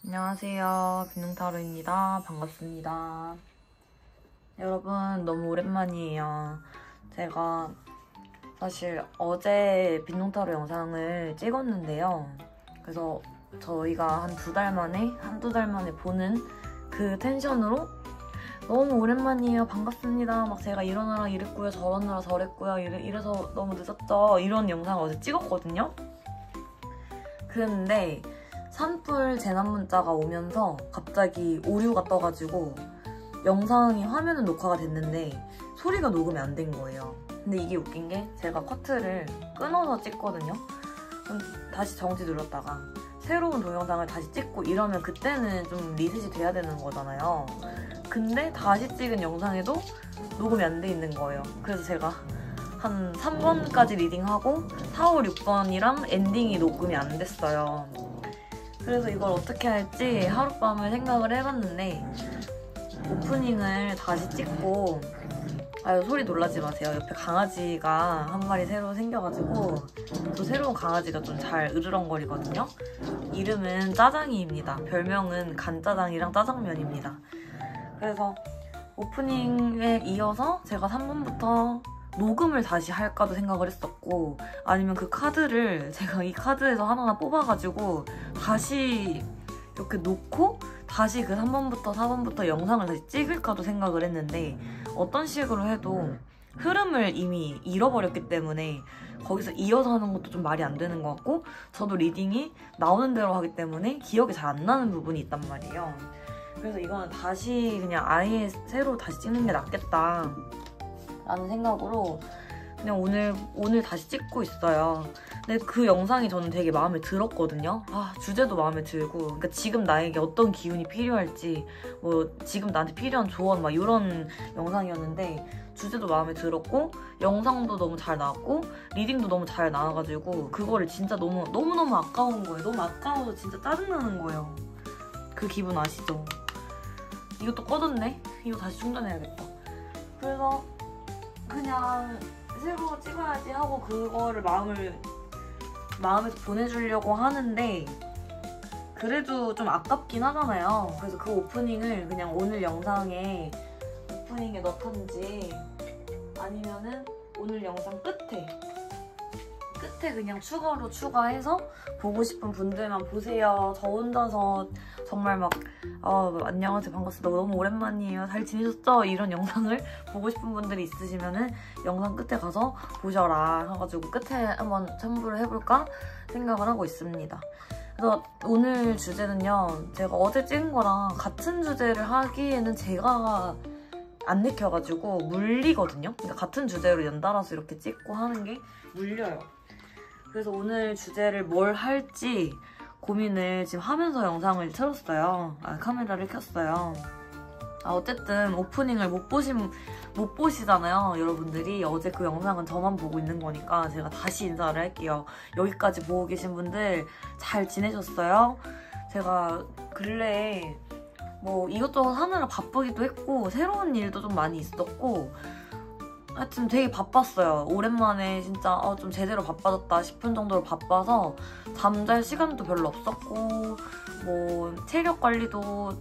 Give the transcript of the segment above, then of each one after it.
안녕하세요. 빈둥타로입니다. 반갑습니다. 여러분 너무 오랜만이에요. 제가 사실 어제 빈둥타로 영상을 찍었는데요. 그래서 저희가 한두 달 만에 보는 그 텐션으로 너무 오랜만이에요. 반갑습니다. 막 제가 이러느라 이랬고요. 저러느라 저랬고요. 이래서 너무 늦었죠. 이런 영상을 어제 찍었거든요. 근데 산불 재난 문자가 오면서 갑자기 오류가 떠가지고 영상이 화면은 녹화가 됐는데 소리가 녹음이 안 된 거예요. 근데 이게 웃긴 게 제가 커트를 끊어서 찍거든요. 그럼 다시 정지 눌렀다가 새로운 동영상을 다시 찍고 이러면 그때는 좀 리셋이 돼야 되는 거잖아요. 근데 다시 찍은 영상에도 녹음이 안 돼 있는 거예요. 그래서 제가 한 3번까지 리딩하고 4, 5, 6번이랑 엔딩이 녹음이 안 됐어요. 그래서 이걸 어떻게 할지 하룻밤을 생각을 해봤는데 오프닝을 다시 찍고 아유 소리 놀라지 마세요. 옆에 강아지가 한 마리 새로 생겨가지고 또 새로운 강아지가 좀 잘 으르렁거리거든요. 이름은 짜장이입니다. 별명은 간짜장이랑 짜장면입니다. 그래서 오프닝에 이어서 제가 3번부터 녹음을 다시 할까도 생각을 했었고 아니면 그 카드를 제가 이 카드에서 하나하나 뽑아가지고 다시 이렇게 놓고 다시 그 3번부터 4번부터 영상을 다시 찍을까도 생각을 했는데 어떤 식으로 해도 흐름을 이미 잃어버렸기 때문에 거기서 이어서 하는 것도 좀 말이 안 되는 것 같고 저도 리딩이 나오는 대로 하기 때문에 기억이 잘 안 나는 부분이 있단 말이에요. 그래서 이거는 다시 그냥 아예 새로 다시 찍는 게 낫겠다 라는 생각으로 그냥 오늘 다시 찍고 있어요. 근데 그 영상이 저는 되게 마음에 들었거든요. 주제도 마음에 들고 그러니까 지금 나에게 어떤 기운이 필요할지 뭐 지금 나한테 필요한 조언 막 이런 영상이었는데 주제도 마음에 들었고 영상도 너무 잘 나왔고 리딩도 너무 잘 나와가지고 그거를 진짜 너무너무 아까운 거예요. 너무 아까워서 진짜 짜증나는 거예요. 그 기분 아시죠? 이것도 꺼졌네? 이거 다시 충전해야겠다. 그래서 그냥 새로 찍어야지 하고 그거를 마음에서 보내주려고 하는데 그래도 좀 아깝긴 하잖아요. 그래서 그 오프닝을 그냥 오늘 영상에 오프닝에 넣던지 아니면은 오늘 영상 끝에 그냥 추가해서 보고 싶은 분들만 보세요. 저 혼자서 정말 막 안녕하세요 반갑습니다 너무 오랜만이에요 잘 지내셨죠? 이런 영상을 보고 싶은 분들이 있으시면은 영상 끝에 가서 보셔라 해가지고 끝에 한번 첨부를 해볼까 생각을 하고 있습니다. 그래서 오늘 주제는요 제가 어제 찍은 거랑 같은 주제를 하기에는 제가 안 내켜가지고 물리거든요. 그러니까 같은 주제로 연달아서 이렇게 찍고 하는 게 물려요. 그래서 오늘 주제를 뭘 할지 고민을 지금 하면서 영상을 틀었어요. 카메라를 켰어요. 어쨌든 오프닝을 못 보시잖아요, 여러분들이. 어제 그 영상은 저만 보고 있는 거니까 제가 다시 인사를 할게요. 여기까지 보고 계신 분들 잘 지내셨어요? 제가 근래에 뭐 이것저것 하느라 바쁘기도 했고 새로운 일도 좀 많이 있었고 하여튼 되게 바빴어요. 오랜만에 진짜 좀 제대로 바빠졌다 싶은 정도로 바빠서 잠잘 시간도 별로 없었고 뭐 체력 관리도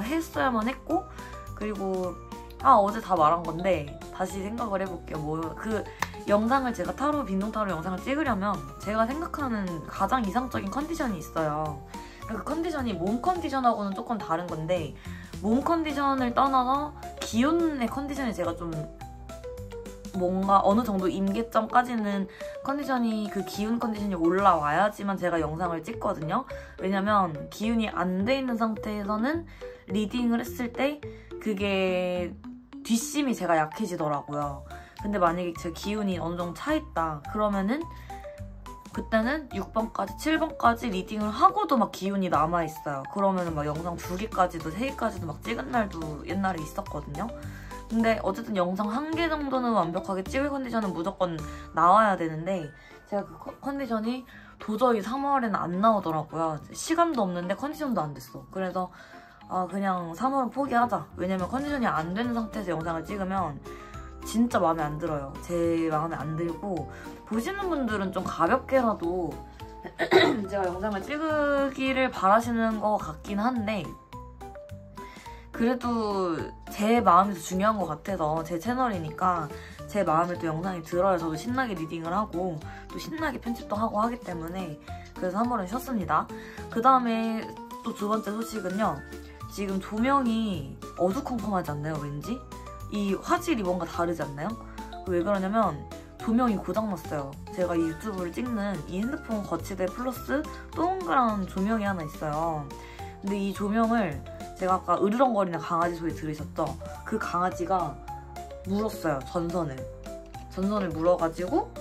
했어야만 했고 그리고 어제 다 말한 건데 다시 생각을 해볼게요. 그 영상을 제가 빈둥타로 영상을 찍으려면 제가 생각하는 가장 이상적인 컨디션이 있어요. 그 컨디션이 몸 컨디션하고는 조금 다른 건데 몸 컨디션을 떠나서 기운의 컨디션이 제가 좀 뭔가 어느 정도 임계점까지는 그 기운 컨디션이 올라와야지만 제가 영상을 찍거든요. 왜냐면 기운이 안 돼 있는 상태에서는 리딩을 했을 때 그게 뒷심이 제가 약해지더라고요. 근데 만약에 제 기운이 어느 정도 차있다 그러면은 그때는 6번까지 7번까지 리딩을 하고도 막 기운이 남아있어요. 그러면은 막 영상 2개까지도 3개까지도 막 찍은 날도 옛날에 있었거든요. 근데 어쨌든 영상 1개 정도는 완벽하게 찍을 컨디션은 무조건 나와야 되는데 제가 그 컨디션이 도저히 3월에는 안 나오더라고요. 시간도 없는데 컨디션도 안 됐어. 그래서 그냥 3월은 포기하자. 왜냐면 컨디션이 안 되는 상태에서 영상을 찍으면 진짜 마음에 안 들어요. 제 마음에 안 들고 보시는 분들은 좀 가볍게라도 제가 영상을 찍기를 바라시는 것 같긴 한데 그래도 제 마음이 더 중요한 것 같아서 제 채널이니까 제 마음에 또 영상이 들어야 저도 신나게 리딩을 하고 또 신나게 편집도 하고 하기 때문에 그래서 한 번은 쉬었습니다. 그 다음에 또 두 번째 소식은요. 지금 조명이 어두컴컴하지 않나요? 왠지? 이 화질이 뭔가 다르지 않나요? 왜 그러냐면 조명이 고장났어요. 제가 이 유튜브를 찍는 이 핸드폰 거치대 플러스 동그란 조명이 하나 있어요. 근데 이 조명을 제가 아까 으르렁거리는 강아지 소리 들으셨죠? 그 강아지가 물었어요. 전선을 물어가지고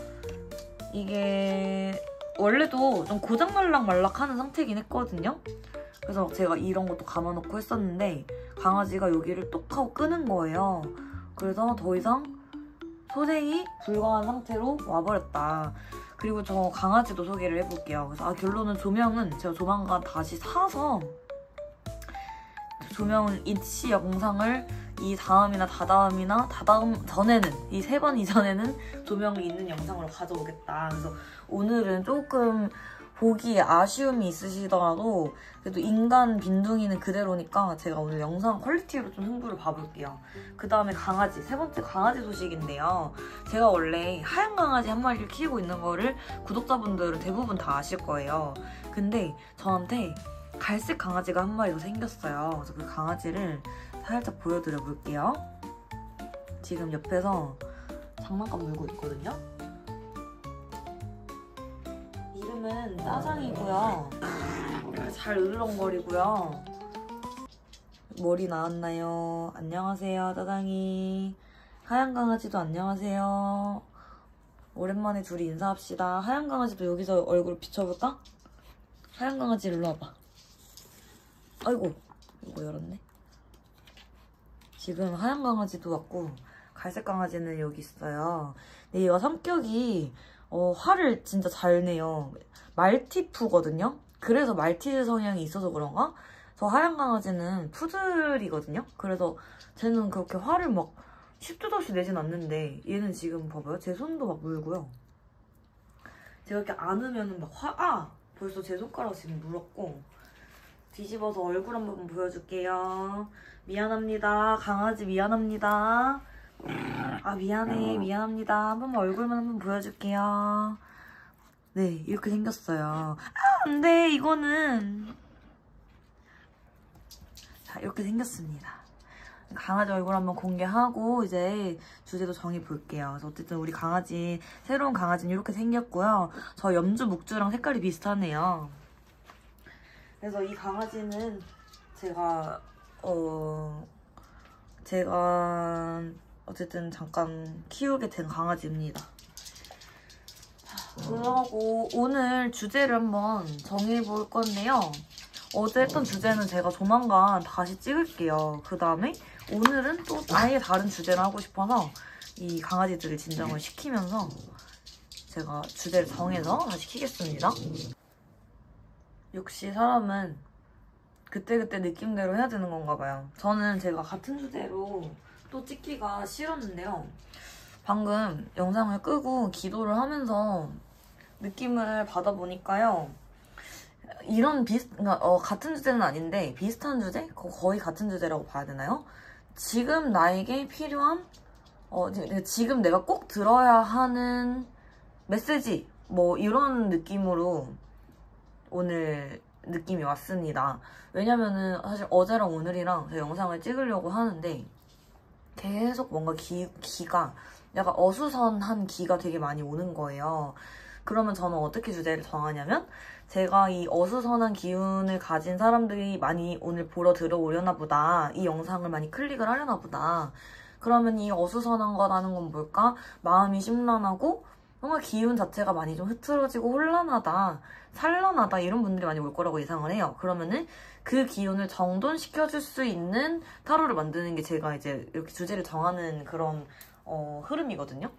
이게 원래도 좀 고장말락말락하는 상태긴 했거든요. 그래서 제가 이런 것도 감아놓고 했었는데 강아지가 여기를 똑 하고 끄는 거예요. 그래서 더 이상 소생이 불가한 상태로 와버렸다. 그리고 저 강아지도 소개를 해볼게요. 그래서 결론은 조명은 제가 조만간 다시 사서 조명 이치 영상을 이 다음이나 다다음이나 다다음 전에는 이 3번 이전에는 조명이 있는 영상으로 가져오겠다. 그래서 오늘은 조금 보기에 아쉬움이 있으시더라도 그래도 인간 빈둥이는 그대로니까 제가 오늘 영상 퀄리티로 좀 승부를 봐볼게요. 그 다음에 강아지, 세 번째 강아지 소식인데요. 제가 원래 하얀 강아지 한 마리를 키우고 있는 거를 구독자분들은 대부분 다 아실 거예요. 근데 저한테 갈색 강아지가 한 마리 더 생겼어요. 그래서 그 강아지를 살짝 보여드려 볼게요. 지금 옆에서 장난감 물고 있거든요. 이름은 짜장이고요. 잘 으르렁거리고요. 머리 나왔나요? 안녕하세요, 짜장이. 하얀 강아지도 안녕하세요. 오랜만에 둘이 인사합시다. 하얀 강아지도 여기서 얼굴 비춰볼까? 하얀 강아지 일로 와봐. 아이고, 이거 열었네. 지금 하얀 강아지도 왔고 갈색 강아지는 여기 있어요. 근데 얘가 성격이 화를 진짜 잘 내요. 말티푸거든요. 그래서 말티즈 성향이 있어서 그런가? 저 하얀 강아지는 푸들이거든요. 그래서 쟤는 그렇게 화를 막 10도 없이 내진 않는데 얘는 지금 봐봐요. 제 손도 막 물고요. 제가 이렇게 안으면은 막 벌써 제 손가락 지금 물었고. 뒤집어서 얼굴 한번 보여줄게요. 미안합니다. 강아지 미안합니다. 미안합니다. 한 번만 얼굴만 한번 보여줄게요. 네, 이렇게 생겼어요. 안돼, 이거는. 자, 이렇게 생겼습니다. 강아지 얼굴 한번 공개하고 이제 주제도 정해볼게요. 그래서 어쨌든 우리 강아지, 새로운 강아지는 이렇게 생겼고요. 저 염주 묵주랑 색깔이 비슷하네요. 그래서 이 강아지는 제가 어쨌든 잠깐 키우게 된 강아지입니다. 그러고 오늘 주제를 한번 정해볼 건데요. 어제 했던 주제는 제가 조만간 다시 찍을게요. 그 다음에 오늘은 또 아예 다른 주제를 하고 싶어서 이 강아지들을 진정을 시키면서 제가 주제를 정해서 다시 키겠습니다. 역시 사람은 그때그때 느낌대로 해야 되는 건가 봐요. 저는 제가 같은 주제로 또 찍기가 싫었는데요. 방금 영상을 끄고 기도를 하면서 느낌을 받아보니까요. 이런 같은 주제는 아닌데 비슷한 주제? 거의 같은 주제라고 봐야 되나요? 지금 나에게 필요한 지금 내가 꼭 들어야 하는 메시지 이런 느낌으로 오늘 느낌이 왔습니다. 왜냐면은 사실 어제랑 오늘이랑 제가 영상을 찍으려고 하는데 계속 뭔가 기가 약간 어수선한 기가 되게 많이 오는 거예요. 그러면 저는 어떻게 주제를 정하냐면 제가 이 어수선한 기운을 가진 사람들이 많이 오늘 보러 들어오려나 보다. 이 영상을 많이 클릭을 하려나 보다. 그러면 이 어수선한 거라는 건 뭘까? 마음이 심란하고 뭔가 기운 자체가 많이 좀 흐트러지고 혼란하다, 산란하다 이런 분들이 많이 올 거라고 예상을 해요. 그러면은 그 기운을 정돈시켜줄 수 있는 타로를 만드는 게 제가 이제 이렇게 주제를 정하는 그런 흐름이거든요.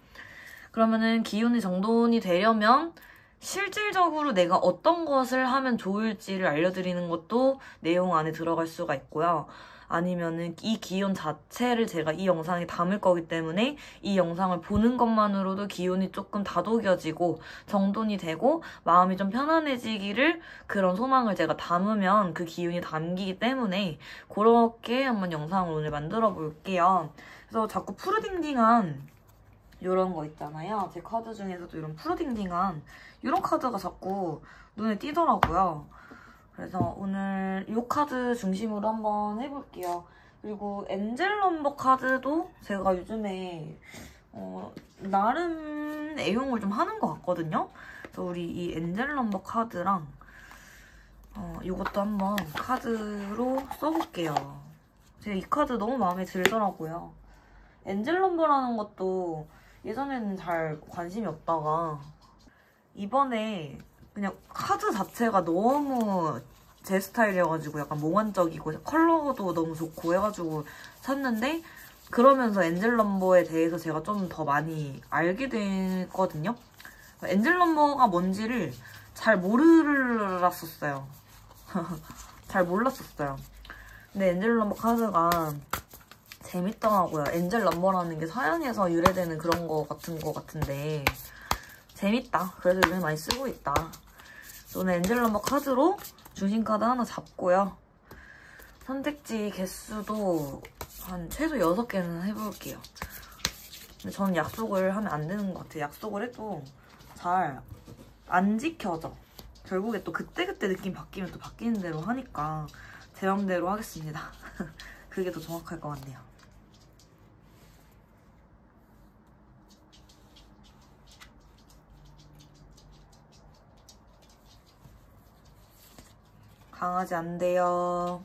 그러면은 기운이 정돈이 되려면 실질적으로 내가 어떤 것을 하면 좋을지를 알려드리는 것도 내용 안에 들어갈 수가 있고요. 아니면은 이 기운 자체를 제가 이 영상에 담을 거기 때문에 이 영상을 보는 것만으로도 기운이 조금 다독여지고 정돈이 되고 마음이 좀 편안해지기를 그런 소망을 제가 담으면 그 기운이 담기기 때문에 그렇게 한번 영상을 오늘 만들어 볼게요. 그래서 자꾸 푸르딩딩한 이런 거 있잖아요. 제 카드 중에서도 이런 푸르딩딩한 이런 카드가 자꾸 눈에 띄더라고요. 그래서 오늘 이 카드 중심으로 한번 해볼게요. 그리고 엔젤 넘버 카드도 제가 요즘에 나름 애용을 좀 하는 것 같거든요. 그래서 우리 이 엔젤 넘버 카드랑 이것도 한번 카드로 써볼게요. 제가 이 카드 너무 마음에 들더라고요. 엔젤 넘버라는 것도 예전에는 잘 관심이 없다가 이번에 그냥 카드 자체가 너무 제 스타일이어가지고 약간 몽환적이고 컬러도 너무 좋고 해가지고 샀는데 그러면서 엔젤 넘버에 대해서 제가 좀 더 많이 알게 됐거든요. 엔젤 넘버가 뭔지를 잘 몰랐었어요. 잘 몰랐었어요. 근데 엔젤 넘버 카드가 재밌더라고요. 엔젤 넘버라는 게 서양에서 유래되는 그런 거 같은 거 같은데 재밌다. 그래서 요즘 많이 쓰고 있다. 오늘 엔젤 넘버 카드로 중심 카드 하나 잡고요. 선택지 개수도 한 최소 6개는 해볼게요. 근데 저는 약속을 하면 안 되는 것 같아요. 약속을 해도 잘 안 지켜져. 결국에 또 그때그때 느낌 바뀌면 또 바뀌는 대로 하니까 제 맘대로 하겠습니다. 그게 더 정확할 것 같네요. 강아지 안 돼요.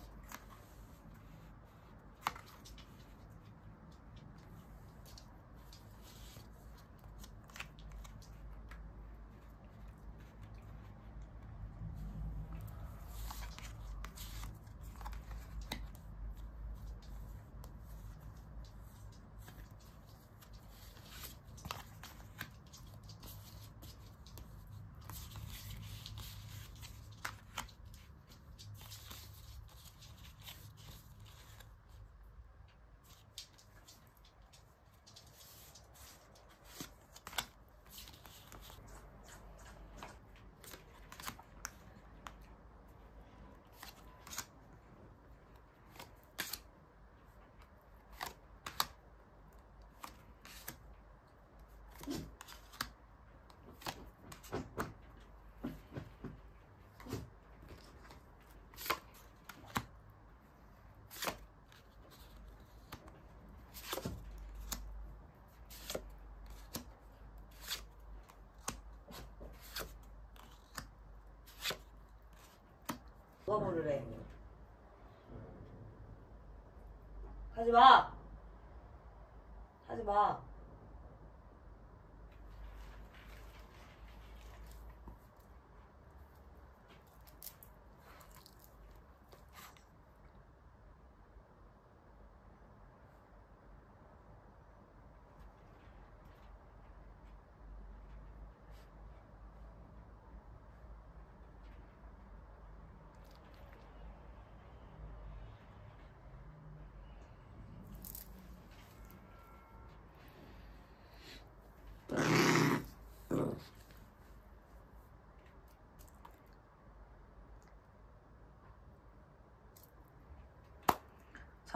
누가 모르래. 하지마! 하지마!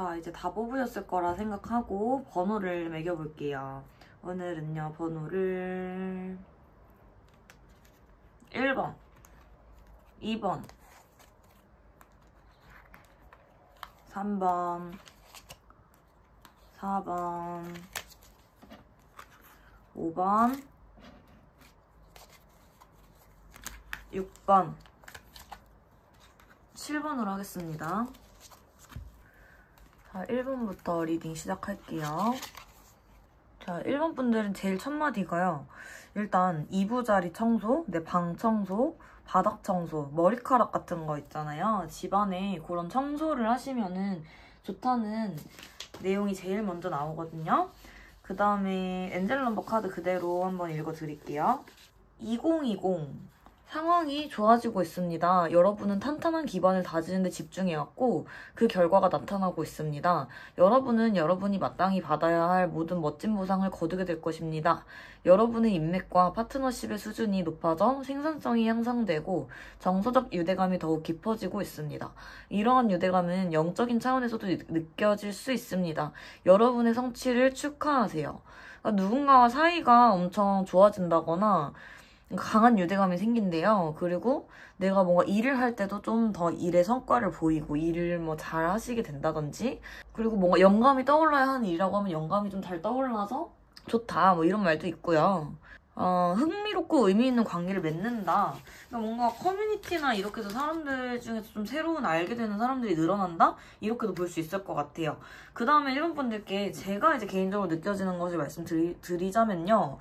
자, 이제 다 뽑으셨을 거라 생각하고 번호를 매겨볼게요. 오늘은요, 번호를 1번, 2번, 3번, 4번, 5번, 6번, 7번으로 하겠습니다. 자, 1번부터 리딩 시작할게요. 자, 1번 분들은 제일 첫 마디가요. 일단 이부자리 청소, 내 방 청소, 바닥 청소, 머리카락 같은 거 있잖아요. 집안에 그런 청소를 하시면은 좋다는 내용이 제일 먼저 나오거든요. 그 다음에 엔젤 넘버 카드 그대로 한번 읽어드릴게요. 2020 상황이 좋아지고 있습니다. 여러분은 탄탄한 기반을 다지는 데 집중해왔고 그 결과가 나타나고 있습니다. 여러분은 여러분이 마땅히 받아야 할 모든 멋진 보상을 거두게 될 것입니다. 여러분의 인맥과 파트너십의 수준이 높아져 생산성이 향상되고 정서적 유대감이 더욱 깊어지고 있습니다. 이러한 유대감은 영적인 차원에서도 느껴질 수 있습니다. 여러분의 성취를 축하하세요. 누군가와 사이가 엄청 좋아진다거나 강한 유대감이 생긴대요. 그리고 내가 뭔가 일을 할 때도 좀 더 일의 성과를 보이고 일을 뭐 잘 하시게 된다든지, 그리고 뭔가 영감이 떠올라야 하는 일이라고 하면 영감이 좀 잘 떠올라서 좋다 뭐 이런 말도 있고요. 흥미롭고 의미 있는 관계를 맺는다. 그러니까 뭔가 커뮤니티나 이렇게 해서 사람들 중에서 좀 새로운 알게 되는 사람들이 늘어난다? 이렇게도 볼 수 있을 것 같아요. 그 다음에 일본 분들께 제가 이제 개인적으로 느껴지는 것을 말씀드리자면요.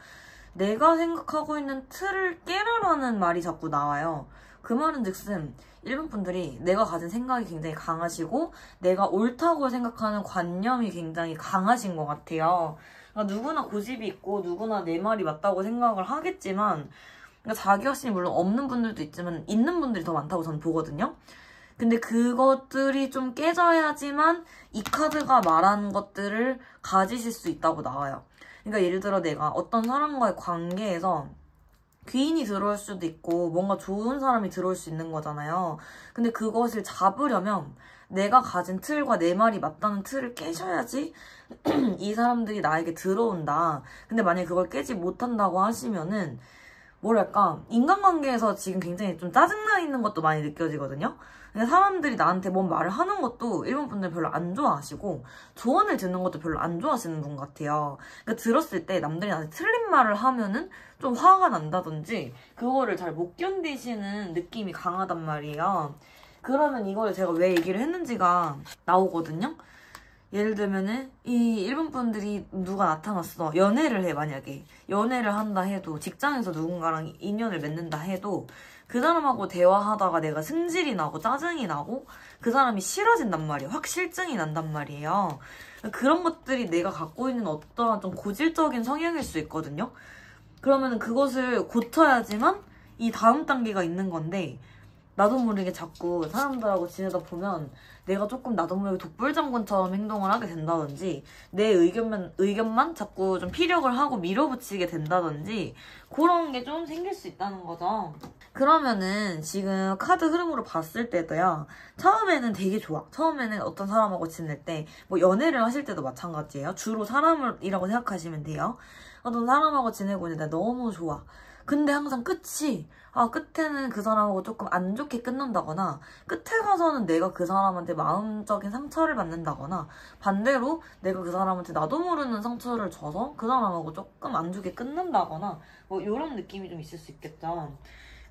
내가 생각하고 있는 틀을 깨라라는 말이 자꾸 나와요. 그 말은 즉슨 일본 분들이 내가 가진 생각이 굉장히 강하시고 내가 옳다고 생각하는 관념이 굉장히 강하신 것 같아요. 그러니까 누구나 고집이 있고 누구나 내 말이 맞다고 생각을 하겠지만, 그러니까 자기 확신이 물론 없는 분들도 있지만 있는 분들이 더 많다고 저는 보거든요. 근데 그것들이 좀 깨져야지만 이 카드가 말하는 것들을 가지실 수 있다고 나와요. 그러니까 예를 들어 내가 어떤 사람과의 관계에서 귀인이 들어올 수도 있고 뭔가 좋은 사람이 들어올 수 있는 거잖아요. 근데 그것을 잡으려면 내가 가진 틀과 내 말이 맞다는 틀을 깨셔야지 이 사람들이 나에게 들어온다. 근데 만약에 그걸 깨지 못한다고 하시면은 뭐랄까, 인간관계에서 지금 굉장히 좀 짜증나 있는 것도 많이 느껴지거든요. 근데 사람들이 나한테 뭔 말을 하는 것도 일본 분들 별로 안 좋아하시고 조언을 듣는 것도 별로 안 좋아하시는 분 같아요. 그러니까 들었을 때 남들이 나한테 틀린 말을 하면은 좀 화가 난다든지 그거를 잘 못 견디시는 느낌이 강하단 말이에요. 그러면 이걸 제가 왜 얘기를 했는지가 나오거든요. 예를 들면은 이 일본 분들이 누가 나타났어. 연애를 해. 만약에 연애를 한다 해도, 직장에서 누군가랑 인연을 맺는다 해도 그 사람하고 대화하다가 내가 승질이 나고 짜증이 나고 그 사람이 싫어진단 말이에요. 확 실증이 난단 말이에요. 그런 것들이 내가 갖고 있는 어떠한 좀 고질적인 성향일 수 있거든요. 그러면은 그것을 고쳐야지만 이 다음 단계가 있는 건데, 나도 모르게 자꾸 사람들하고 지내다 보면 내가 조금 나도 모르게 독불장군처럼 행동을 하게 된다든지 내 의견만 자꾸 좀 피력을 하고 밀어붙이게 된다든지 그런 게 좀 생길 수 있다는 거죠. 그러면은 지금 카드 흐름으로 봤을 때도요. 처음에는 되게 좋아. 처음에는 어떤 사람하고 지낼 때, 뭐 연애를 하실 때도 마찬가지예요. 주로 사람이라고 생각하시면 돼요. 어떤 사람하고 지내고 있는데 너무 좋아. 근데 항상 끝에는 그 사람하고 조금 안 좋게 끝난다거나 끝에 가서는 내가 그 사람한테 마음적인 상처를 받는다거나 반대로 내가 그 사람한테 나도 모르는 상처를 줘서 그 사람하고 조금 안 좋게 끝난다거나 뭐 이런 느낌이 좀 있을 수 있겠죠.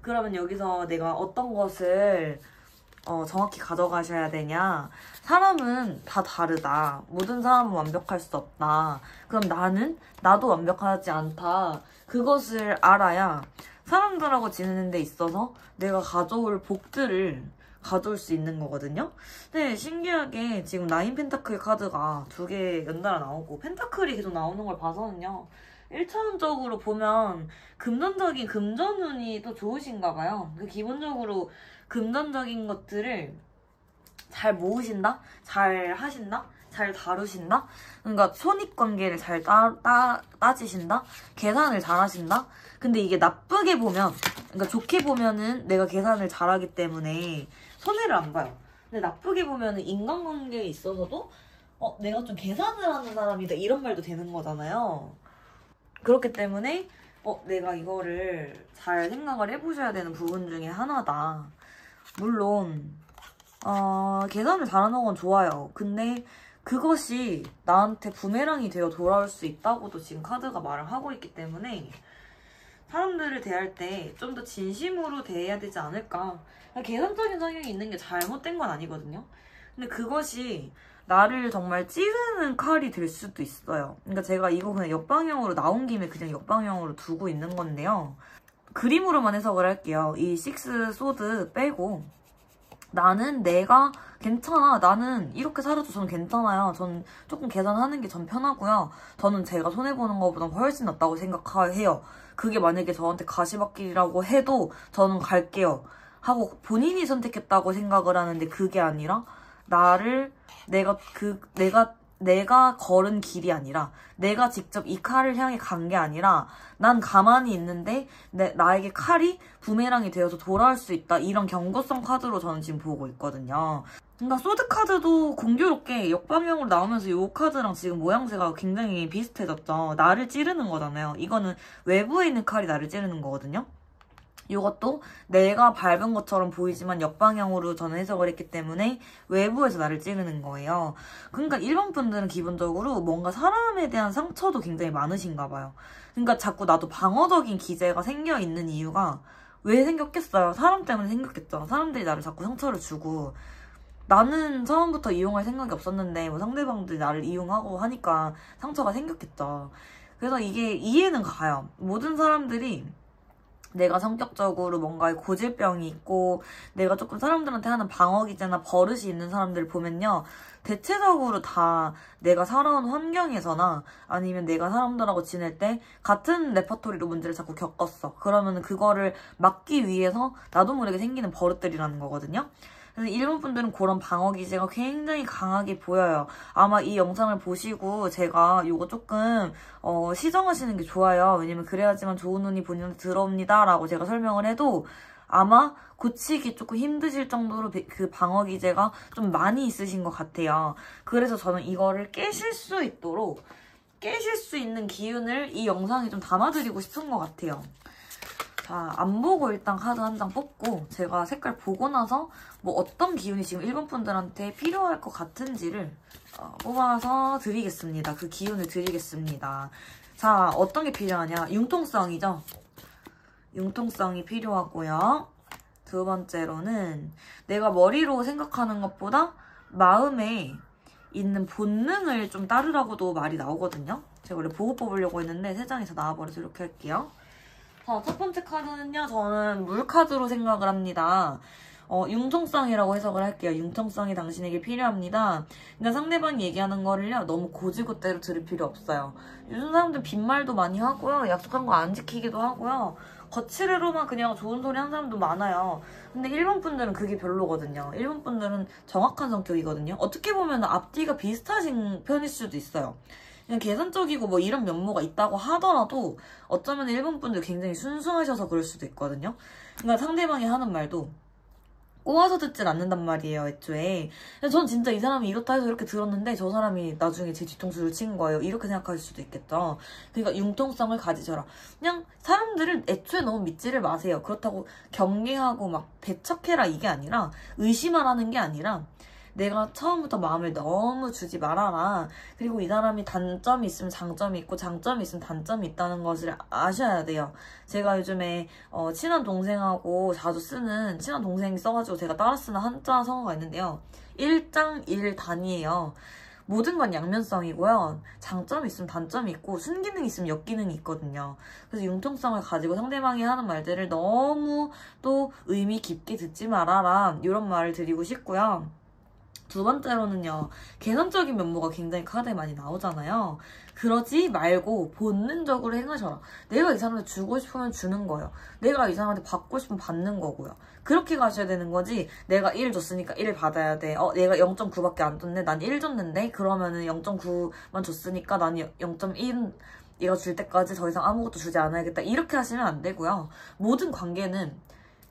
그러면 여기서 내가 어떤 것을 정확히 가져가셔야 되냐. 사람은 다 다르다. 모든 사람은 완벽할 수 없다. 그럼 나도 완벽하지 않다. 그것을 알아야 사람들하고 지내는 데 있어서 내가 가져올 복들을 가져올 수 있는 거거든요. 근데 신기하게 지금 나인 펜타클 카드가 2개 연달아 나오고 펜타클이 계속 나오는 걸 봐서는요. 1차원적으로 보면 금전적인 금전운이 또 좋으신가 봐요. 기본적으로 금전적인 것들을 잘 모으신다? 잘 하신다? 잘 다루신다? 그러니까 손익관계를 잘 따지신다? 계산을 잘 하신다? 근데 이게 나쁘게 보면, 그러니까 좋게 보면은 내가 계산을 잘하기 때문에 손해를 안 봐요. 근데 나쁘게 보면은 인간관계에 있어서도 내가 좀 계산을 하는 사람이다 이런 말도 되는 거잖아요. 그렇기 때문에 내가 이거를 잘 생각을 해보셔야 되는 부분 중에 하나다. 물론 계산을 잘하는 건 좋아요. 근데 그것이 나한테 부메랑이 되어 돌아올 수 있다고도 지금 카드가 말을 하고 있기 때문에 사람들을 대할 때 좀 더 진심으로 대해야 되지 않을까. 계산적인 성향이 있는 게 잘못된 건 아니거든요. 근데 그것이 나를 정말 찌르는 칼이 될 수도 있어요. 그러니까 제가 이거 그냥 역방향으로 나온 김에 그냥 역방향으로 두고 있는 건데요. 그림으로만 해석을 할게요. 이 6 소드 빼고 나는 내가 괜찮아. 나는 이렇게 살아도 저는 괜찮아요. 전 조금 계산하는 게 전 편하고요. 저는 제가 손해보는 것보다 훨씬 낫다고 생각해요. 그게 만약에 저한테 가시밭길이라고 해도 저는 갈게요 하고 본인이 선택했다고 생각을 하는데, 그게 아니라 내가 걸은 길이 아니라, 내가 직접 이 칼을 향해 간 게 아니라, 난 가만히 있는데 나에게 칼이 부메랑이 되어서 돌아올 수 있다. 이런 경고성 카드로 저는 지금 보고 있거든요. 그러니까 소드 카드도 공교롭게 역방향으로 나오면서 이 카드랑 지금 모양새가 굉장히 비슷해졌죠. 나를 찌르는 거잖아요. 이거는 외부에 있는 칼이 나를 찌르는 거거든요. 이것도 내가 밟은 것처럼 보이지만 역방향으로 저는 해석을 했기 때문에 외부에서 나를 찌르는 거예요. 그러니까 1번 분들은 기본적으로 뭔가 사람에 대한 상처도 굉장히 많으신가 봐요. 그러니까 자꾸 나도 방어적인 기제가 생겨있는 이유가 왜 생겼겠어요? 사람 때문에 생겼겠죠. 사람들이 나를 자꾸 상처를 주고, 나는 처음부터 이용할 생각이 없었는데 뭐 상대방들이 나를 이용하고 하니까 상처가 생겼겠죠. 그래서 이게 이해는 가요. 모든 사람들이 내가 성격적으로 뭔가에 고질병이 있고 내가 조금 사람들한테 하는 방어기제나 버릇이 있는 사람들을 보면요, 대체적으로 다 내가 살아온 환경에서나 아니면 내가 사람들하고 지낼 때 같은 레퍼토리로 문제를 자꾸 겪었어. 그러면 그거를 막기 위해서 나도 모르게 생기는 버릇들이라는 거거든요. 그래서 일본 분들은 그런 방어 기제가 굉장히 강하게 보여요. 아마 이 영상을 보시고 제가 이거 조금 시정하시는 게 좋아요. 왜냐면 그래야지만 좋은 운이 본인한테 들어옵니다 라고 제가 설명을 해도 아마 고치기 조금 힘드실 정도로 그 방어 기제가 좀 많이 있으신 것 같아요. 그래서 저는 이거를 깨실 수 있도록, 깨실 수 있는 기운을 이 영상에 좀 담아드리고 싶은 것 같아요. 자, 안 보고 일단 카드 한 장 뽑고 제가 색깔 보고 나서 뭐 어떤 기운이 지금 일본 분들한테 필요할 것 같은지를 뽑아서 드리겠습니다. 그 기운을 드리겠습니다. 자, 어떤 게 필요하냐? 융통성이죠. 융통성이 필요하고요. 두 번째로는 내가 머리로 생각하는 것보다 마음에 있는 본능을 좀 따르라고도 말이 나오거든요. 제가 원래 보고 뽑으려고 했는데 세 장이 다 나와버려서 이렇게 할게요. 자, 첫 번째 카드는요, 저는 물카드로 생각을 합니다. 융통성이라고 해석을 할게요. 융통성이 당신에게 필요합니다. 그러니까 상대방이 얘기하는 거를요, 너무 고지고대로 들을 필요 없어요. 요즘 사람들 빈말도 많이 하고요, 약속한 거 안 지키기도 하고요, 거칠애로만 그냥 좋은 소리 하는 사람도 많아요. 근데 일본 분들은 그게 별로거든요. 일본 분들은 정확한 성격이거든요. 어떻게 보면 앞뒤가 비슷하신 편일 수도 있어요. 그냥 계산적이고 뭐 이런 면모가 있다고 하더라도 어쩌면 일본 분들 굉장히 순수하셔서 그럴 수도 있거든요. 그러니까 상대방이 하는 말도 꼬아서 듣질 않는단 말이에요, 애초에. 전 진짜 이 사람이 이렇다 해서 이렇게 들었는데 저 사람이 나중에 제 뒤통수를 친 거예요. 이렇게 생각하실 수도 있겠죠. 그러니까 융통성을 가지셔라. 그냥 사람들을 애초에 너무 믿지를 마세요. 그렇다고 경계하고 막 배척해라 이게 아니라, 의심하라는 게 아니라, 내가 처음부터 마음을 너무 주지 말아라. 그리고 이 사람이 단점이 있으면 장점이 있고 장점이 있으면 단점이 있다는 것을 아셔야 돼요. 제가 요즘에 친한 동생하고 자주 쓰는, 친한 동생이 써가지고 제가 따라 쓰는 한자 성어가 있는데요. 일장 일단이에요. 모든 건 양면성이고요. 장점이 있으면 단점이 있고 순기능이 있으면 역기능이 있거든요. 그래서 융통성을 가지고 상대방이 하는 말들을 너무 또 의미 깊게 듣지 말아라. 이런 말을 드리고 싶고요. 두 번째로는요, 계산적인 면모가 굉장히 카드에 많이 나오잖아요. 그러지 말고 본능적으로 행하셔라. 내가 이 사람한테 주고 싶으면 주는 거예요. 내가 이 사람한테 받고 싶으면 받는 거고요. 그렇게 가셔야 되는 거지, 내가 1 줬으니까 1 받아야 돼. 내가 0.9밖에 안 줬네. 난 1 줬는데? 그러면은 0.9만 줬으니까 난 0.1 얘가 줄 때까지 더 이상 아무것도 주지 않아야겠다. 이렇게 하시면 안 되고요. 모든 관계는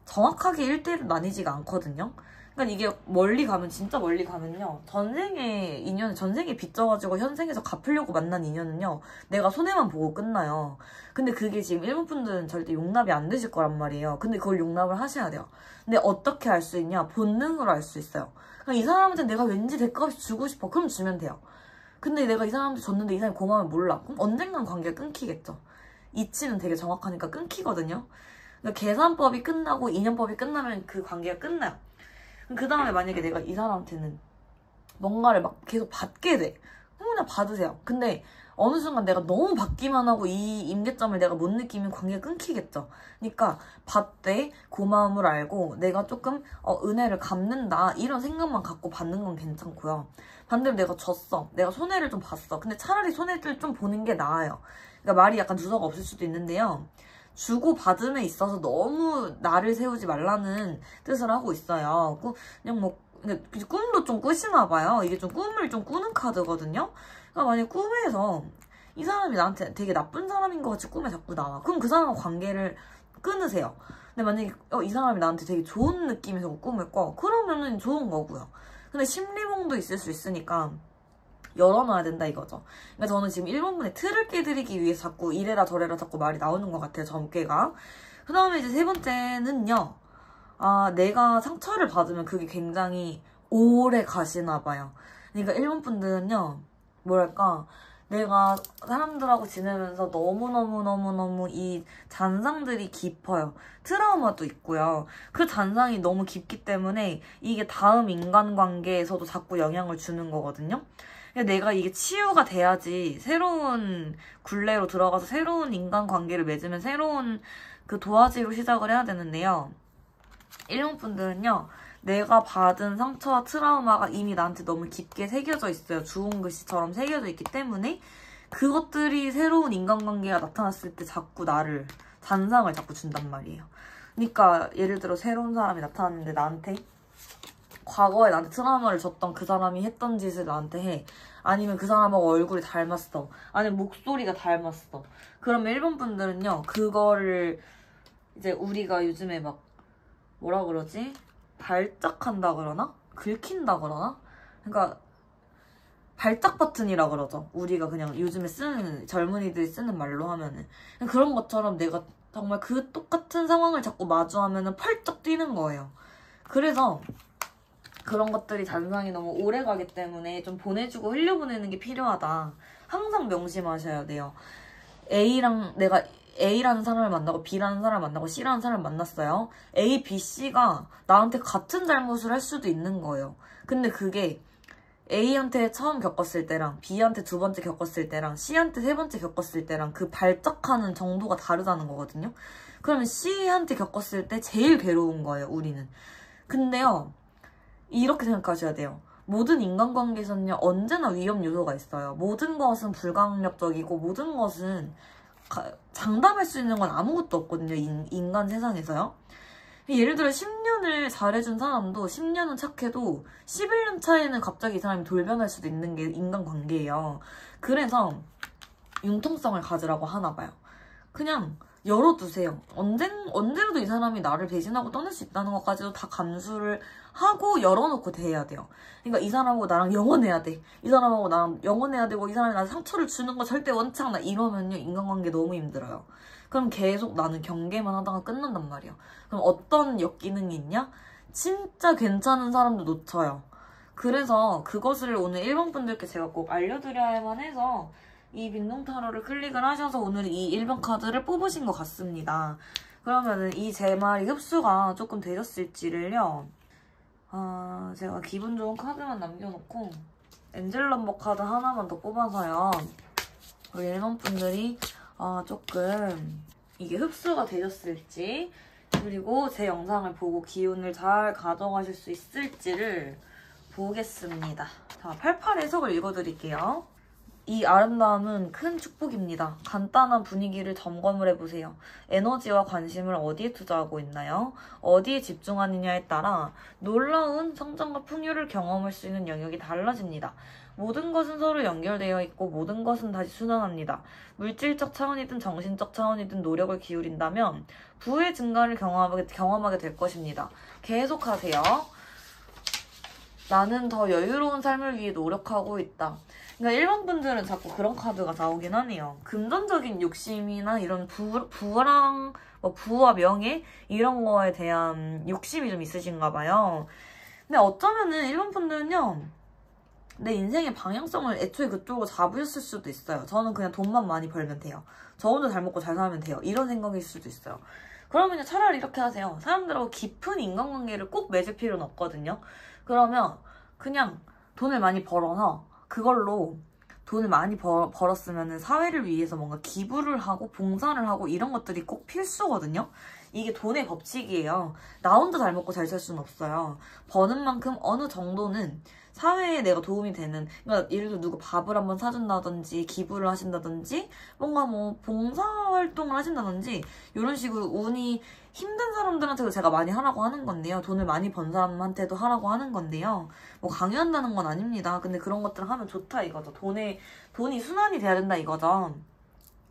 정확하게 1대1로 나뉘지가 않거든요. 그러니까 이게 멀리 가면, 진짜 멀리 가면요, 전생의 인연, 전생에 빚져가지고 현생에서 갚으려고 만난 인연은요, 내가 손해만 보고 끝나요. 근데 그게 지금 일본 분들은 절대 용납이 안 되실 거란 말이에요. 근데 그걸 용납을 하셔야 돼요. 근데 어떻게 알 수 있냐? 본능으로 알 수 있어요. 그러니까 이 사람한테 내가 왠지 대가 없이 주고 싶어. 그럼 주면 돼요. 근데 내가 이 사람한테 줬는데 이 사람이 고마움을 몰라. 그럼 언젠간 관계가 끊기겠죠. 이치는 되게 정확하니까 끊기거든요. 그러니까 계산법이 끝나고 인연법이 끝나면 그 관계가 끝나요. 그 다음에 만약에 내가 이 사람한테는 뭔가를 막 계속 받게 돼. 그냥 받으세요. 근데 어느 순간 내가 너무 받기만 하고 이 임계점을 내가 못 느끼면 관계가 끊기겠죠. 그러니까 받되 고마움을 알고 내가 조금 은혜를 갚는다 이런 생각만 갖고 받는 건 괜찮고요. 반대로 내가 줬어. 내가 손해를 좀 봤어. 근데 차라리 손해를 좀 보는 게 나아요. 그러니까 말이 약간 두서가 없을 수도 있는데요. 주고받음에 있어서 너무 나를 세우지 말라는 뜻을 하고 있어요. 그냥 뭐 근데 꿈도 좀 꾸시나 봐요. 이게 좀 꿈을 좀 꾸는 카드거든요. 그러니까 만약 꿈에서 이 사람이 나한테 되게 나쁜 사람인 것 같이 꿈에 자꾸 나와. 그럼 그 사람과 관계를 끊으세요. 근데 만약에 이 사람이 나한테 되게 좋은 느낌에서 꿈을 꿔. 그러면은 좋은 거고요. 근데 심리몽도 있을 수 있으니까 열어놔야 된다 이거죠. 그러니까 저는 지금 1번분에 틀을 깨드리기 위해서 자꾸 이래라 저래라 자꾸 말이 나오는 것 같아요. 점괘가. 그 다음에 이제 세 번째는요. 내가 상처를 받으면 그게 굉장히 오래 가시나 봐요. 그러니까 1번 분들은요. 뭐랄까 내가 사람들하고 지내면서 너무너무너무너무 이 잔상들이 깊어요. 트라우마도 있고요. 그 잔상이 너무 깊기 때문에 이게 다음 인간관계에서도 자꾸 영향을 주는 거거든요. 내가 이게 치유가 돼야지 새로운 굴레로 들어가서 새로운 인간관계를 맺으면 새로운 그 도화지로 시작을 해야 되는데요. 1번 분들은요. 내가 받은 상처와 트라우마가 이미 나한테 너무 깊게 새겨져 있어요. 주홍 글씨처럼 새겨져 있기 때문에 그것들이 새로운 인간관계가 나타났을 때 자꾸 나를 잔상을 자꾸 준단 말이에요. 그러니까 예를 들어 새로운 사람이 나타났는데 나한테 과거에 나한테 트라우마를 줬던 그 사람이 했던 짓을 나한테 해. 아니면 그 사람하고 얼굴이 닮았어. 아니면 목소리가 닮았어. 그러면 1번 분들은요. 그거를 이제 우리가 요즘에 막 뭐라 그러지? 발작한다 그러나? 긁힌다 그러나? 그러니까 발작 버튼이라 그러죠. 우리가 그냥 요즘에 쓰는 젊은이들이 쓰는 말로 하면은 그런 것처럼 내가 정말 그 똑같은 상황을 자꾸 마주하면은 펄쩍 뛰는 거예요. 그래서 그런 것들이 잔상이 너무 오래 가기 때문에 좀 보내주고 흘려보내는 게 필요하다. 항상 명심하셔야 돼요. 내가 A라는 사람을 만나고 B라는 사람을 만나고 C라는 사람을 만났어요. A, B, C가 나한테 같은 잘못을 할 수도 있는 거예요. 근데 그게 A한테 처음 겪었을 때랑 B한테 두 번째 겪었을 때랑 C한테 세 번째 겪었을 때랑 그 발작하는 정도가 다르다는 거거든요. 그러면 C한테 겪었을 때 제일 괴로운 거예요, 우리는. 근데요, 이렇게 생각하셔야 돼요. 모든 인간관계에서는요, 언제나 위험 요소가 있어요. 모든 것은 불가항력적이고 모든 것은 장담할 수 있는 건 아무것도 없거든요. 인간 세상에서요. 예를 들어 10년을 잘해준 사람도 10년은 착해도 11년 차에는 갑자기 이 사람이 돌변할 수도 있는 게 인간관계예요. 그래서 융통성을 가지라고 하나 봐요. 그냥 열어두세요. 언제라도 이 사람이 나를 배신하고 떠날 수 있다는 것까지도 다 감수를 하고 열어놓고 대해야 돼요. 그러니까 이 사람하고 나랑 영원해야 돼. 이 사람하고 나랑 영원해야 되고 이 사람이 나한테 상처를 주는 거 절대 원치 않아. 이러면요. 인간관계 너무 힘들어요. 그럼 계속 나는 경계만 하다가 끝난단 말이에요. 그럼 어떤 역기능이 있냐? 진짜 괜찮은 사람도 놓쳐요. 그래서 그것을 오늘 1번 분들께 제가 꼭 알려드려야만 해서 이 빈동타로를 클릭을 하셔서 오늘 이 1번 카드를 뽑으신 것 같습니다. 그러면은 이 제 말이 흡수가 조금 되셨을지를요. 제가 기분 좋은 카드만 남겨놓고 엔젤 넘버 카드 하나만 더 뽑아서요. 우리 1번 분들이 조금 이게 흡수가 되셨을지 그리고 제 영상을 보고 기운을 잘 가져가실 수 있을지를 보겠습니다. 자, 88 해석을 읽어드릴게요. 이 아름다움은 큰 축복입니다. 간단한 분위기를 점검을 해보세요. 에너지와 관심을 어디에 투자하고 있나요? 어디에 집중하느냐에 따라 놀라운 성장과 풍요를 경험할 수 있는 영역이 달라집니다. 모든 것은 서로 연결되어 있고 모든 것은 다시 순환합니다. 물질적 차원이든 정신적 차원이든 노력을 기울인다면 부의 증가를 경험하게 될 것입니다. 계속하세요. 나는 더 여유로운 삶을 위해 노력하고 있다. 그러니까 1번 분들은 자꾸 그런 카드가 나오긴 하네요. 금전적인 욕심이나 이런 부랑 부와 명예 이런 거에 대한 욕심이 좀 있으신가 봐요. 근데 어쩌면은 1번 분들은요. 내 인생의 방향성을 애초에 그쪽으로 잡으셨을 수도 있어요. 저는 그냥 돈만 많이 벌면 돼요. 저 혼자 잘 먹고 잘 살면 돼요. 이런 생각일 수도 있어요. 그러면 차라리 이렇게 하세요. 사람들하고 깊은 인간관계를 꼭 맺을 필요는 없거든요. 그러면 그냥 돈을 많이 벌어서 그걸로 돈을 많이 벌었으면 사회를 위해서 뭔가 기부를 하고 봉사를 하고 이런 것들이 꼭 필수거든요. 이게 돈의 법칙이에요. 나 혼자 잘 먹고 잘 살 수는 없어요. 버는 만큼 어느 정도는 사회에 내가 도움이 되는, 그러니까 예를 들어 누구 밥을 한번 사준다든지 기부를 하신다든지 뭔가 뭐 봉사활동을 하신다든지 이런 식으로 운이 힘든 사람들한테도 제가 많이 하라고 하는 건데요. 돈을 많이 번 사람한테도 하라고 하는 건데요. 뭐 강요한다는 건 아닙니다. 근데 그런 것들을 하면 좋다 이거죠. 돈이 순환이 돼야 된다 이거죠.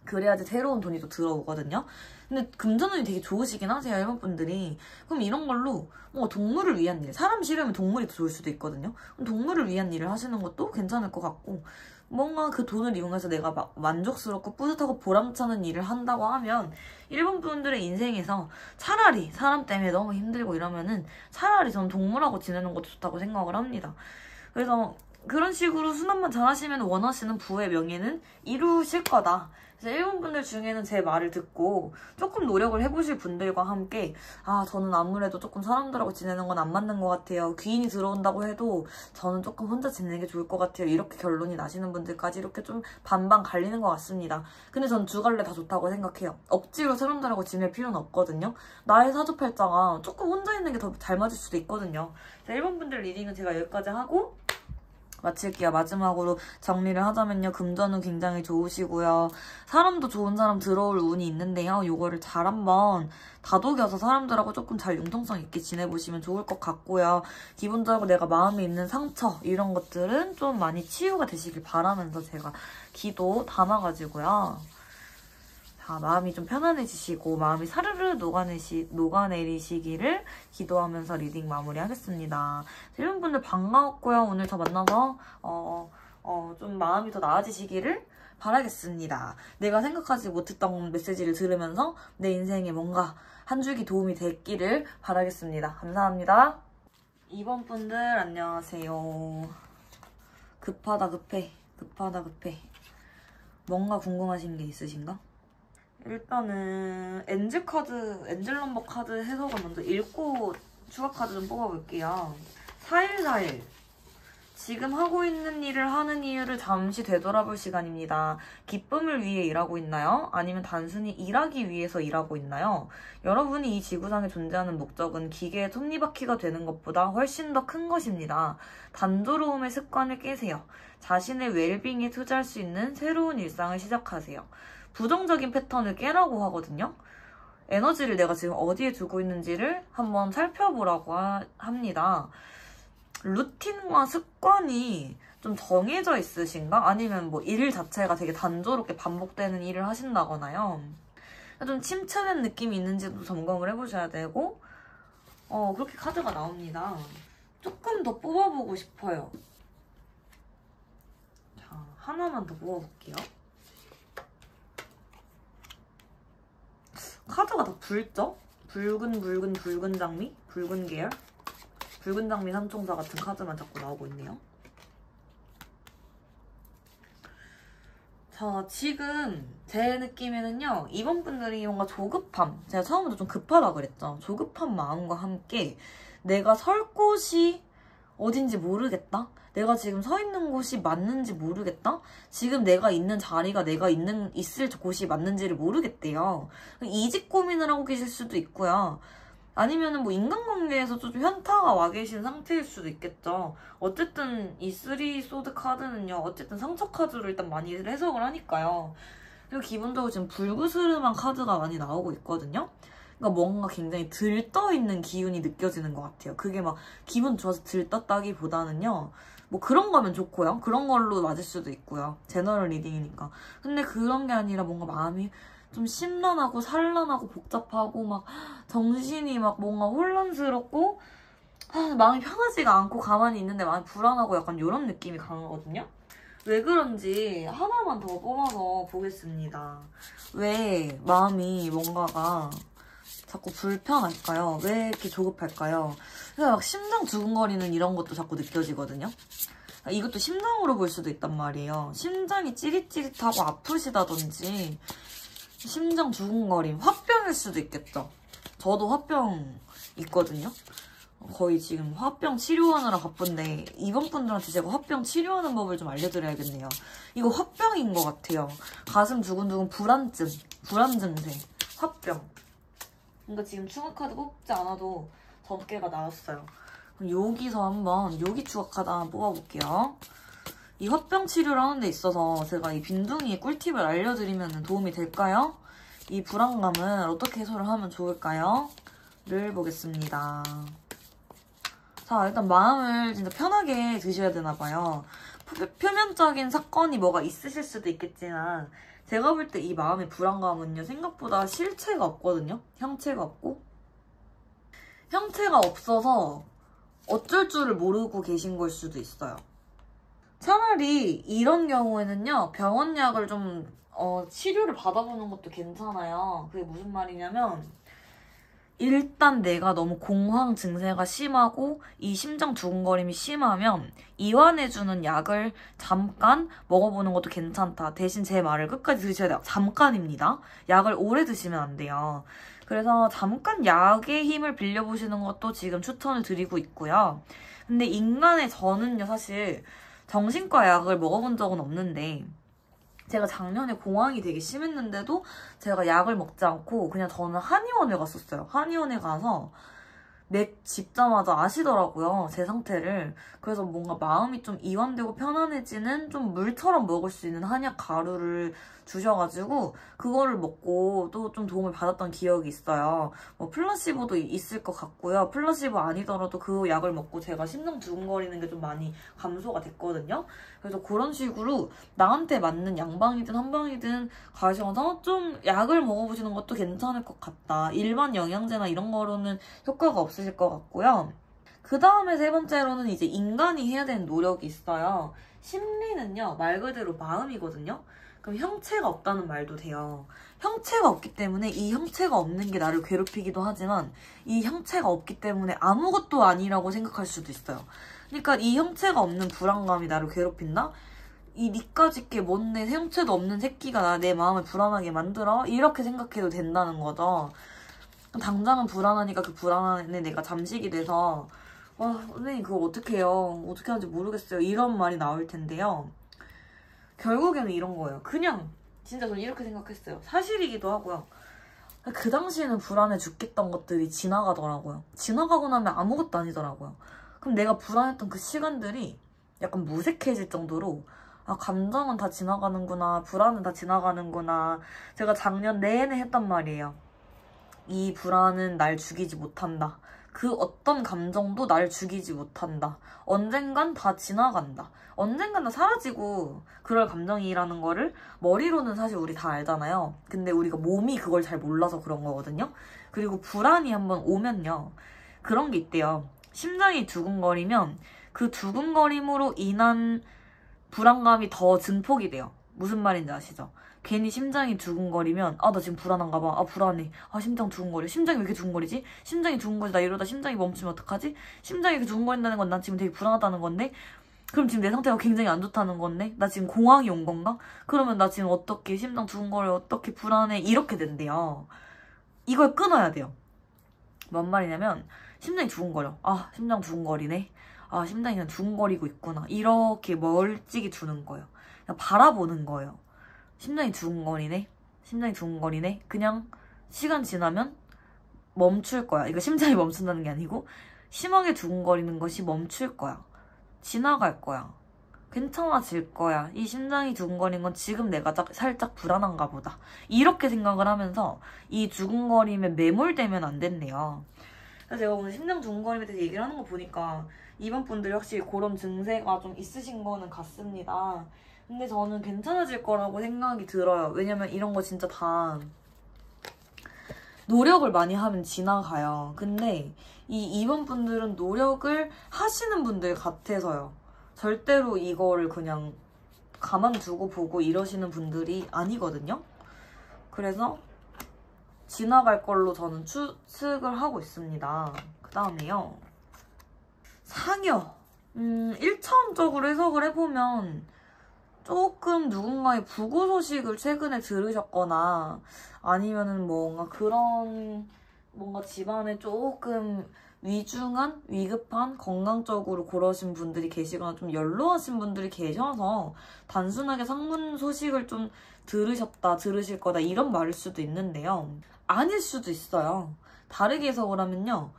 그래야지 새로운 돈이 또 들어오거든요. 근데 금전운이 되게 좋으시긴 하세요, 일본 분들이. 그럼 이런 걸로 뭔가 동물을 위한 일, 사람 싫으면 동물이 더 좋을 수도 있거든요. 그럼 동물을 위한 일을 하시는 것도 괜찮을 것 같고, 뭔가 그 돈을 이용해서 내가 막 만족스럽고 뿌듯하고 보람차는 일을 한다고 하면 일본 분들의 인생에서 차라리 사람 때문에 너무 힘들고 이러면은 차라리 저는 동물하고 지내는 것도 좋다고 생각을 합니다. 그래서 그런 식으로 순환만 잘하시면 원하시는 부의 명예는 이루실 거다. 그래서 일본 분들 중에는 제 말을 듣고 조금 노력을 해보실 분들과 함께 저는 아무래도 조금 사람들하고 지내는 건 안 맞는 것 같아요. 귀인이 들어온다고 해도 저는 조금 혼자 지내는 게 좋을 것 같아요. 이렇게 결론이 나시는 분들까지 이렇게 좀 반반 갈리는 것 같습니다. 근데 전 두 갈래 다 좋다고 생각해요. 억지로 사람들하고 지낼 필요는 없거든요. 나의 사주팔자가 조금 혼자 있는 게 더 잘 맞을 수도 있거든요. 일본 분들 리딩은 제가 여기까지 하고 마칠게요. 마지막으로 정리를 하자면요. 금전은 굉장히 좋으시고요. 사람도 좋은 사람 들어올 운이 있는데요. 요거를 잘 한번 다독여서 사람들하고 조금 잘 융통성 있게 지내보시면 좋을 것 같고요. 기본적으로 내가 마음에 있는 상처 이런 것들은 좀 많이 치유가 되시길 바라면서 제가 기도 담아가지고요. 마음이 좀 편안해지시고 마음이 사르르 녹아내리시기를 기도하면서 리딩 마무리하겠습니다. 일본 분들 반가웠고요. 오늘 저 만나서 좀 마음이 더 나아지시기를 바라겠습니다. 내가 생각하지 못했던 메시지를 들으면서 내 인생에 뭔가 한 줄기 도움이 됐기를 바라겠습니다. 감사합니다. 2번 분들 안녕하세요. 급하다 급해. 뭔가 궁금하신 게 있으신가? 일단은 엔젤 넘버 카드 해석을 먼저 읽고 추가 카드 좀 뽑아볼게요. 4.1 지금 하고 있는 일을 하는 이유를 잠시 되돌아볼 시간입니다. 기쁨을 위해 일하고 있나요? 아니면 단순히 일하기 위해서 일하고 있나요? 여러분이 이 지구상에 존재하는 목적은 기계의 톱니바퀴가 되는 것보다 훨씬 더 큰 것입니다. 단조로움의 습관을 깨세요. 자신의 웰빙에 투자할 수 있는 새로운 일상을 시작하세요. 부정적인 패턴을 깨라고 하거든요. 에너지를 내가 지금 어디에 두고 있는지를 한번 살펴보라고 합니다. 루틴과 습관이 좀 정해져 있으신가? 아니면 뭐 일 자체가 되게 단조롭게 반복되는 일을 하신다거나요. 좀 침체된 느낌이 있는지도 점검을 해보셔야 되고 그렇게 카드가 나옵니다. 조금 더 뽑아보고 싶어요. 자, 하나만 더 뽑아볼게요. 카드가 다 붉죠? 붉은 장미? 붉은 계열? 붉은 장미 삼총사 같은 카드만 자꾸 나오고 있네요. 자, 지금 제 느낌에는요. 이번 분들이 뭔가 조급함, 제가 처음부터 좀 급하다 그랬죠. 조급한 마음과 함께 내가 설 곳이 어딘지 모르겠다? 내가 지금 서 있는 곳이 맞는지 모르겠다? 지금 내가 있는 자리가 내가 있을 곳이 맞는지를 모르겠대요. 이직 고민을 하고 계실 수도 있고요. 아니면은 뭐 인간관계에서 좀 현타가 와 계신 상태일 수도 있겠죠. 어쨌든 이 3소드 카드는요. 어쨌든 상처 카드로 일단 많이 해석을 하니까요. 그리고 기본적으로 지금 불그스름한 카드가 많이 나오고 있거든요. 그러니까 뭔가 굉장히 들떠있는 기운이 느껴지는 것 같아요. 그게 막 기분 좋아서 들떴다기보다는요. 뭐 그런 거면 좋고요. 그런 걸로 맞을 수도 있고요. 제너럴 리딩이니까. 근데 그런 게 아니라 뭔가 마음이 좀 심란하고 산란하고 복잡하고 막 정신이 막 뭔가 혼란스럽고 마음이 편하지가 않고 가만히 있는데 마음이 불안하고 약간 이런 느낌이 강하거든요. 왜 그런지 하나만 더 뽑아서 보겠습니다. 왜 마음이 뭔가가 자꾸 불편할까요? 왜 이렇게 조급할까요? 그래서 막 심장 두근거리는 이런 것도 자꾸 느껴지거든요. 이것도 심장으로 볼 수도 있단 말이에요. 심장이 찌릿찌릿하고 아프시다든지 심장 두근거림, 화병일 수도 있겠죠. 저도 화병 있거든요. 거의 지금 화병 치료하느라 바쁜데 이번 분들한테 제가 화병 치료하는 법을 좀 알려드려야겠네요. 이거 화병인 것 같아요. 가슴 두근두근 불안 증세, 화병. 그러니까 지금 충격 카드 뽑지 않아도 전개가 나왔어요. 그럼 여기서 한번 요기 추각하다 한번 뽑아볼게요. 이 화병 치료를 하는 데 있어서 제가 이 빈둥이의 꿀팁을 알려드리면 도움이 될까요? 이 불안감을 어떻게 해소를 하면 좋을까요? 를 보겠습니다. 자, 일단 마음을 진짜 편하게 드셔야 되나봐요. 표면적인 사건이 뭐가 있으실 수도 있겠지만 제가 볼 때 이 마음의 불안감은요, 생각보다 실체가 없거든요. 형체가 없고. 형체가 없어서 어쩔 줄을 모르고 계신 걸 수도 있어요. 차라리 이런 경우에는요, 병원약을 좀 치료를 받아보는 것도 괜찮아요. 그게 무슨 말이냐면 일단 내가 너무 공황 증세가 심하고 이 심장 두근거림이 심하면 이완해주는 약을 잠깐 먹어보는 것도 괜찮다. 대신 제 말을 끝까지 들으셔야 돼요. 잠깐입니다. 약을 오래 드시면 안 돼요. 그래서 잠깐 약의 힘을 빌려보시는 것도 지금 추천을 드리고 있고요. 근데 인간의 저는요, 사실 정신과 약을 먹어본 적은 없는데 제가 작년에 공황이 되게 심했는데도 제가 약을 먹지 않고 그냥 저는 한의원에 갔었어요. 한의원에 가서 맥 짚자마자 아시더라고요, 제 상태를. 그래서 뭔가 마음이 좀 이완되고 편안해지는 좀 물처럼 먹을 수 있는 한약 가루를 주셔가지고 그거를 먹고 또 좀 도움을 받았던 기억이 있어요. 뭐 플라시보도 있을 것 같고요. 플라시보 아니더라도 그 약을 먹고 제가 심장 두근거리는 게 좀 많이 감소가 됐거든요. 그래서 그런 식으로 나한테 맞는 양방이든 한방이든 가셔서 좀 약을 먹어보시는 것도 괜찮을 것 같다. 일반 영양제나 이런 거로는 효과가 없으실 것 같고요. 그 다음에 세 번째로는 이제 인간이 해야 되는 노력이 있어요. 심리는요, 말 그대로 마음이거든요. 그럼 형체가 없다는 말도 돼요. 형체가 없기 때문에 이 형체가 없는 게 나를 괴롭히기도 하지만 이 형체가 없기 때문에 아무것도 아니라고 생각할 수도 있어요. 그러니까 이 형체가 없는 불안감이 나를 괴롭힌다? 이 니까짓 게 뭔데 형체도 없는 새끼가 내 마음을 불안하게 만들어? 이렇게 생각해도 된다는 거죠. 당장은 불안하니까 그 불안함에 내가 잠식이 돼서 와, 선생님 그거 어떻게 해요? 어떻게 하는지 모르겠어요. 이런 말이 나올 텐데요. 결국에는 이런 거예요. 그냥 진짜 저는 이렇게 생각했어요. 사실이기도 하고요. 그 당시에는 불안해 죽겠던 것들이 지나가더라고요. 지나가고 나면 아무것도 아니더라고요. 그럼 내가 불안했던 그 시간들이 약간 무색해질 정도로 아, 감정은 다 지나가는구나. 불안은 다 지나가는구나. 제가 작년 내내 했단 말이에요. 이 불안은 날 죽이지 못한다. 그 어떤 감정도 날 죽이지 못한다. 언젠간 다 지나간다. 언젠간 다 사라지고 그럴 감정이라는 거를 머리로는 사실 우리 다 알잖아요. 근데 우리가 몸이 그걸 잘 몰라서 그런 거거든요. 그리고 불안이 한번 오면요, 그런 게 있대요. 심장이 두근거리면 그 두근거림으로 인한 불안감이 더 증폭이 돼요. 무슨 말인지 아시죠? 괜히 심장이 두근거리면 아, 나 지금 불안한가 봐. 아, 불안해. 아, 심장 두근거려. 심장이 왜 이렇게 두근거리지? 심장이 두근거리지. 나 이러다 심장이 멈추면 어떡하지? 심장이 이렇게 두근거린다는 건 난 지금 되게 불안하다는 건데? 그럼 지금 내 상태가 굉장히 안 좋다는 건데? 나 지금 공황이 온 건가? 그러면 나 지금 어떻게 심장 두근거려? 어떻게 불안해? 이렇게 된대요. 이걸 끊어야 돼요. 뭔 말이냐면 심장이 두근거려. 아, 심장 두근거리네. 아, 심장이 그냥 두근거리고 있구나. 이렇게 멀찍이 두는 거예요. 그냥 바라보는 거예요. 심장이 두근거리네. 심장이 두근거리네. 그냥 시간 지나면 멈출 거야. 이거 심장이 멈춘다는 게 아니고 심하게 두근거리는 것이 멈출 거야. 지나갈 거야. 괜찮아질 거야. 이 심장이 두근거리는 건 지금 내가 살짝 불안한가 보다. 이렇게 생각을 하면서 이 두근거림에 매몰되면 안 된대요. 그래서 제가 오늘 심장 두근거림에 대해서 얘기를 하는 거 보니까 이번 분들이 확실히 그런 증세가 좀 있으신 거는 같습니다. 근데 저는 괜찮아질 거라고 생각이 들어요. 왜냐면 이런 거 진짜 다 노력을 많이 하면 지나가요. 근데 이번 분들은 노력을 하시는 분들 같아서요. 절대로 이거를 그냥 가만두고 보고 이러시는 분들이 아니거든요. 그래서 지나갈 걸로 저는 추측을 하고 있습니다. 그 다음에요, 상여. 1차원적으로 해석을 해보면 조금 누군가의 부고 소식을 최근에 들으셨거나 아니면은 뭔가 그런 뭔가 집안에 조금 위중한, 위급한, 건강적으로 그러신 분들이 계시거나 좀 연로하신 분들이 계셔서 단순하게 상문 소식을 좀 들으셨다, 들으실 거다 이런 말일 수도 있는데요. 아닐 수도 있어요. 다르게 해석을 하면요,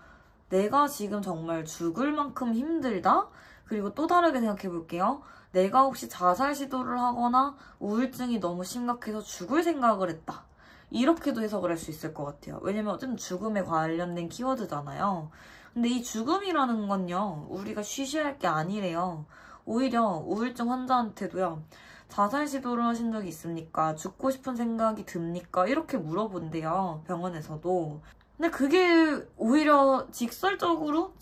내가 지금 정말 죽을 만큼 힘들다? 그리고 또 다르게 생각해 볼게요. 내가 혹시 자살 시도를 하거나 우울증이 너무 심각해서 죽을 생각을 했다. 이렇게도 해석을 할 수 있을 것 같아요. 왜냐면 어쨌든 죽음에 관련된 키워드잖아요. 근데 이 죽음이라는 건요, 우리가 쉬쉬할 게 아니래요. 오히려 우울증 환자한테도요, 자살 시도를 하신 적이 있습니까? 죽고 싶은 생각이 듭니까? 이렇게 물어본대요, 병원에서도. 근데 그게 오히려 직접적으로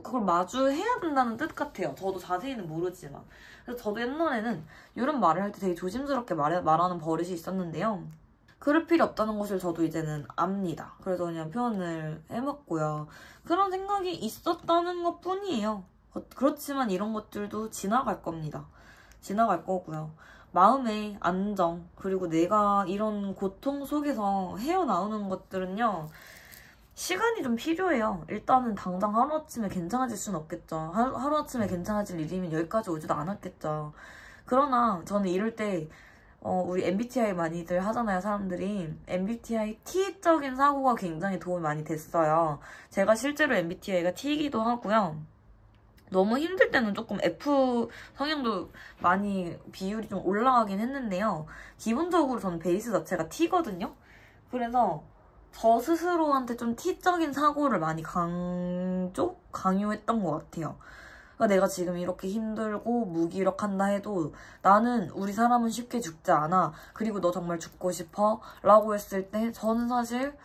그걸 마주해야 된다는 뜻 같아요. 저도 자세히는 모르지만. 그래서 저도 옛날에는 이런 말을 할 때 되게 조심스럽게 말하는 버릇이 있었는데요. 그럴 필요 없다는 것을 저도 이제는 압니다. 그래서 그냥 표현을 해봤고요. 그런 생각이 있었다는 것 뿐이에요. 그렇지만 이런 것들도 지나갈 겁니다. 지나갈 거고요. 마음의 안정, 그리고 내가 이런 고통 속에서 헤어나오는 것들은요, 시간이 좀 필요해요. 일단은 당장 하루아침에 괜찮아질 수는 없겠죠. 하루아침에 괜찮아질 일이면 여기까지 오지도 않았겠죠. 그러나 저는 이럴 때 우리 MBTI 많이들 하잖아요, 사람들이. MBTI T적인 사고가 굉장히 도움이 많이 됐어요. 제가 실제로 MBTI가 T이기도 하고요. 너무 힘들 때는 조금 F 성향도 많이 비율이 좀 올라가긴 했는데요. 기본적으로 저는 베이스 자체가 T거든요. 그래서 저 스스로한테 좀 T적인 사고를 많이 강요했던 것 같아요. 그러니까 내가 지금 이렇게 힘들고 무기력한다 해도 나는 우리 사람은 쉽게 죽지 않아. 그리고 너 정말 죽고 싶어? 라고 했을 때 저는 사실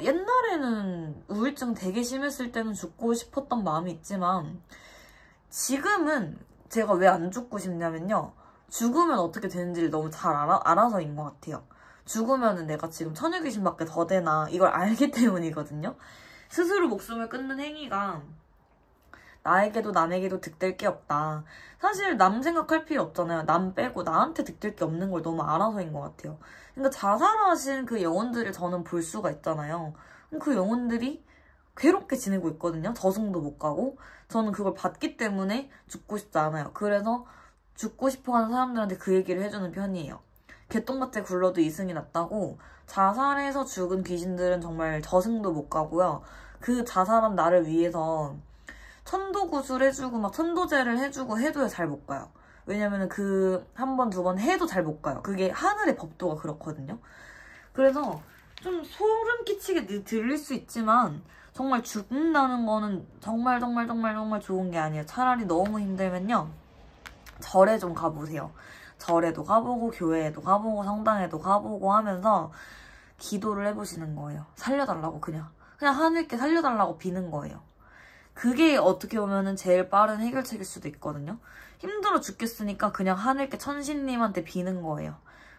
옛날에는 우울증 되게 심했을 때는 죽고 싶었던 마음이 있지만 지금은 제가 왜 안 죽고 싶냐면요. 죽으면 어떻게 되는지를 너무 잘 알아서인 것 같아요. 죽으면은 내가 지금 처녀 귀신밖에 더 되나 이걸 알기 때문이거든요. 스스로 목숨을 끊는 행위가 나에게도 남에게도 득될 게 없다. 사실 남 생각할 필요 없잖아요. 남 빼고 나한테 득될 게 없는 걸 너무 알아서인 것 같아요. 그러니까 자살하신 그 영혼들을 저는 볼 수가 있잖아요. 그 영혼들이 괴롭게 지내고 있거든요. 저승도 못 가고. 저는 그걸 봤기 때문에 죽고 싶지 않아요. 그래서 죽고 싶어하는 사람들한테 그 얘기를 해주는 편이에요. 개똥밭에 굴러도 이승이 낫다고. 자살해서 죽은 귀신들은 정말 저승도 못 가고요. 그 자살한 나를 위해서 천도구술 해주고 막 천도제를 해주고 해도 잘 못 가요. 왜냐면은 그 한 번, 두 번 해도 잘 못 가요. 그게 하늘의 법도가 그렇거든요. 그래서 좀 소름 끼치게 들릴 수 있지만 정말 죽는다는 거는 정말 좋은 게 아니에요. 차라리 너무 힘들면요. 절에 좀 가보세요. 절에도 가보고 교회에도 가보고 성당에도 가보고 하면서 기도를 해보시는 거예요. 살려달라고 그냥 하늘께 살려달라고 비는 거예요. 그게 어떻게 보면은 제일 빠른 해결책일 수도 있거든요. 힘들어 죽겠으니까 그냥 하늘께 천신님한테 비는 거예요.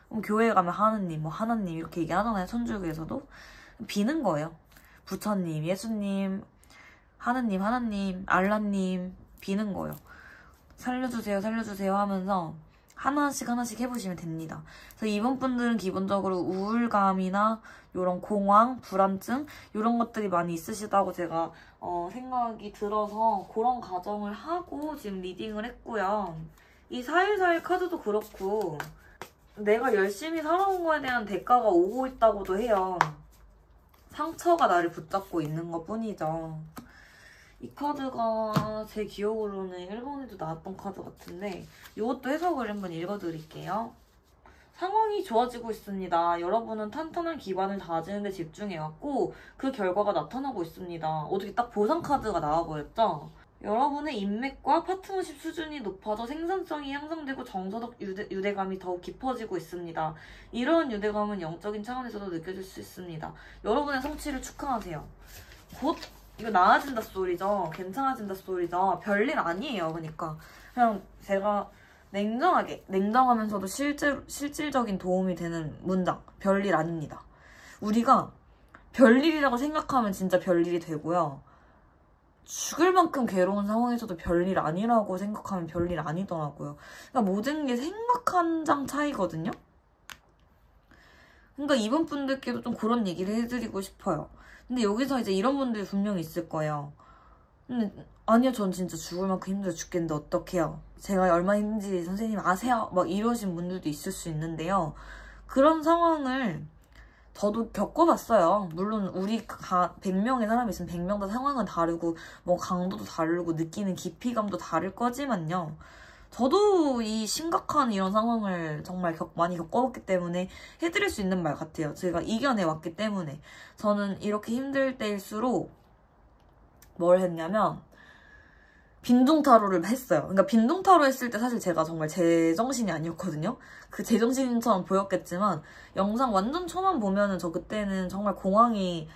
그럼 교회에 가면 하느님, 하나님 이렇게 얘기하잖아요. 천주교에서도. 비는 거예요. 부처님, 예수님, 하느님, 알라님 비는 거예요. 살려주세요 하면서 하나씩 해보시면 됩니다. 그래서 이번 분들은 기본적으로 우울감이나 이런 공황, 불안증 이런 것들이 많이 있으시다고 제가 생각이 들어서 그런 가정을 하고 지금 리딩을 했고요. 이 414 카드도 그렇고 내가 열심히 살아온 거에 대한 대가가 오고 있다고도 해요. 상처가 나를 붙잡고 있는 것 뿐이죠. 이 카드가 제 기억으로는 일본에도 나왔던 카드 같은데 이것도 해석을 한번 읽어드릴게요. 상황이 좋아지고 있습니다. 여러분은 탄탄한 기반을 다지는 데 집중해왔고 그 결과가 나타나고 있습니다. 어떻게 딱 보상 카드가 나와버렸죠? 여러분의 인맥과 파트너십 수준이 높아져 생산성이 향상되고 정서적 유대감이 더욱 깊어지고 있습니다. 이러한 유대감은 영적인 차원에서도 느껴질 수 있습니다. 여러분의 성취를 축하하세요. 곧 이거 나아진다 소리죠. 괜찮아진다 소리죠. 별일 아니에요. 그러니까 그냥 제가 냉정하면서도 실질적인 도움이 되는 문장. 별일 아닙니다. 우리가 별일이라고 생각하면 진짜 별일이 되고요. 죽을 만큼 괴로운 상황에서도 별일 아니라고 생각하면 별일 아니더라고요. 그러니까 모든 게 생각 한 장 차이거든요. 그러니까 이번 분들께도 좀 그런 얘기를 해드리고 싶어요. 근데 여기서 이제 이런 분들이 분명히 있을 거예요. 근데 아니요, 전 진짜 죽을 만큼 힘들어 죽겠는데 어떡해요. 제가 얼마나 힘든지 선생님 아세요? 막 이러신 분들도 있을 수 있는데요. 그런 상황을 저도 겪어봤어요. 물론 우리 100명의 사람이 있으면 100명 다 상황은 다르고 뭐 강도도 다르고 느끼는 깊이감도 다를 거지만요. 저도 이 심각한 이런 상황을 정말 많이 겪어봤기 때문에 해드릴 수 있는 말 같아요. 제가 이겨내왔기 때문에. 저는 이렇게 힘들 때일수록 뭘 했냐면 빈둥타로를 했어요. 그러니까 빈둥타로 했을 때 사실 제가 정말 제정신이 아니었거든요. 그 제정신처럼 보였겠지만 영상 완전 초만 보면은 저 그때는 정말 공황이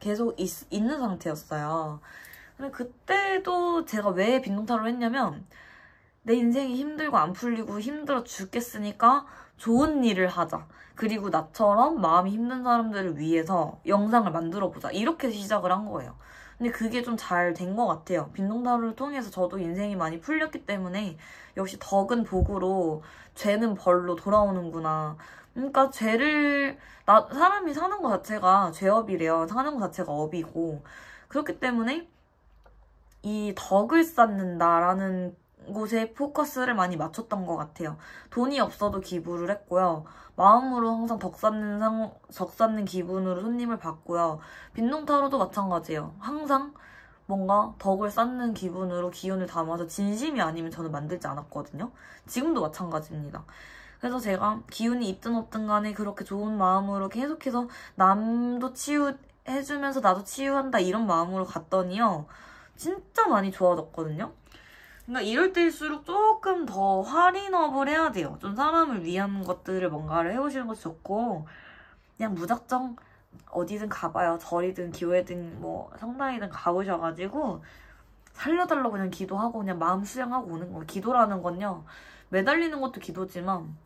계속 있는 상태였어요. 근데 그때도 제가 왜 빈둥타로를 했냐면 내 인생이 힘들고 안 풀리고 힘들어 죽겠으니까 좋은 일을 하자. 그리고 나처럼 마음이 힘든 사람들을 위해서 영상을 만들어보자. 이렇게 시작을 한 거예요. 근데 그게 좀 잘 된 것 같아요. 빈둥타로를 통해서 저도 인생이 많이 풀렸기 때문에 역시 덕은 복으로 죄는 벌로 돌아오는구나. 그러니까 사람이 사는 것 자체가 죄업이래요. 사는 것 자체가 업이고. 그렇기 때문에 이 덕을 쌓는다라는 곳에 포커스를 많이 맞췄던 것 같아요. 돈이 없어도 기부를 했고요. 마음으로 항상 덕 쌓는 기분으로 손님을 받고요. 빈둥타로도 마찬가지예요. 항상 뭔가 덕을 쌓는 기분으로 기운을 담아서 진심이 아니면 저는 만들지 않았거든요. 지금도 마찬가지입니다. 그래서 제가 기운이 있든 없든 간에 그렇게 좋은 마음으로 계속해서 남도 치유해주면서 나도 치유한다 이런 마음으로 갔더니요. 진짜 많이 좋아졌거든요. 그러니까 이럴 때일수록 조금 더 할인업을 해야 돼요. 좀 사람을 위한 것들을 뭔가를 해보시는 것이 좋고 그냥 무작정 어디든 가봐요. 절이든 교회든 뭐 성당이든 가보셔가지고 살려달라고 그냥 기도하고 그냥 마음 수양하고 오는 거예요. 기도라는 건요. 매달리는 것도 기도지만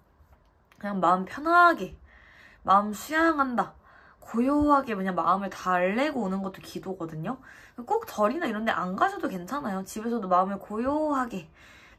그냥 마음 편하게 마음 수양한다. 고요하게 그냥 마음을 달래고 오는 것도 기도거든요. 꼭 절이나 이런 데 안 가셔도 괜찮아요. 집에서도 마음을 고요하게.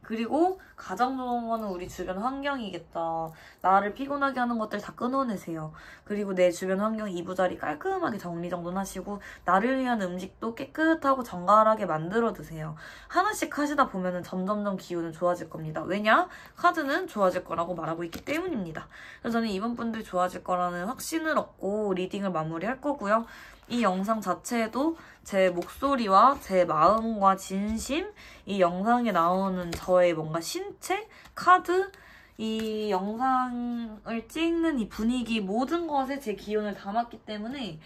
그리고 가장 좋은 거는 우리 주변 환경이겠다. 나를 피곤하게 하는 것들 다 끊어내세요. 그리고 내 주변 환경 이부자리 깔끔하게 정리정돈하시고 나를 위한 음식도 깨끗하고 정갈하게 만들어 드세요. 하나씩 하시다 보면 점점점 기운은 좋아질 겁니다. 왜냐? 카드는 좋아질 거라고 말하고 있기 때문입니다. 그래서 저는 이번 분들이 좋아질 거라는 확신을 얻고 리딩을 마무리할 거고요. 이 영상 자체에도 제 목소리와 제 마음과 진심, 이 영상에 나오는 저의 뭔가 신체, 카드, 이 영상을 찍는 이 분위기 모든 것에 제 기운을 담았기 때문에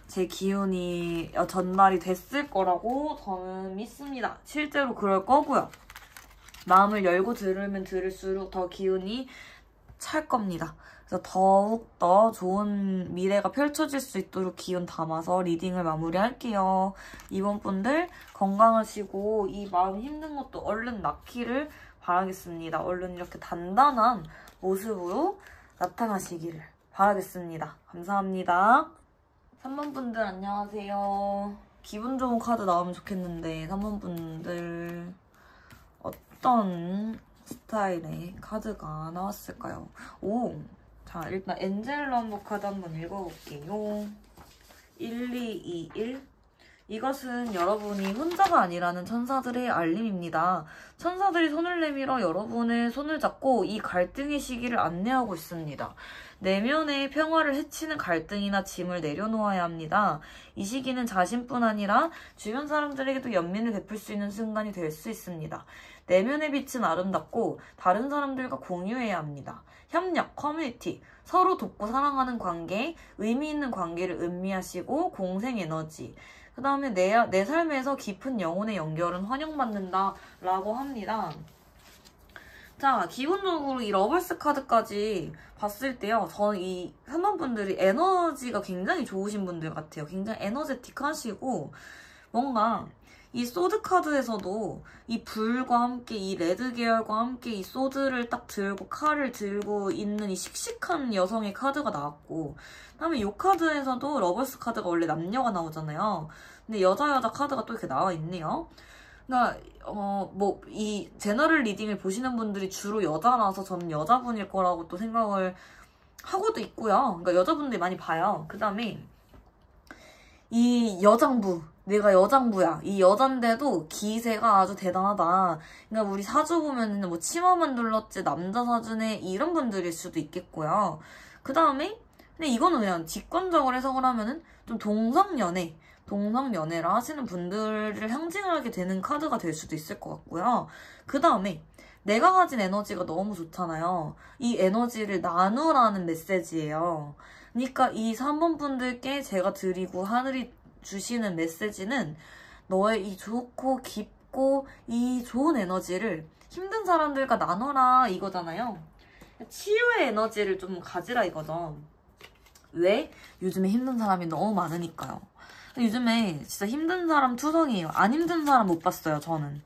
제 기운이 전달이 됐을 거라고 저는 믿습니다. 실제로 그럴 거고요. 마음을 열고 들으면 들을수록 더 기운이 찰 겁니다. 그래서 더욱더 좋은 미래가 펼쳐질 수 있도록 기운 담아서 리딩을 마무리할게요. 이번 분들 건강하시고 이 마음 힘든 것도 얼른 낫기를 바라겠습니다. 얼른 이렇게 단단한 모습으로 나타나시기를 바라겠습니다. 감사합니다. 3번 분들 안녕하세요. 기분 좋은 카드 나오면 좋겠는데 3번 분들 어떤 스타일의 카드가 나왔을까요? 오! 자, 일단 엔젤 럼버 카드 한번 읽어볼게요. 1221 이것은 여러분이 혼자가 아니라는 천사들의 알림입니다. 천사들이 손을 내밀어 여러분의 손을 잡고 이 갈등의 시기를 안내하고 있습니다. 내면의 평화를 해치는 갈등이나 짐을 내려놓아야 합니다. 이 시기는 자신뿐 아니라 주변 사람들에게도 연민을 베풀 수 있는 순간이 될 수 있습니다. 내면의 빛은 아름답고 다른 사람들과 공유해야 합니다. 협력, 커뮤니티, 서로 돕고 사랑하는 관계, 의미 있는 관계를 음미하시고 공생 에너지. 그 다음에 내 삶에서 깊은 영혼의 연결은 환영받는다 라고 합니다. 자, 기본적으로 이 러블스 카드까지 봤을 때요. 저는 이 3번 분들이 에너지가 굉장히 좋으신 분들 같아요. 굉장히 에너제틱하시고 뭔가 이 소드 카드에서도 이 불과 함께 이 레드 계열과 함께 이 소드를 딱 들고 칼을 들고 있는 이 씩씩한 여성의 카드가 나왔고 그다음에 이 카드에서도 러버스 카드가 원래 남녀가 나오잖아요. 근데 여자 카드가 또 이렇게 나와 있네요. 그러니까 뭐 이 제너럴 리딩을 보시는 분들이 주로 여자라서 저는 여자분일 거라고 또 생각을 하고도 있고요. 그러니까 여자분들이 많이 봐요. 그다음에 이 여장부 내가 여장부야. 이 여잔데도 기세가 아주 대단하다. 그러니까 우리 사주 보면은 뭐 치마만 둘렀지 남자 사주네 이런 분들일 수도 있겠고요. 그 다음에 근데 이거는 그냥 직관적으로 해석을 하면은 좀 동성연애라 하시는 분들을 상징하게 되는 카드가 될 수도 있을 것 같고요. 그 다음에 내가 가진 에너지가 너무 좋잖아요. 이 에너지를 나누라는 메시지예요. 그러니까 이 3번 분들께 제가 드리고 하늘이 주시는 메시지는 너의 이 좋고 깊고 이 좋은 에너지를 힘든 사람들과 나눠라 이거잖아요. 치유의 에너지를 좀 가지라 이거죠. 왜? 요즘에 힘든 사람이 너무 많으니까요. 요즘에 진짜 힘든 사람 투성이에요. 안 힘든 사람 못 봤어요, 저는.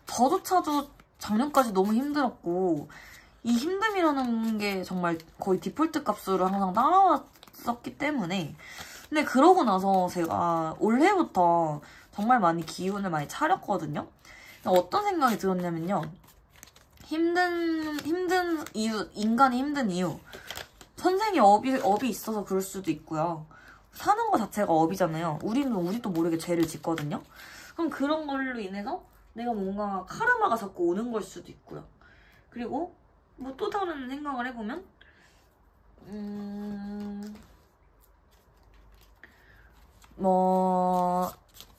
저조차도 작년까지 너무 힘들었고 이 힘듦이라는 게 정말 거의 디폴트 값으로 항상 따라왔었기 때문에 근데 그러고 나서 제가 올해부터 정말 많이 기운을 많이 차렸거든요. 어떤 생각이 들었냐면요. 힘든 이유, 인간이 힘든 이유. 선생이 업이 있어서 그럴 수도 있고요. 사는 거 자체가 업이잖아요. 우리도 모르게 죄를 짓거든요. 그럼 그런 걸로 인해서 내가 뭔가 카르마가 자꾸 오는 걸 수도 있고요. 그리고 뭐 또 다른 생각을 해보면 뭐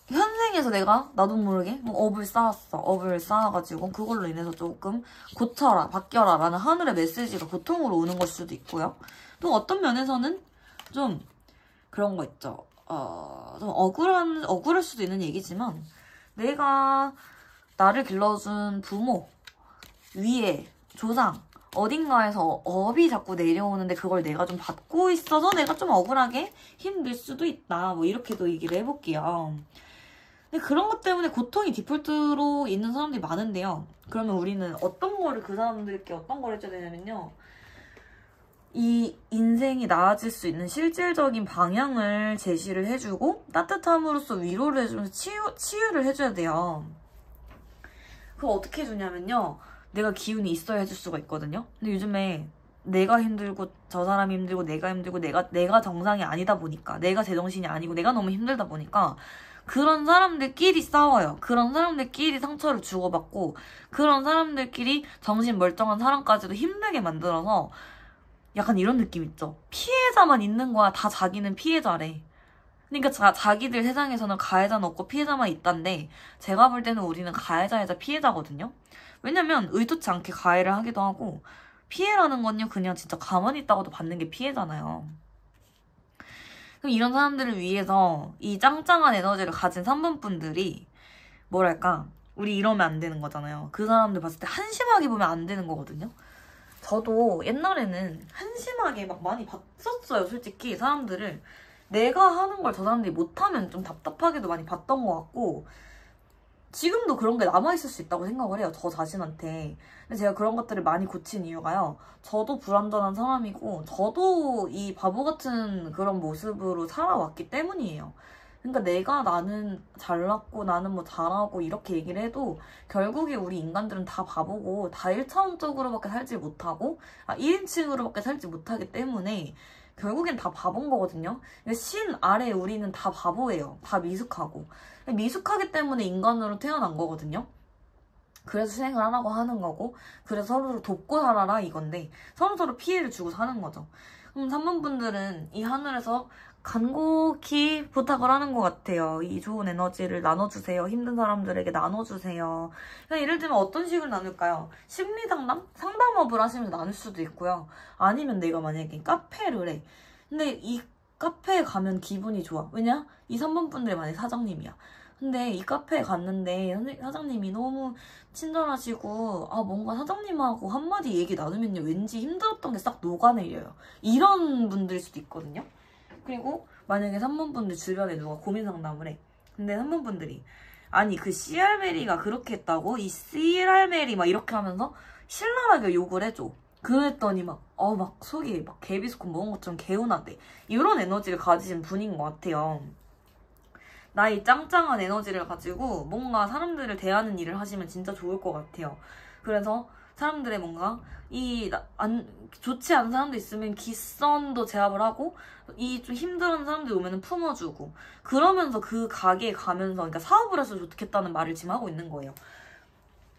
현생에서 내가 나도 모르게 뭐 업을 쌓았어. 업을 쌓아가지고 그걸로 인해서 조금 고쳐라, 바뀌어라 라는 하늘의 메시지가 고통으로 오는 걸 수도 있고요. 또 어떤 면에서는 좀 그런 거 있죠. 좀 억울할 수도 있는 얘기지만 내가 나를 길러준 부모, 위에, 조상 어딘가에서 업이 자꾸 내려오는데 그걸 내가 좀 받고 있어서 내가 좀 억울하게 힘들 수도 있다. 뭐 이렇게도 얘기를 해볼게요. 근데 그런 것 때문에 고통이 디폴트로 있는 사람들이 많은데요. 그러면 우리는 어떤 거를 그 사람들께 어떤 걸 해줘야 되냐면요. 이 인생이 나아질 수 있는 실질적인 방향을 제시를 해주고 따뜻함으로써 위로를 해주면서 치유를 해줘야 돼요. 그거 어떻게 해주냐면요. 내가 기운이 있어야 해줄 수가 있거든요. 근데 요즘에 내가 힘들고 저 사람이 힘들고 내가 힘들고 내가 정상이 아니다 보니까 내가 제정신이 아니고 내가 너무 힘들다 보니까 그런 사람들끼리 싸워요. 그런 사람들끼리 상처를 주고받고 그런 사람들끼리 정신 멀쩡한 사람까지도 힘들게 만들어서 약간 이런 느낌 있죠. 피해자만 있는 거야. 다 자기는 피해자래. 그러니까 자기들 세상에서는 가해자는 없고 피해자만 있단데 제가 볼 때는 우리는 가해자이자 피해자거든요. 왜냐면 의도치 않게 가해를 하기도 하고 피해라는 건요 그냥 진짜 가만히 있다가도 받는 게 피해잖아요. 그럼 이런 사람들을 위해서 이 짱짱한 에너지를 가진 3번 분들이 뭐랄까 우리 이러면 안 되는 거잖아요. 그 사람들 봤을 때 한심하게 보면 안 되는 거거든요. 저도 옛날에는 한심하게 막 많이 봤었어요. 솔직히 사람들을 내가 하는 걸 저 사람들이 못하면 좀 답답하게도 많이 봤던 것 같고 지금도 그런 게 남아있을 수 있다고 생각을 해요. 저 자신한테. 근데 제가 그런 것들을 많이 고친 이유가요. 저도 불완전한 사람이고 저도 이 바보 같은 그런 모습으로 살아왔기 때문이에요. 그러니까 나는 잘났고 나는 뭐 잘하고 이렇게 얘기를 해도 결국에 우리 인간들은 다 바보고 다 1차원적으로밖에 살지 못하고 1인칭으로밖에 살지 못하기 때문에 결국엔 다 바본 거거든요. 신 아래 우리는 다 바보예요. 다 미숙하고. 미숙하기 때문에 인간으로 태어난 거거든요. 그래서 수행을 하라고 하는 거고 그래서 서로를 돕고 살아라 이건데 서로 피해를 주고 사는 거죠. 그럼 3번 분들은 이 하늘에서 간곡히 부탁을 하는 것 같아요. 이 좋은 에너지를 나눠주세요. 힘든 사람들에게 나눠주세요. 그러니까 예를 들면 어떤 식으로 나눌까요? 심리상담? 상담업을 하시면서 나눌 수도 있고요. 아니면 내가 만약에 카페를 해. 근데 이 카페에 가면 기분이 좋아. 왜냐? 이 3번 분들이 만약에 사장님이야. 근데 이 카페에 갔는데 사장님이 너무 친절하시고 뭔가 사장님하고 한마디 얘기 나누면요. 왠지 힘들었던 게 싹 녹아내려요. 이런 분들일 수도 있거든요. 그리고 만약에 3번 분들 주변에 누가 고민 상담을 해. 근데 3번 분들이 아니 그 CR메리가 그렇게 했다고? 이 CR메리 막 이렇게 하면서 신랄하게 욕을 해줘. 그랬더니 막 속이 막 개비스콘 먹은 것처럼 개운하대. 이런 에너지를 가지신 분인 것 같아요. 나의 짱짱한 에너지를 가지고 뭔가 사람들을 대하는 일을 하시면 진짜 좋을 것 같아요. 그래서 사람들의 뭔가 좋지 않은 사람도 있으면 기선도 제압을 하고 이 좀 힘든 사람들 오면은 품어주고 그러면서 그 가게에 가면서 그러니까 사업을 해서 좋겠다는 말을 지금 하고 있는 거예요.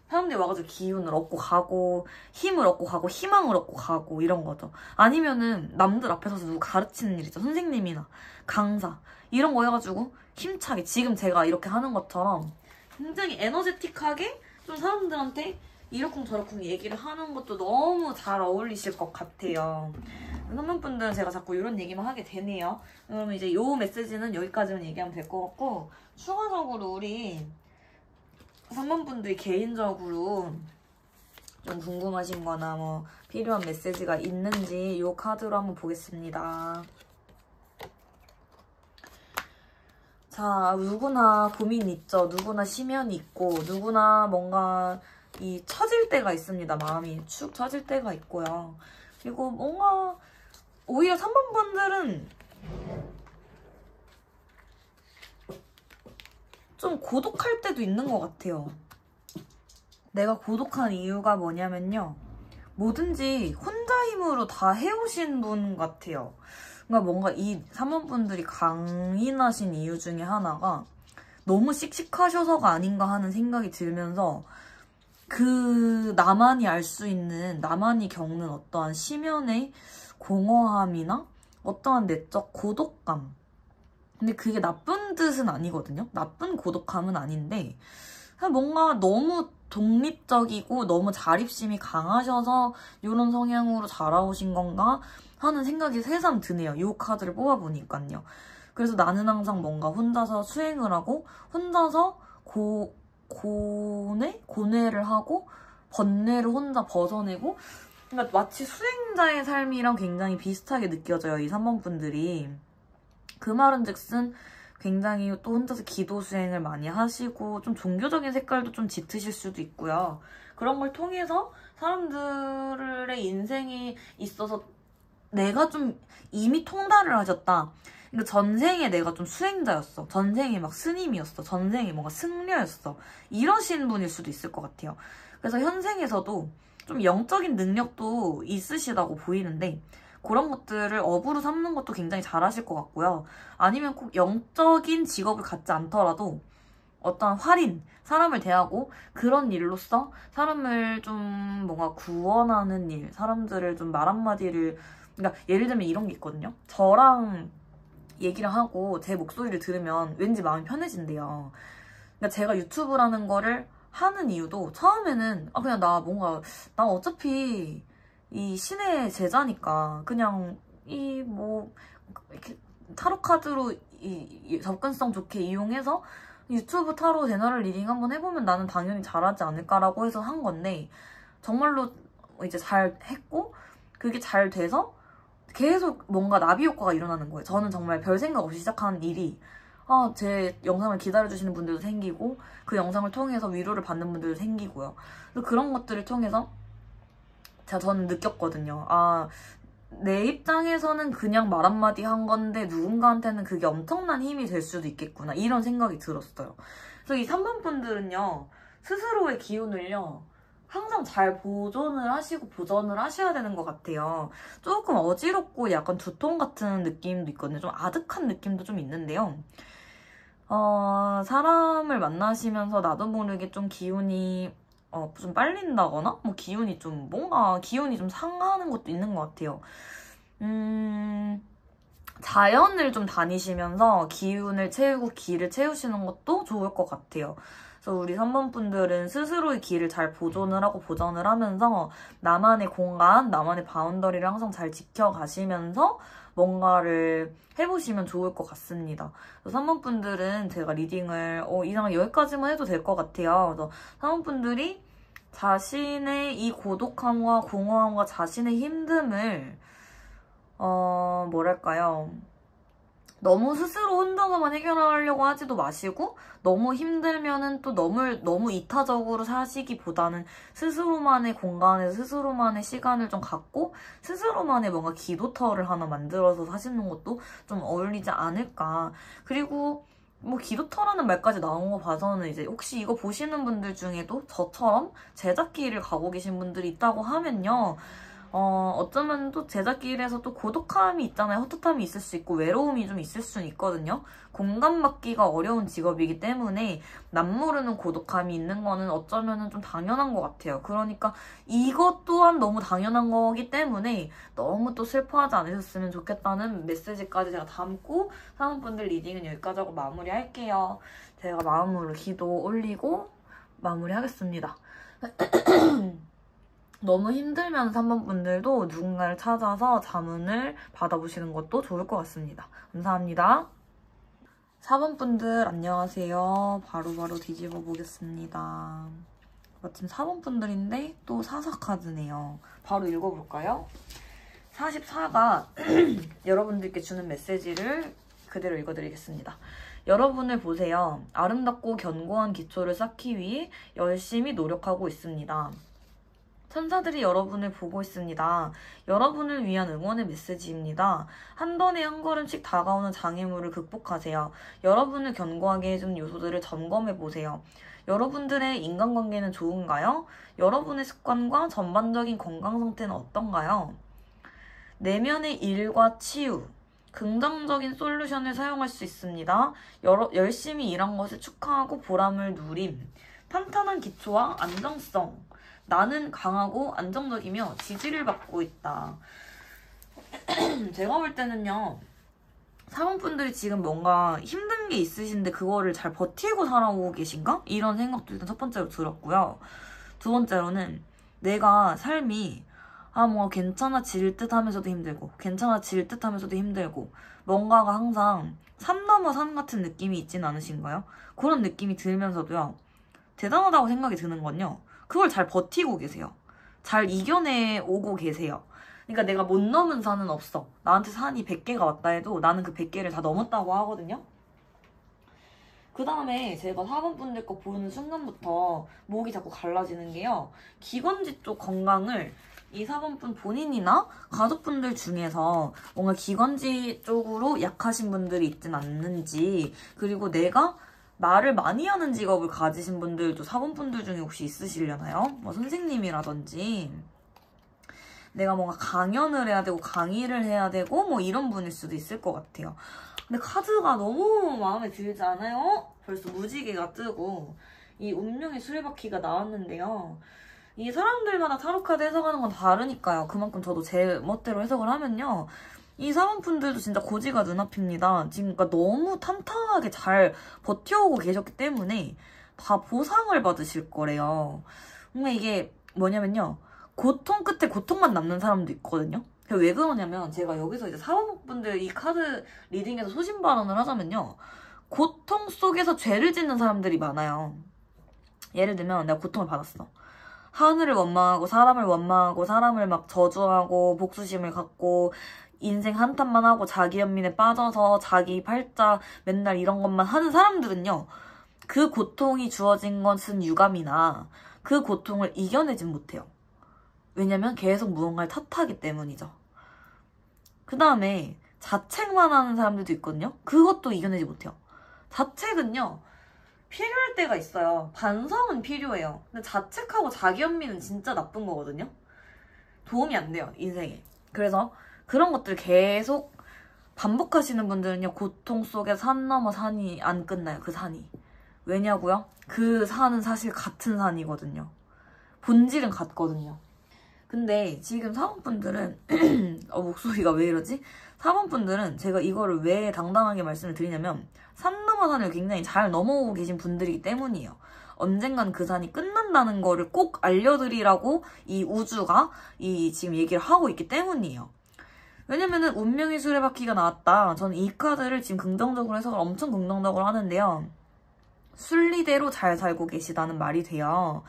사람들이 와가지고 기운을 얻고 가고 힘을 얻고 가고 희망을 얻고 가고 이런 거죠. 아니면은 남들 앞에 서서 누구 가르치는 일 있죠. 선생님이나 강사 이런 거 해가지고 힘차게 지금 제가 이렇게 하는 것처럼 굉장히 에너제틱하게 좀 사람들한테 이러쿵저러쿵 얘기를 하는 것도 너무 잘 어울리실 것 같아요. 선배분들은 제가 자꾸 이런 얘기만 하게 되네요. 그러면 이제 요 메시지는 여기까지만 얘기하면 될 것 같고, 추가적으로 우리 선배분들이 개인적으로 좀 궁금하신 거나 뭐 필요한 메시지가 있는지 요 카드로 한번 보겠습니다. 자, 누구나 고민 있죠. 누구나 심연이 있고 누구나 뭔가 이 처질 때가 있습니다. 마음이 축 처질 때가 있고요. 그리고 뭔가 오히려 3번 분들은 좀 고독할 때도 있는 것 같아요. 내가 고독한 이유가 뭐냐면요. 뭐든지 혼자 힘으로 다 해오신 분 같아요. 그러니까 뭔가 이 3번 분들이 강인하신 이유 중에 하나가 너무 씩씩하셔서가 아닌가 하는 생각이 들면서 그 나만이 알 수 있는, 나만이 겪는 어떠한 심연의 공허함이나 어떠한 내적 고독감. 근데 그게 나쁜 뜻은 아니거든요. 나쁜 고독함은 아닌데 뭔가 너무 독립적이고 너무 자립심이 강하셔서 이런 성향으로 자라오신 건가 하는 생각이 새삼 드네요. 이 카드를 뽑아보니까요. 그래서 나는 항상 뭔가 혼자서 수행을 하고 혼자서 고뇌를 하고 번뇌를 혼자 벗어내고, 그러니까 마치 수행자의 삶이랑 굉장히 비슷하게 느껴져요. 이 3번 분들이. 그 말은 즉슨 굉장히 또 혼자서 기도 수행을 많이 하시고 좀 종교적인 색깔도 좀 짙으실 수도 있고요. 그런 걸 통해서 사람들의 인생에 있어서 내가 좀 이미 통달을 하셨다. 그러니까 전생에 내가 좀 수행자였어. 전생에 막 스님이었어. 전생에 뭔가 승려였어. 이러신 분일 수도 있을 것 같아요. 그래서 현생에서도 좀 영적인 능력도 있으시다고 보이는데 그런 것들을 업으로 삼는 것도 굉장히 잘하실 것 같고요. 아니면 꼭 영적인 직업을 갖지 않더라도 어떤 활인, 사람을 대하고 그런 일로서 사람을 좀 뭔가 구원하는 일, 사람들을 좀 말 한마디를, 그러니까 예를 들면 이런 게 있거든요. 저랑 얘기를 하고 제 목소리를 들으면 왠지 마음이 편해진대요. 그러니까 제가 유튜브라는 거를 하는 이유도 처음에는 그냥 나 어차피 이 신의 제자니까 그냥 이 뭐 이렇게 타로 카드로 이 접근성 좋게 이용해서 유튜브 타로 제너럴 리딩 한번 해보면 나는 당연히 잘하지 않을까라고 해서 한 건데 정말로 이제 잘 했고 그게 잘 돼서 계속 뭔가 나비 효과가 일어나는 거예요. 저는 정말 별 생각 없이 시작하는 일이 제 영상을 기다려주시는 분들도 생기고 그 영상을 통해서 위로를 받는 분들도 생기고요. 그런 것들을 통해서 저는 느꼈거든요. 내 입장에서는 그냥 말 한마디 한 건데 누군가한테는 그게 엄청난 힘이 될 수도 있겠구나. 이런 생각이 들었어요. 그래서 이 3번 분들은요. 스스로의 기운을요. 항상 잘 보존을 하셔야 되는 것 같아요. 조금 어지럽고 약간 두통 같은 느낌도 있거든요. 좀 아득한 느낌도 좀 있는데요. 사람을 만나시면서 나도 모르게 좀 기운이 좀 빨린다거나 뭐 기운이 좀 상하는 것도 있는 것 같아요. 자연을 좀 다니시면서 기운을 채우고 기를 채우시는 것도 좋을 것 같아요. 그래서 우리 3번 분들은 스스로의 기를 잘 보존을 하고 보전을 하면서 나만의 공간, 나만의 바운더리를 항상 잘 지켜가시면서 뭔가를 해보시면 좋을 것 같습니다. 3번 분들은 제가 리딩을 이상 여기까지만 해도 될 것 같아요. 그래서 3번 분들이 자신의 이 고독함과 공허함과 자신의 힘듦을 뭐랄까요? 너무 스스로 혼자서만 해결하려고 하지도 마시고 너무 힘들면은 또 너무 이타적으로 사시기보다는 스스로만의 공간에 스스로만의 시간을 좀 갖고 스스로만의 뭔가 기도터를 하나 만들어서 사시는 것도 좀 어울리지 않을까. 그리고 뭐 기도터라는 말까지 나온 거 봐서는 이제 혹시 이거 보시는 분들 중에도 저처럼 제작기를 가고 계신 분들이 있다고 하면요. 어쩌면 또 제자끼리에서 또 고독함이 있잖아요. 헛헛함이 있을 수 있고 외로움이 좀 있을 수는 있거든요. 공감받기가 어려운 직업이기 때문에 남모르는 고독함이 있는 거는 어쩌면 좀 당연한 것 같아요. 그러니까 이것 또한 너무 당연한 거기 때문에 너무 또 슬퍼하지 않으셨으면 좋겠다는 메시지까지 제가 담고 사원분들 리딩은 여기까지 하고 마무리할게요. 제가 마음으로 기도 올리고 마무리하겠습니다. 너무 힘들면 3번 분들도 누군가를 찾아서 자문을 받아보시는 것도 좋을 것 같습니다. 감사합니다. 4번 분들 안녕하세요. 바로바로 뒤집어 보겠습니다. 마침 4번 분들인데 또 사사카드네요. 바로 읽어볼까요? 44가 여러분들께 주는 메시지를 그대로 읽어드리겠습니다. 여러분을 보세요. 아름답고 견고한 기초를 쌓기 위해 열심히 노력하고 있습니다. 천사들이 여러분을 보고 있습니다. 여러분을 위한 응원의 메시지입니다. 한 번에 한 걸음씩 다가오는 장애물을 극복하세요. 여러분을 견고하게 해준 요소들을 점검해보세요. 여러분들의 인간관계는 좋은가요? 여러분의 습관과 전반적인 건강 상태는 어떤가요? 내면의 일과 치유, 긍정적인 솔루션을 사용할 수 있습니다. 열심히 일한 것을 축하하고 보람을 누림, 탄탄한 기초와 안정성, 나는 강하고 안정적이며 지지를 받고 있다. 제가 볼 때는요, 사원분들이 지금 뭔가 힘든 게 있으신데 그거를 잘 버티고 살아오고 계신가? 이런 생각도 일단 첫 번째로 들었고요. 두 번째로는 내가 삶이 뭔가 괜찮아질 듯 하면서도 힘들고 괜찮아질 듯 하면서도 힘들고 뭔가가 항상 산 넘어 산 같은 느낌이 있진 않으신가요? 그런 느낌이 들면서도요, 대단하다고 생각이 드는 건요, 그걸 잘 버티고 계세요. 잘 이겨내오고 계세요. 그러니까 내가 못 넘은 산은 없어. 나한테 산이 100개가 왔다 해도 나는 그 100개를 다 넘었다고 하거든요. 그 다음에 제가 4번 분들 거 보는 순간부터 목이 자꾸 갈라지는 게요, 기관지 쪽 건강을 이 4번 분 본인이나 가족분들 중에서 뭔가 기관지 쪽으로 약하신 분들이 있진 않는지, 그리고 내가 말을 많이 하는 직업을 가지신 분들도 4번 분들 중에 혹시 있으시려나요? 뭐 선생님이라든지 내가 뭔가 강연을 해야 되고 강의를 해야 되고 뭐 이런 분일 수도 있을 것 같아요. 근데 카드가 너무 마음에 들지 않아요? 벌써 무지개가 뜨고 이 운명의 수레바퀴가 나왔는데요. 이 사람들마다 타로카드 해석하는 건 다르니까요. 그만큼 저도 제 멋대로 해석을 하면요, 이 사원분들도 진짜 고지가 눈앞입니다. 지금 그러니까 너무 탄탄하게 잘 버텨오고 계셨기 때문에 다 보상을 받으실 거래요. 근데 이게 뭐냐면요, 고통 끝에 고통만 남는 사람도 있거든요. 왜 그러냐면 제가 여기서 이제 사원분들 이 카드 리딩에서 소신 발언을 하자면요, 고통 속에서 죄를 짓는 사람들이 많아요. 예를 들면 내가 고통을 받았어. 하늘을 원망하고 사람을 막 저주하고 복수심을 갖고 인생 한탄만 하고 자기 연민에 빠져서 자기 팔자 맨날 이런 것만 하는 사람들은요, 그 고통이 주어진 것은 유감이나 그 고통을 이겨내진 못해요. 왜냐면 계속 무언가를 탓하기 때문이죠. 그 다음에 자책만 하는 사람들도 있거든요. 그것도 이겨내지 못해요. 자책은요, 필요할 때가 있어요. 반성은 필요해요. 근데 자책하고 자기 연민은 진짜 나쁜 거거든요. 도움이 안 돼요, 인생에. 그래서 그런 것들 계속 반복하시는 분들은요, 고통 속에 산 넘어 산이 안 끝나요, 그 산이. 왜냐고요? 그 산은 사실 같은 산이거든요. 본질은 같거든요. 근데 지금 사원분들은 목소리가 왜 이러지? 사원분들은 제가 이거를 왜 당당하게 말씀을 드리냐면 산 넘어 산을 굉장히 잘 넘어오고 계신 분들이기 때문이에요. 언젠간 그 산이 끝난다는 거를 꼭 알려드리라고 이 우주가 지금 얘기를 하고 있기 때문이에요. 왜냐면은 운명의 수레바퀴가 나왔다. 저는 이 카드를 지금 긍정적으로 해석을 엄청 긍정적으로 하는데요, 순리대로 잘 살고 계시다는 말이 돼요.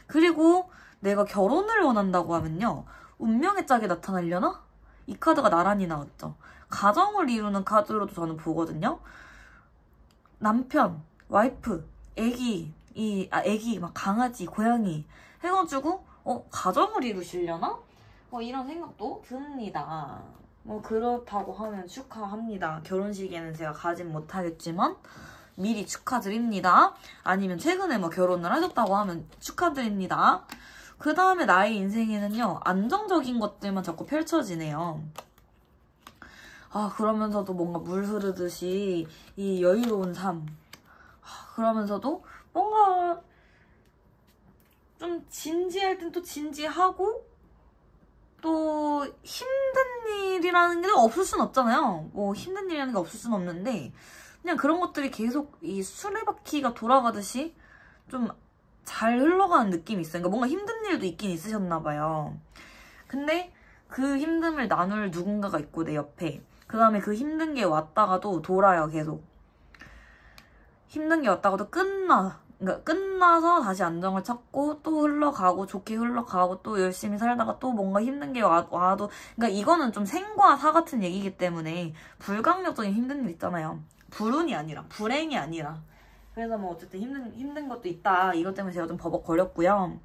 그리고 내가 결혼을 원한다고 하면요, 운명의 짝이 나타나려나? 이 카드가 나란히 나왔죠. 가정을 이루는 카드로도 저는 보거든요. 남편, 와이프, 애기, 막 강아지, 고양이 해가지고 가정을 이루시려나? 이런 생각도 듭니다. 그렇다고 하면 축하합니다. 결혼식에는 제가 가진 못하겠지만 미리 축하드립니다. 아니면 최근에 결혼을 하셨다고 하면 축하드립니다. 그 다음에 나의 인생에는요, 안정적인 것들만 자꾸 펼쳐지네요. 그러면서도 뭔가 물 흐르듯이 이 여유로운 삶. 그러면서도 뭔가 좀 진지할 땐 또 진지하고, 또 힘든 일이라는 게 없을 순 없잖아요. 뭐 힘든 일이라는 게 없을 순 없는데, 그냥 그런 것들이 계속 이 수레바퀴가 돌아가듯이 좀 잘 흘러가는 느낌이 있어요. 그러니까 뭔가 힘든 일도 있긴 있으셨나 봐요. 근데 그 힘듦을 나눌 누군가가 있고 내 옆에. 그 다음에 그 힘든 게 왔다가도 돌아요, 계속. 힘든 게 왔다가도 그러니까 끝나서 다시 안정을 찾고 또 흘러가고 좋게 흘러가고 또 열심히 살다가 또 뭔가 힘든 게 와도 그러니까 이거는 좀 생과 사 같은 얘기이기 때문에 불가항력적인 힘든 일 있잖아요. 불운이 아니라 불행이 아니라. 그래서 뭐 어쨌든 힘든 것도 있다. 이것 때문에 제가 좀 버벅거렸고요.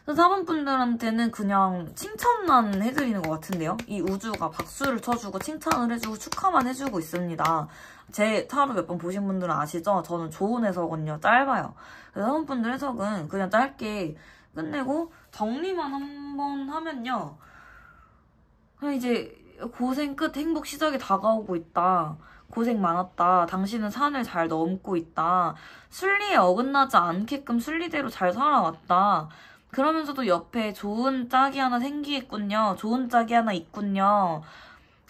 그래서 사원분들한테는 그냥 칭찬만 해드리는 것 같은데요. 이 우주가 박수를 쳐주고 칭찬을 해주고 축하만 해주고 있습니다. 제 타로 몇 번 보신 분들은 아시죠? 저는 좋은 해석은요, 짧아요. 그래서 사원분들 해석은 그냥 짧게 끝내고 정리만 한번 하면요. 그냥 이제 고생 끝 행복 시작이 다가오고 있다. 고생 많았다. 당신은 산을 잘 넘고 있다. 순리에 어긋나지 않게끔 순리대로 잘 살아왔다. 그러면서도 옆에 좋은 짝이 하나 생기겠군요. 좋은 짝이 하나 있군요.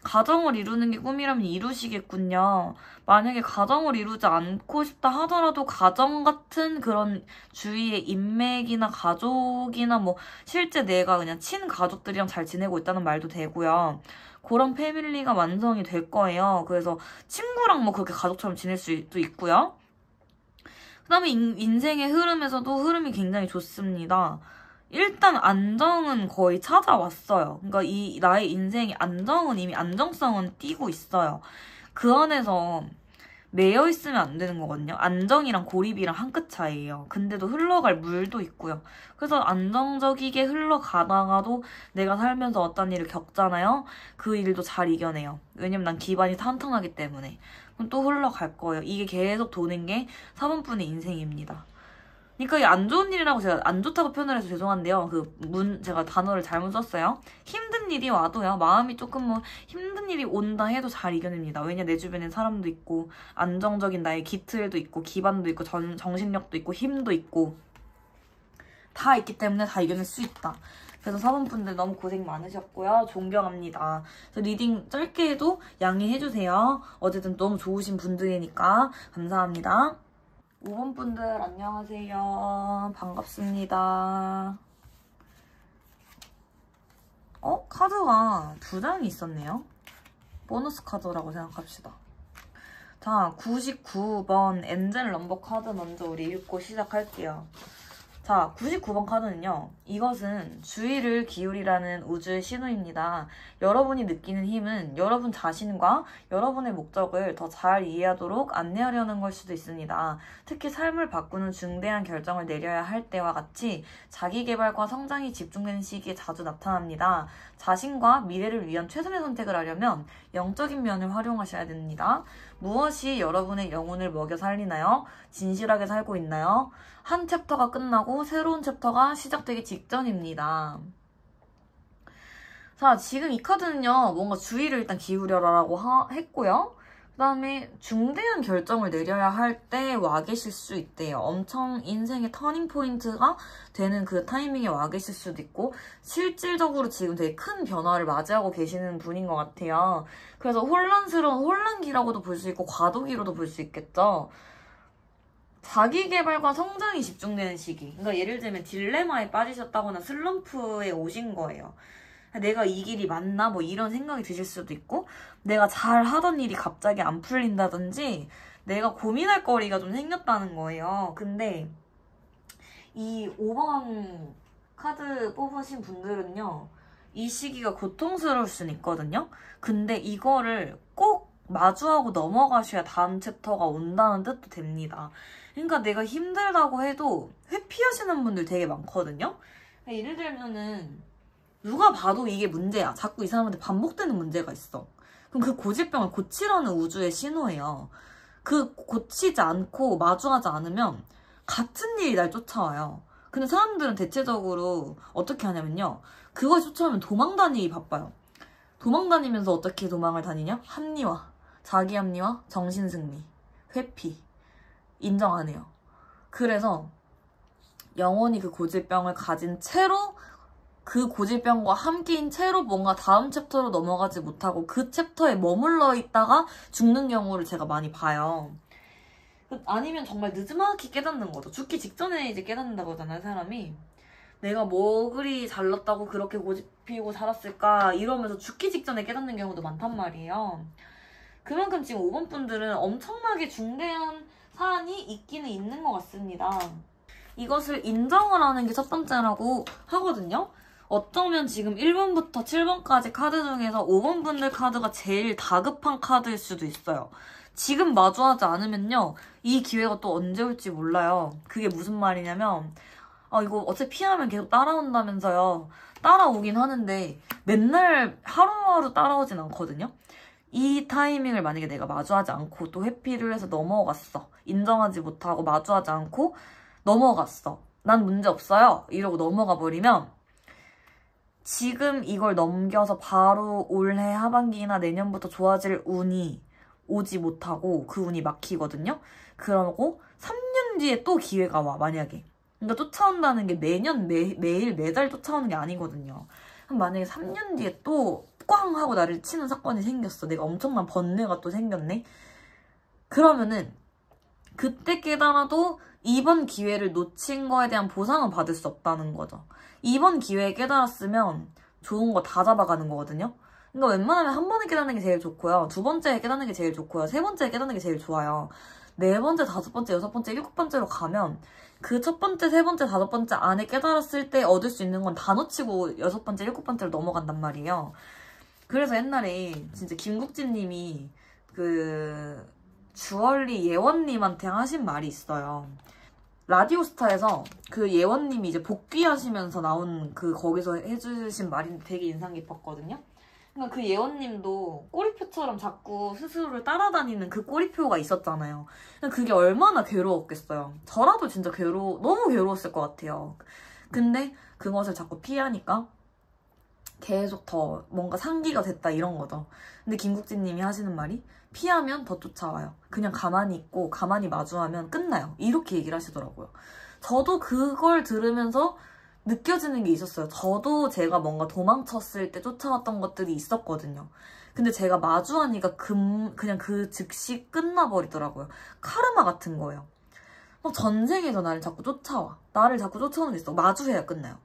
가정을 이루는 게 꿈이라면 이루시겠군요. 만약에 가정을 이루지 않고 싶다 하더라도 가정 같은 그런 주위의 인맥이나 가족이나 뭐 실제 내가 그냥 친가족들이랑 잘 지내고 있다는 말도 되고요. 그런 패밀리가 완성이 될 거예요. 그래서 친구랑 뭐 그렇게 가족처럼 지낼 수도 있고요. 그 다음에 인생의 흐름에서도 흐름이 굉장히 좋습니다. 일단 안정은 거의 찾아왔어요. 그러니까 나의 인생의 안정은 이미 안정성은 띄고 있어요. 그 안에서 매여 있으면 안 되는 거거든요. 안정이랑 고립이랑 한 끗 차이예요. 근데도 흘러갈 물도 있고요. 그래서 안정적이게 흘러가다가도 내가 살면서 어떤 일을 겪잖아요. 그 일도 잘 이겨내요. 왜냐면 난 기반이 탄탄하기 때문에. 그럼 또 흘러갈 거예요. 이게 계속 도는 게 4번분의 인생입니다. 그러니까 이 안 좋은 일이라고 제가 안 좋다고 표현을 해서 죄송한데요. 제가 단어를 잘못 썼어요. 힘든 일이 와도요. 마음이 조금 뭐 힘든 일이 온다 해도 잘 이겨냅니다. 왜냐 내 주변엔 사람도 있고 안정적인 나의 기틀도 있고 기반도 있고 정신력도 있고 힘도 있고 다 있기 때문에 다 이겨낼 수 있다. 그래서 사원분들 너무 고생 많으셨고요. 존경합니다. 리딩 짧게 해도 양해해주세요. 어쨌든 너무 좋으신 분들이니까 감사합니다. 5번 분들 안녕하세요. 반갑습니다. 카드가 2장이 있었네요. 보너스 카드라고 생각합시다. 자, 99번 엔젤 넘버 카드 먼저 우리 읽고 시작할게요. 자, 99번 카드는요. 이것은 주의를 기울이라는 우주의 신호입니다. 여러분이 느끼는 힘은 여러분 자신과 여러분의 목적을 더 잘 이해하도록 안내하려는 걸 수도 있습니다. 특히 삶을 바꾸는 중대한 결정을 내려야 할 때와 같이 자기개발과 성장이 집중되는 시기에 자주 나타납니다. 자신과 미래를 위한 최선의 선택을 하려면 영적인 면을 활용하셔야 됩니다. 무엇이 여러분의 영혼을 먹여 살리나요? 진실하게 살고 있나요? 한 챕터가 끝나고 새로운 챕터가 시작되기 직전입니다. 자, 지금 이 카드는요. 뭔가 주의를 일단 기울여라라고 했고요. 그 다음에 중대한 결정을 내려야 할 때 와 계실 수 있대요. 엄청 인생의 터닝 포인트가 되는 그 타이밍에 와 계실 수도 있고 실질적으로 지금 되게 큰 변화를 맞이하고 계시는 분인 것 같아요. 그래서 혼란스러운 혼란기라고도 볼 수 있고 과도기로도 볼 수 있겠죠. 자기개발과 성장이 집중되는 시기. 그러니까 예를 들면 딜레마에 빠지셨다거나 슬럼프에 오신 거예요. 내가 이 길이 맞나? 뭐 이런 생각이 드실 수도 있고 내가 잘 하던 일이 갑자기 안 풀린다든지 내가 고민할 거리가 좀 생겼다는 거예요. 근데 이 5번 카드 뽑으신 분들은요. 이 시기가 고통스러울 수는 있거든요. 근데 이거를 꼭 마주하고 넘어가셔야 다음 챕터가 온다는 뜻도 됩니다. 그러니까 내가 힘들다고 해도 회피하시는 분들 되게 많거든요. 예를 들면은 누가 봐도 이게 문제야. 자꾸 이 사람한테 반복되는 문제가 있어. 그럼 그 고질병을 고치라는 우주의 신호예요. 그 고치지 않고 마주하지 않으면 같은 일이 날 쫓아와요. 근데 사람들은 대체적으로 어떻게 하냐면요. 그걸 쫓아오면 도망 다니기 바빠요. 도망 다니면서 어떻게 도망을 다니냐? 합리화, 자기 합리화, 정신승리, 회피, 인정 안 해요. 그래서 영원히 그 고질병을 가진 채로 그 고질병과 함께인 채로 뭔가 다음 챕터로 넘어가지 못하고 그 챕터에 머물러 있다가 죽는 경우를 제가 많이 봐요. 아니면 정말 늦지막히 깨닫는 거죠. 죽기 직전에 이제 깨닫는다고 하잖아요, 사람이. 내가 뭐 그리 잘났다고 그렇게 고집피고 살았을까 이러면서 죽기 직전에 깨닫는 경우도 많단 말이에요. 그만큼 지금 5번 분들은 엄청나게 중대한 사안이 있기는 있는 것 같습니다. 이것을 인정을 하는 게 첫 번째라고 하거든요. 어쩌면 지금 1번부터 7번까지 카드 중에서 5번 분들 카드가 제일 다급한 카드일 수도 있어요. 지금 마주하지 않으면요. 이 기회가 또 언제 올지 몰라요. 그게 무슨 말이냐면 이거 어차피 피하면 계속 따라온다면서요. 따라오긴 하는데 맨날 하루하루 따라오진 않거든요. 이 타이밍을 만약에 내가 마주하지 않고 또 회피를 해서 넘어갔어. 인정하지 못하고 마주하지 않고 넘어갔어. 난 문제 없어요. 이러고 넘어가 버리면 지금 이걸 넘겨서 바로 올해 하반기나 내년부터 좋아질 운이 오지 못하고 그 운이 막히거든요. 그러고 3년 뒤에 또 기회가 와, 만약에. 그러니까 쫓아온다는 게 매년 매일 매달 쫓아오는 게 아니거든요. 그럼 만약에 3년 뒤에 또 꽝 하고 나를 치는 사건이 생겼어. 내가 엄청난 번뇌가 또 생겼네. 그러면은 그때 깨달아도 이번 기회를 놓친 거에 대한 보상은 받을 수 없다는 거죠. 이번 기회에 깨달았으면 좋은 거 다 잡아가는 거거든요. 그러니까 웬만하면 한 번에 깨닫는 게 제일 좋고요. 두 번째에 깨닫는 게 제일 좋고요. 세 번째에 깨닫는 게 제일 좋아요. 네 번째, 다섯 번째, 여섯 번째, 일곱 번째로 가면 그 첫 번째, 세 번째, 다섯 번째 안에 깨달았을 때 얻을 수 있는 건 다 놓치고 여섯 번째, 일곱 번째로 넘어간단 말이에요. 그래서 옛날에 진짜 김국진 님이 그 주얼리 예원님한테 하신 말이 있어요. 라디오스타에서 그 예원님이 이제 복귀하시면서 나온 그 거기서 해주신 말인데 되게 인상 깊었거든요. 그러니까 그 예원님도 꼬리표처럼 자꾸 스스로를 따라다니는 그 꼬리표가 있었잖아요. 그게 얼마나 괴로웠겠어요. 저라도 진짜 너무 괴로웠을 것 같아요. 근데 그것을 자꾸 피하니까 계속 더 뭔가 상기가 됐다 이런 거죠. 근데 김국진 님이 하시는 말이 피하면 더 쫓아와요. 그냥 가만히 있고 가만히 마주하면 끝나요. 이렇게 얘기를 하시더라고요. 저도 그걸 들으면서 느껴지는 게 있었어요. 저도 제가 뭔가 도망쳤을 때 쫓아왔던 것들이 있었거든요. 근데 제가 마주하니까 그냥 그 즉시 끝나버리더라고요. 카르마 같은 거예요. 전생에서 나를 자꾸 쫓아와. 나를 자꾸 쫓아오는 게 있어. 마주해야 끝나요.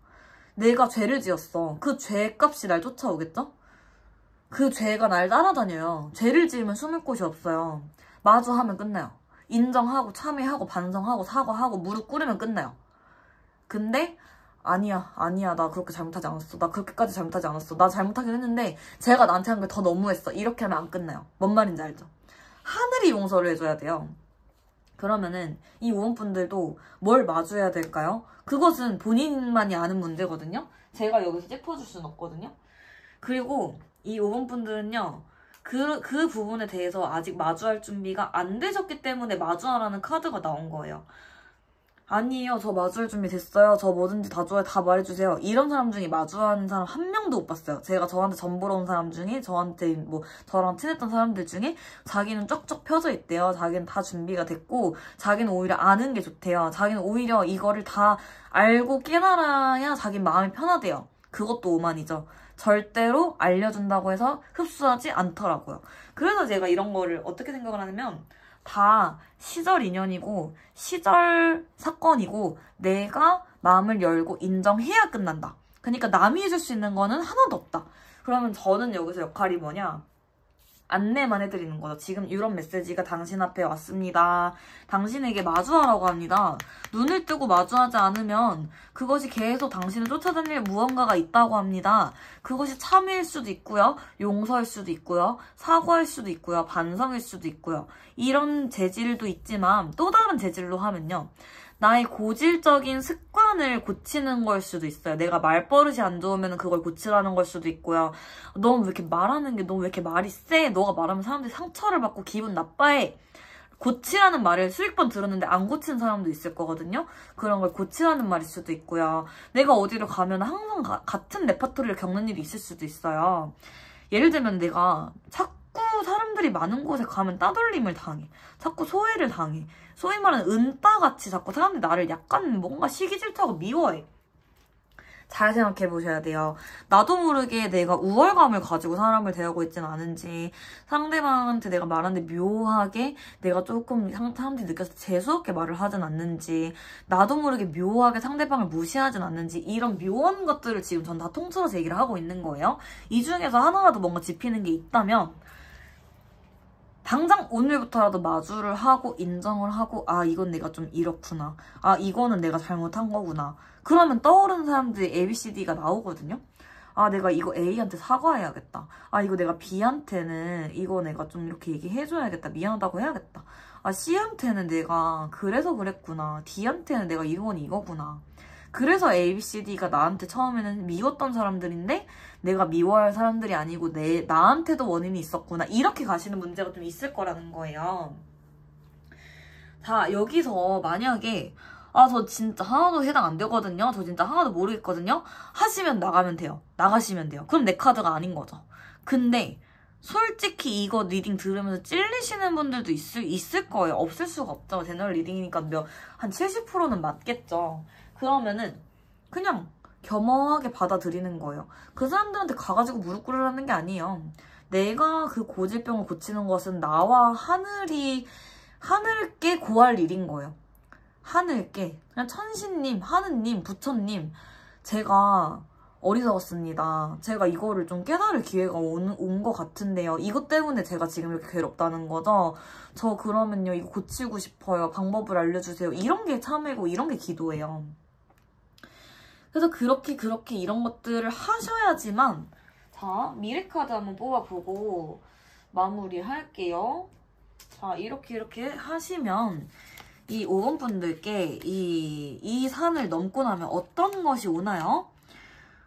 내가 죄를 지었어. 그 죄값이 날 쫓아오겠죠? 그 죄가 날 따라다녀요. 죄를 지으면 숨을 곳이 없어요. 마주하면 끝나요. 인정하고 참회하고 반성하고 사과하고 무릎 꿇으면 끝나요. 근데 아니야 나 그렇게 잘못하지 않았어. 나 그렇게까지 잘못하지 않았어. 나 잘못하긴 했는데 제가 나한테 한 게 더 너무했어. 이렇게 하면 안 끝나요. 뭔 말인지 알죠? 하늘이 용서를 해줘야 돼요. 그러면은 이 5번 분들도 뭘 마주해야 될까요? 그것은 본인만이 아는 문제거든요. 제가 여기서 짚어줄 수는 없거든요. 그리고 이 5번 분들은요. 그 부분에 대해서 아직 마주할 준비가 안 되셨기 때문에 마주하라는 카드가 나온 거예요. 아니에요. 저 마주할 준비 됐어요. 저 뭐든지 다 좋아요. 다 말해주세요. 이런 사람 중에 마주하는 사람 한 명도 못 봤어요. 제가 저한테 전 보러 온 사람 중에 저한테 저랑 친했던 사람들 중에 자기는 쩍쩍 펴져 있대요. 자기는 다 준비가 됐고 자기는 오히려 아는 게 좋대요. 자기는 오히려 이거를 다 알고 깨달아야 자기 마음이 편하대요. 그것도 오만이죠. 절대로 알려준다고 해서 흡수하지 않더라고요. 그래서 제가 이런 거를 어떻게 생각을 하냐면 다 시절 인연이고 시절 사건이고 내가 마음을 열고 인정해야 끝난다. 그러니까 남이 해줄 수 있는 거는 하나도 없다. 그러면 저는 여기서 역할이 뭐냐? 안내만 해드리는 거죠. 지금 이런 메시지가 당신 앞에 왔습니다. 당신에게 마주하라고 합니다. 눈을 뜨고 마주하지 않으면 그것이 계속 당신을 쫓아다닐 무언가가 있다고 합니다. 그것이 참회일 수도 있고요. 용서일 수도 있고요. 사과일 수도 있고요. 반성일 수도 있고요. 이런 재질도 있지만 또 다른 재질로 하면요. 나의 고질적인 습관을 고치는 걸 수도 있어요. 내가 말버릇이 안 좋으면 그걸 고치라는 걸 수도 있고요. 너 왜 이렇게 말하는 게 너 왜 이렇게 말이 세? 너가 말하면 사람들이 상처를 받고 기분 나빠해. 고치라는 말을 수백 번 들었는데 안 고치는 사람도 있을 거거든요. 그런 걸 고치라는 말일 수도 있고요. 내가 어디를 가면 항상 같은 레파토리를 겪는 일이 있을 수도 있어요. 예를 들면 내가 자꾸 사람들이 많은 곳에 가면 따돌림을 당해. 자꾸 소외를 당해. 소위 말하는 은따같이 자꾸 사람들이 나를 약간 뭔가 시기 질투하고 미워해. 잘 생각해 보셔야 돼요. 나도 모르게 내가 우월감을 가지고 사람을 대하고 있지는 않은지, 상대방한테 내가 말하는데 묘하게 내가 조금 사람들이 느꼈을 때 재수없게 말을 하진 않는지, 나도 모르게 묘하게 상대방을 무시하진 않는지, 이런 묘한 것들을 지금 전 다 통틀어서 얘기를 하고 있는 거예요. 이 중에서 하나라도 뭔가 짚히는 게 있다면 당장 오늘부터라도 마주를 하고 인정을 하고, 아 이건 내가 좀 이렇구나, 아 이거는 내가 잘못한 거구나, 그러면 떠오르는 사람들이 ABCD가 나오거든요. 아 내가 이거 A한테 사과해야겠다, 아 이거 내가 B한테는 이거 내가 좀 이렇게 얘기해줘야겠다, 미안하다고 해야겠다, 아 C한테는 내가 그래서 그랬구나, D한테는 내가 이건 이거구나. 그래서 ABCD가 나한테 처음에는 미웠던 사람들인데 내가 미워할 사람들이 아니고 나한테도 원인이 있었구나, 이렇게 가시는 문제가 좀 있을 거라는 거예요. 자, 여기서 만약에 아, 저 진짜 하나도 해당 안 되거든요, 저 진짜 하나도 모르겠거든요 하시면 나가면 돼요. 나가시면 돼요. 그럼 내 카드가 아닌 거죠. 근데 솔직히 이거 리딩 들으면서 찔리시는 분들도 있을 거예요. 없을 수가 없죠. 제너럴 리딩이니까 한 70%는 맞겠죠. 그러면은 그냥 겸허하게 받아들이는 거예요. 그 사람들한테 가가지고 무릎 꿇으라는 게 아니에요. 내가 그 고질병을 고치는 것은 나와 하늘께 고할 일인 거예요. 하늘께. 그냥 천신님, 하느님, 부처님, 제가 어리석었습니다. 제가 이거를 좀 깨달을 기회가 온 것 같은데요. 이것 때문에 제가 지금 이렇게 괴롭다는 거죠. 저 그러면요, 이거 고치고 싶어요. 방법을 알려주세요. 이런 게 참회고 이런 게 기도예요. 그래서 그렇게 이런 것들을 하셔야지만, 자, 미래카드 한번 뽑아보고 마무리할게요. 자, 이렇게 하시면 이 5번 분들께 이 산을 넘고 나면 어떤 것이 오나요?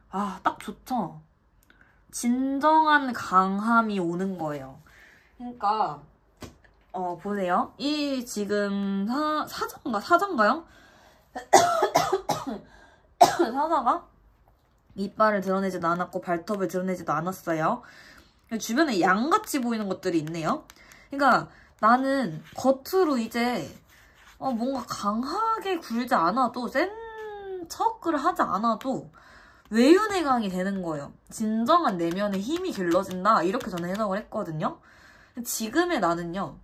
아, 딱 좋죠? 진정한 강함이 오는 거예요. 그러니까 보세요. 이 지금 사자인가요? 사자가 이빨을 드러내지도 않았고 발톱을 드러내지도 않았어요. 주변에 양같이 보이는 것들이 있네요. 그러니까 나는 겉으로 이제 뭔가 강하게 굴지 않아도, 센 척을 하지 않아도 외유내강이 되는 거예요. 진정한 내면의 힘이 길러진다, 이렇게 저는 해석을 했거든요. 지금의 나는요,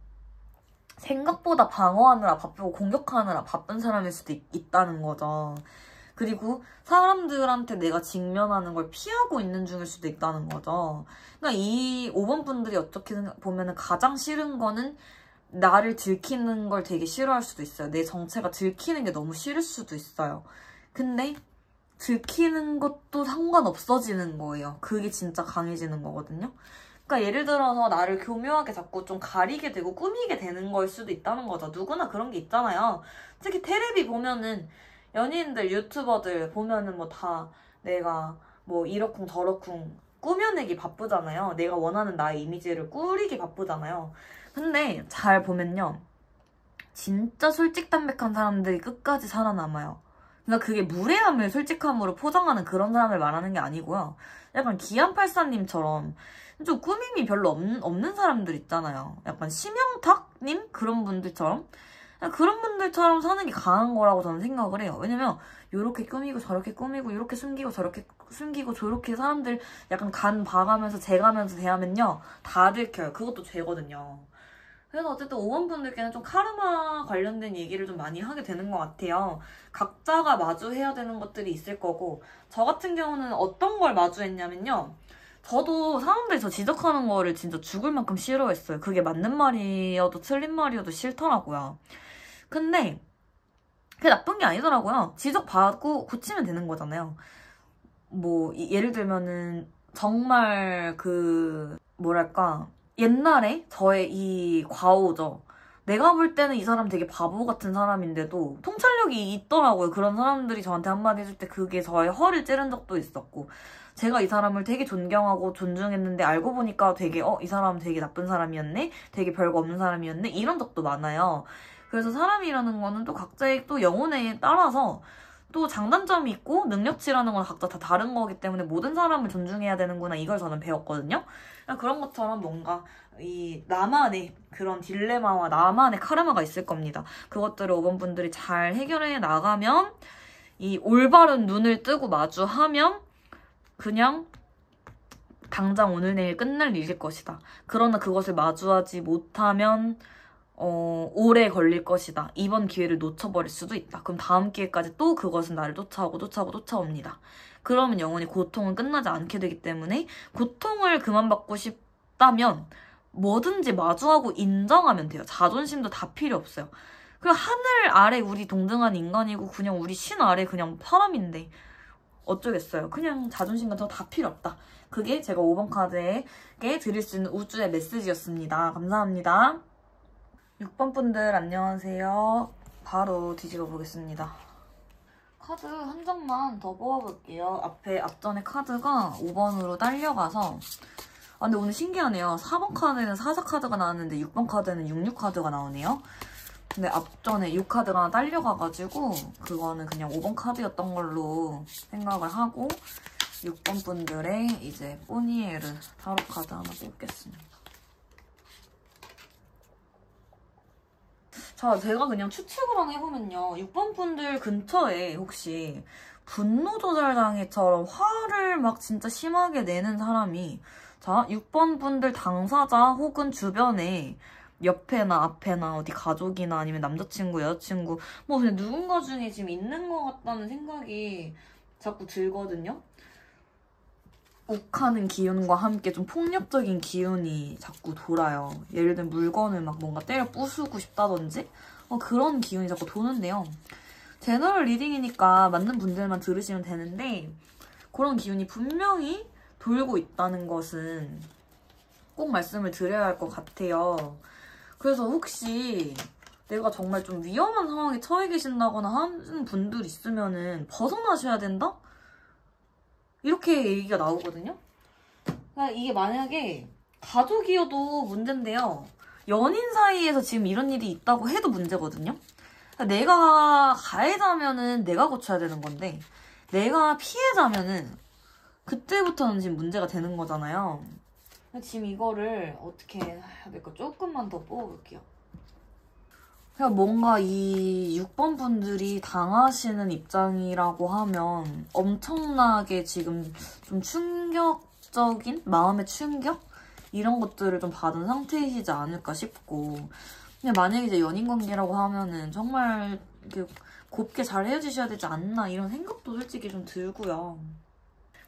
생각보다 방어하느라 바쁘고 공격하느라 바쁜 사람일 수도 있다는 거죠. 그리고 사람들한테 내가 직면하는 걸 피하고 있는 중일 수도 있다는 거죠. 그러니까 이 5번 분들이 어떻게 보면 가장 싫은 거는 나를 들키는 걸 되게 싫어할 수도 있어요. 내 정체가 들키는 게 너무 싫을 수도 있어요. 근데 들키는 것도 상관없어지는 거예요. 그게 진짜 강해지는 거거든요. 그러니까 예를 들어서 나를 교묘하게 자꾸 좀 가리게 되고 꾸미게 되는 거일 수도 있다는 거죠. 누구나 그런 게 있잖아요. 특히 테레비 보면은 연예인들, 유튜버들 보면은 뭐 다 내가 뭐 이러쿵 저러쿵 꾸며내기 바쁘잖아요. 내가 원하는 나의 이미지를 꾸리기 바쁘잖아요. 근데 잘 보면요, 진짜 솔직담백한 사람들이 끝까지 살아남아요. 그러니까 그게 무례함을 솔직함으로 포장하는 그런 사람을 말하는 게 아니고요. 약간 기안팔사님처럼 좀 꾸밈이 별로 없는 사람들 있잖아요. 약간 심영탁님? 그런 분들처럼 사는 게 강한 거라고 저는 생각을 해요. 왜냐면 요렇게 꾸미고 저렇게 꾸미고 요렇게 숨기고 저렇게 숨기고 저렇게 사람들 약간 간 봐가면서 재가면서 대하면요, 다 들켜요. 그것도 죄거든요. 그래서 어쨌든 5번 분들께는 좀 카르마 관련된 얘기를 좀 많이 하게 되는 것 같아요. 각자가 마주해야 되는 것들이 있을 거고, 저 같은 경우는 어떤 걸 마주했냐면요, 저도 사람들이 저 지적하는 거를 진짜 죽을 만큼 싫어했어요. 그게 맞는 말이어도 틀린 말이어도 싫더라고요. 근데 그게 나쁜 게 아니더라고요. 지적받고 고치면 되는 거잖아요. 뭐 예를 들면은 정말 뭐랄까, 옛날에 저의 이 과오죠. 내가 볼 때는 이 사람 되게 바보 같은 사람인데도 통찰력이 있더라고요. 그런 사람들이 저한테 한마디 해줄 때 그게 저의 허를 찌른 적도 있었고, 제가 이 사람을 되게 존경하고 존중했는데 알고 보니까 되게 이 사람 되게 나쁜 사람이었네? 되게 별거 없는 사람이었네? 이런 적도 많아요. 그래서 사람이라는 거는 또 각자의 또 영혼에 따라서 또 장단점이 있고 능력치라는 건 각자 다 다른 거기 때문에 모든 사람을 존중해야 되는구나, 이걸 저는 배웠거든요. 그런 것처럼 뭔가 이 나만의 그런 딜레마와 나만의 카르마가 있을 겁니다. 그것들을 5번 분들이 잘 해결해 나가면, 이 올바른 눈을 뜨고 마주하면 그냥 당장 오늘 내일 끝날 일일 것이다. 그러나 그것을 마주하지 못하면 오래 걸릴 것이다. 이번 기회를 놓쳐버릴 수도 있다. 그럼 다음 기회까지 또 그것은 나를 쫓아옵니다. 그러면 영원히 고통은 끝나지 않게 되기 때문에, 고통을 그만 받고 싶다면 뭐든지 마주하고 인정하면 돼요. 자존심도 다 필요 없어요. 그냥 하늘 아래 우리 동등한 인간이고 그냥 우리 신 아래 그냥 사람인데 어쩌겠어요. 그냥 자존심 같은 거 다 필요 없다. 그게 제가 5번 카드에게 드릴 수 있는 우주의 메시지였습니다. 감사합니다. 6번 분들 안녕하세요. 바로 뒤집어 보겠습니다. 카드 한 장만 더 뽑아볼게요. 앞전에 카드가 5번으로 딸려가서, 근데 오늘 신기하네요. 4번 카드에는 4사 카드가 나왔는데 6번 카드에는 66 카드가 나오네요. 근데 앞전에 6카드가 하나 딸려가가지고 그거는 그냥 5번 카드였던 걸로 생각을 하고 6번 분들의 이제 뽀니에르 타로 카드 하나 뽑겠습니다. 자, 제가 그냥 추측을 하나 해보면요. 6번 분들 근처에 혹시 분노 조절 장애처럼 화를 막 진짜 심하게 내는 사람이, 자, 6번 분들 당사자 혹은 주변에 옆에나 앞에나 어디 가족이나 아니면 남자친구, 여자친구 뭐 그냥 누군가 중에 지금 있는 것 같다는 생각이 자꾸 들거든요. 욱하는 기운과 함께 좀 폭력적인 기운이 자꾸 돌아요. 예를 들면 물건을 막 뭔가 때려 부수고 싶다든지 그런 기운이 자꾸 도는데요. 제너럴 리딩이니까 맞는 분들만 들으시면 되는데, 그런 기운이 분명히 돌고 있다는 것은 꼭 말씀을 드려야 할 것 같아요. 그래서 혹시 내가 정말 좀 위험한 상황에 처해 계신다거나 하는 분들 있으면은 벗어나셔야 된다? 이렇게 얘기가 나오거든요. 그러니까 이게 만약에 가족이어도 문제인데요. 연인 사이에서 지금 이런 일이 있다고 해도 문제거든요. 그러니까 내가 가해자면은 내가 고쳐야 되는 건데, 내가 피해자면은 그때부터는 지금 문제가 되는 거잖아요. 지금 이거를 어떻게 해야 될까? 조금만 더 뽑아볼게요. 그냥 뭔가 이 6번 분들이 당하시는 입장이라고 하면 엄청나게 지금 좀 충격적인 마음의 충격? 이런 것들을 좀 받은 상태이시지 않을까 싶고, 근데 만약에 이제 연인 관계라고 하면은 정말 이렇게 곱게 잘 헤어지셔야 되지 않나 이런 생각도 솔직히 좀 들고요.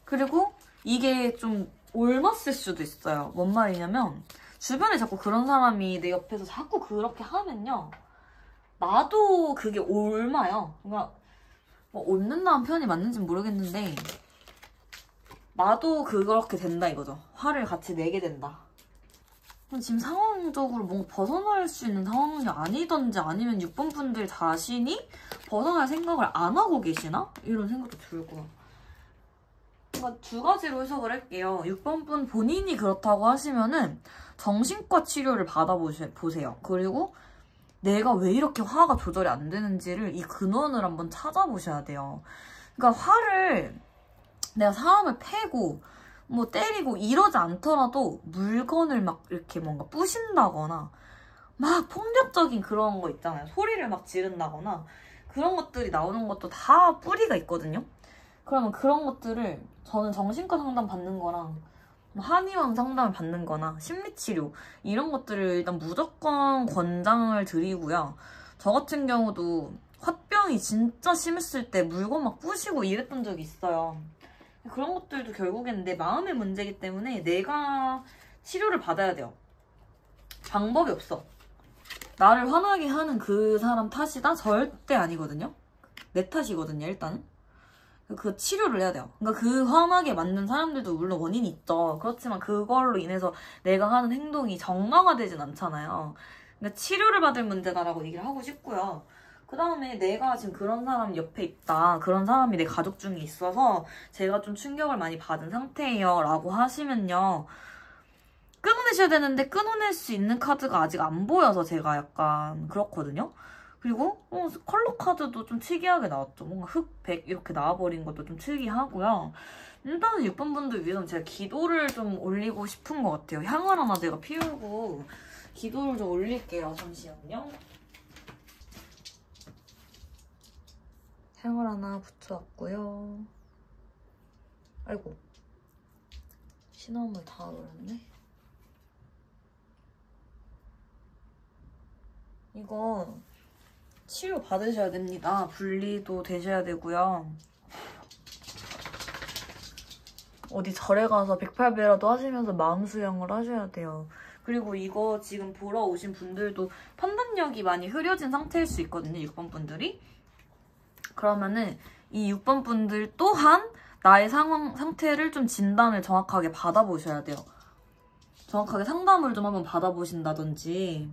그리고 이게 좀 옮았을 수도 있어요. 뭔 말이냐면, 주변에 자꾸 그런 사람이 내 옆에서 자꾸 그렇게 하면요, 나도 그게 옮아요. 그러니까 뭐 옮는다는 표현이 맞는지 모르겠는데, 나도 그렇게 된다 이거죠. 화를 같이 내게 된다. 지금 상황적으로 뭔가 벗어날 수 있는 상황이 아니던지, 아니면 6번 분들 자신이 벗어날 생각을 안 하고 계시나? 이런 생각도 들고요. 그러니까 두 가지로 해석을 할게요. 6번 분 본인이 그렇다고 하시면은 정신과 치료를 받아보세요. 그리고 내가 왜 이렇게 화가 조절이 안 되는지를, 이 근원을 한번 찾아보셔야 돼요. 그러니까 화를 내가 사람을 패고 뭐 때리고 이러지 않더라도 물건을 막 이렇게 뭔가 부신다거나 막 폭력적인 그런 거 있잖아요. 소리를 막 지른다거나 그런 것들이 나오는 것도 다 뿌리가 있거든요. 그러면 그런 것들을 저는 정신과 상담 받는 거랑 한의원 상담을 받는 거나 심리치료 이런 것들을 일단 무조건 권장을 드리고요. 저 같은 경우도 화병이 진짜 심했을 때 물건 막 부시고 이랬던 적이 있어요. 그런 것들도 결국엔 내 마음의 문제이기 때문에 내가 치료를 받아야 돼요. 방법이 없어. 나를 화나게 하는 그 사람 탓이다? 절대 아니거든요. 내 탓이거든요, 일단은. 그 치료를 해야 돼요. 그러니까 그 화나게 만든 사람들도 물론 원인이 있죠. 그렇지만 그걸로 인해서 내가 하는 행동이 정당화되진 않잖아요. 그러니까 치료를 받을 문제다라고 얘기를 하고 싶고요. 그 다음에 내가 지금 그런 사람 옆에 있다. 그런 사람이 내 가족 중에 있어서 제가 좀 충격을 많이 받은 상태예요. 라고 하시면요. 끊어내셔야 되는데 끊어낼 수 있는 카드가 아직 안 보여서 제가 약간 그렇거든요. 그리고 컬러 카드도 좀 특이하게 나왔죠. 뭔가 흑백 이렇게 나와버린 것도 좀 특이하고요. 일단은 6번 분들 위해서는 제가 기도를 좀 올리고 싶은 것 같아요. 향을 하나 내가 피우고 기도를 좀 올릴게요. 잠시만요. 향을 하나 붙여왔고요. 아이고, 시나몬을 다 넣었네. 이거 치료 받으셔야 됩니다. 분리도 되셔야 되고요. 어디 절에 가서 108배라도 하시면서 마음 수양을 하셔야 돼요. 그리고 이거 지금 보러 오신 분들도 판단력이 많이 흐려진 상태일 수 있거든요. 6번 분들이. 그러면은 이 6번 분들 또한 나의 상태를 좀 진단을 정확하게 받아보셔야 돼요. 정확하게 상담을 좀 한번 받아보신다든지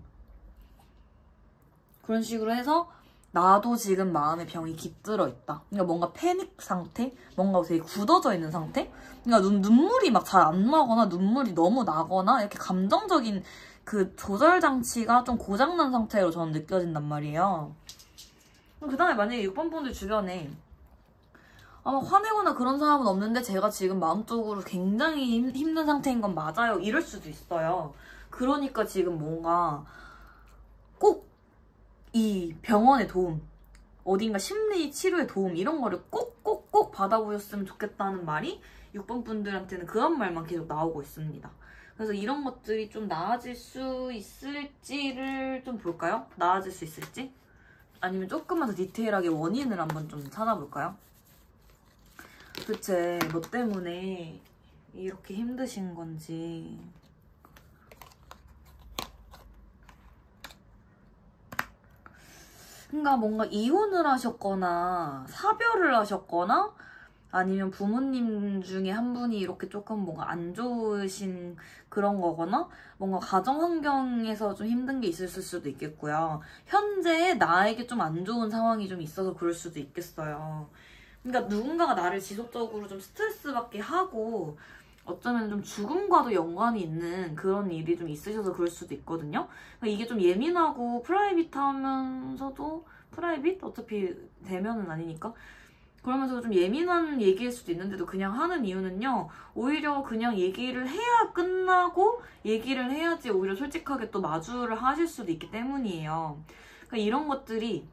그런 식으로 해서 나도 지금 마음의 병이 깃들어 있다. 그러니까 뭔가 패닉 상태? 뭔가 되게 굳어져 있는 상태? 그러니까 눈물이 막 잘 안 나거나 눈물이 너무 나거나 이렇게 감정적인 그 조절 장치가 좀 고장난 상태로 저는 느껴진단 말이에요. 그 다음에 만약에 6번 분들 주변에 아마 화내거나 그런 사람은 없는데 제가 지금 마음적으로 굉장히 힘든 상태인 건 맞아요. 이럴 수도 있어요. 그러니까 지금 뭔가 꼭 이 병원의 도움, 어딘가 심리 치료의 도움 이런 거를 꼭 받아보셨으면 좋겠다는 말이 6번 분들한테는 그런 말만 계속 나오고 있습니다. 그래서 이런 것들이 좀 나아질 수 있을지를 좀 볼까요? 나아질 수 있을지? 아니면 조금만 더 디테일하게 원인을 한번 좀 찾아볼까요? 도대체 뭐 때문에 이렇게 힘드신 건지. 그러니까 뭔가 이혼을 하셨거나 사별을 하셨거나 아니면 부모님 중에 한 분이 이렇게 조금 뭔가 안 좋으신 그런 거거나 뭔가 가정 환경에서 좀 힘든 게 있을 수도 있겠고요. 현재 나에게 좀 안 좋은 상황이 좀 있어서 그럴 수도 있겠어요. 그러니까 누군가가 나를 지속적으로 좀 스트레스 받게 하고 어쩌면 좀 죽음과도 연관이 있는 그런 일이 좀 있으셔서 그럴 수도 있거든요. 그러니까 이게 좀 예민하고 프라이빗하면서도 프라이빗? 어차피 대면은 아니니까 그러면서 좀 예민한 얘기일 수도 있는데도 그냥 하는 이유는요. 오히려 그냥 얘기를 해야 끝나고 얘기를 해야지 오히려 솔직하게 또 마주를 하실 수도 있기 때문이에요. 그러니까 이런 것들이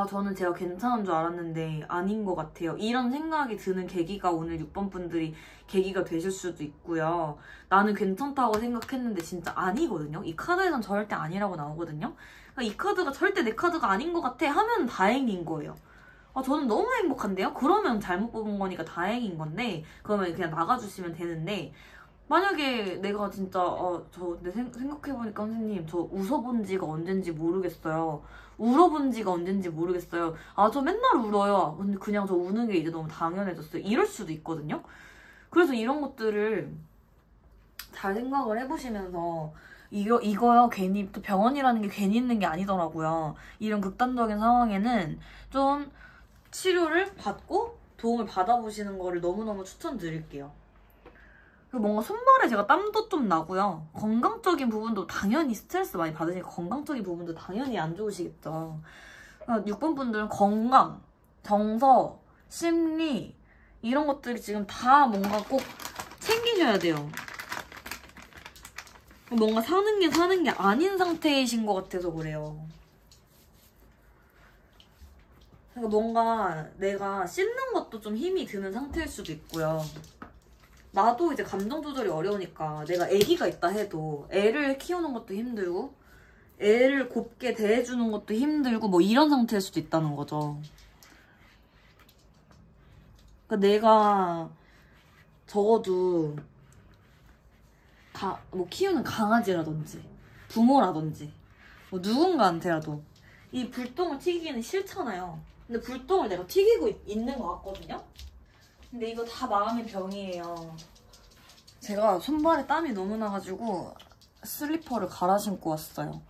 저는 제가 괜찮은 줄 알았는데 아닌 것 같아요. 이런 생각이 드는 계기가 오늘 6번 분들이 계기가 되실 수도 있고요. 나는 괜찮다고 생각했는데 진짜 아니거든요. 이 카드에선 절대 아니라고 나오거든요. 그러니까 이 카드가 절대 내 카드가 아닌 것 같아 하면 다행인 거예요. 저는 너무 행복한데요? 그러면 잘못 뽑은 거니까 다행인 건데 그러면 그냥 나가주시면 되는데 만약에 내가 진짜 근데 생각해보니까 선생님 저 웃어본 지가 언젠지 모르겠어요. 울어본 지가 언젠지 모르겠어요. 저 맨날 울어요. 근데 그냥 저 우는 게 이제 너무 당연해졌어요. 이럴 수도 있거든요. 그래서 이런 것들을 잘 생각을 해보시면서 이거요 괜히 또 병원이라는 게 괜히 있는 게 아니더라고요. 이런 극단적인 상황에는 좀 치료를 받고 도움을 받아보시는 거를 너무너무 추천드릴게요. 그리고 뭔가 손발에 제가 땀도 좀 나고요. 건강적인 부분도 당연히 스트레스 많이 받으니까 건강적인 부분도 당연히 안 좋으시겠죠. 6번 분들은 건강, 정서, 심리 이런 것들이 지금 다 뭔가 꼭 챙기셔야 돼요. 뭔가 사는 게 아닌 상태이신 것 같아서 그래요. 그러니까 뭔가 내가 씻는 것도 좀 힘이 드는 상태일 수도 있고요. 나도 이제 감정 조절이 어려우니까 내가 아기가 있다 해도 애를 키우는 것도 힘들고 애를 곱게 대해주는 것도 힘들고 뭐 이런 상태일 수도 있다는 거죠. 그러니까 내가 적어도 뭐 키우는 강아지라든지 부모라든지 뭐 누군가한테라도 이 불똥을 튀기기는 싫잖아요. 근데 불똥을 내가 튀기고 있는 것 같거든요. 근데 이거 다 마음의 병이에요. 제가 손발에 땀이 너무 나가지고 슬리퍼를 갈아 신고 왔어요.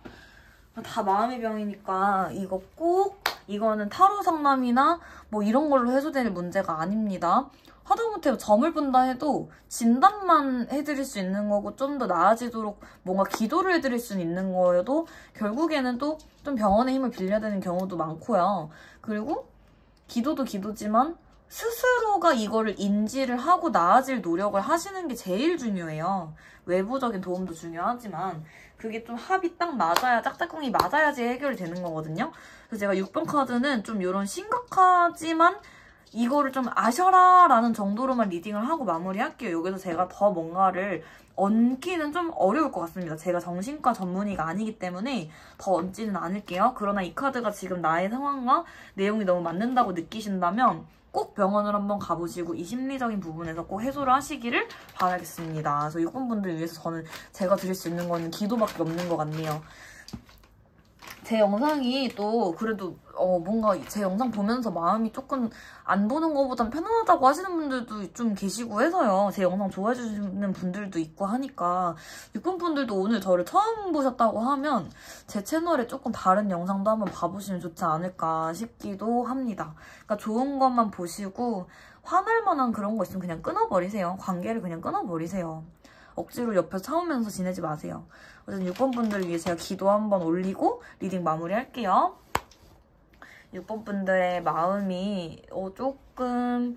다 마음의 병이니까 이거 꼭 이거는 타로 상담이나 뭐 이런 걸로 해소될 문제가 아닙니다. 하다못해 점을 본다 해도 진단만 해드릴 수 있는 거고 좀 더 나아지도록 뭔가 기도를 해드릴 수 있는 거여도 결국에는 또 좀 병원의 힘을 빌려야 되는 경우도 많고요. 그리고 기도도 기도지만 스스로가 이거를 인지를 하고 나아질 노력을 하시는 게 제일 중요해요. 외부적인 도움도 중요하지만 그게 좀 합이 딱 맞아야, 짝짝꿍이 맞아야지 해결이 되는 거거든요. 그래서 제가 6번 카드는 좀 이런 심각하지만 이거를 좀 아셔라 라는 정도로만 리딩을 하고 마무리할게요. 여기서 제가 더 뭔가를 얹기는 좀 어려울 것 같습니다. 제가 정신과 전문의가 아니기 때문에 더 얹지는 않을게요. 그러나 이 카드가 지금 나의 상황과 내용이 너무 맞는다고 느끼신다면 꼭 병원을 한번 가보시고 이 심리적인 부분에서 꼭 해소를 하시기를 바라겠습니다. 그래서 6번 분들 위해서 저는 제가 드릴 수 있는 거는 기도밖에 없는 것 같네요. 제 영상이 또 그래도 뭔가 제 영상 보면서 마음이 조금 안 보는 것보단 편안하다고 하시는 분들도 좀 계시고 해서요. 제 영상 좋아해 주시는 분들도 있고 하니까 6번 분들도 오늘 저를 처음 보셨다고 하면 제 채널에 조금 다른 영상도 한번 봐보시면 좋지 않을까 싶기도 합니다. 그러니까 좋은 것만 보시고 화날 만한 그런 거 있으면 그냥 끊어버리세요. 관계를 그냥 끊어버리세요. 억지로 옆에서 참으면서 지내지 마세요. 어쨌든 6번 분들을 위해 제가 기도 한번 올리고 리딩 마무리할게요. 6번 분들의 마음이 조금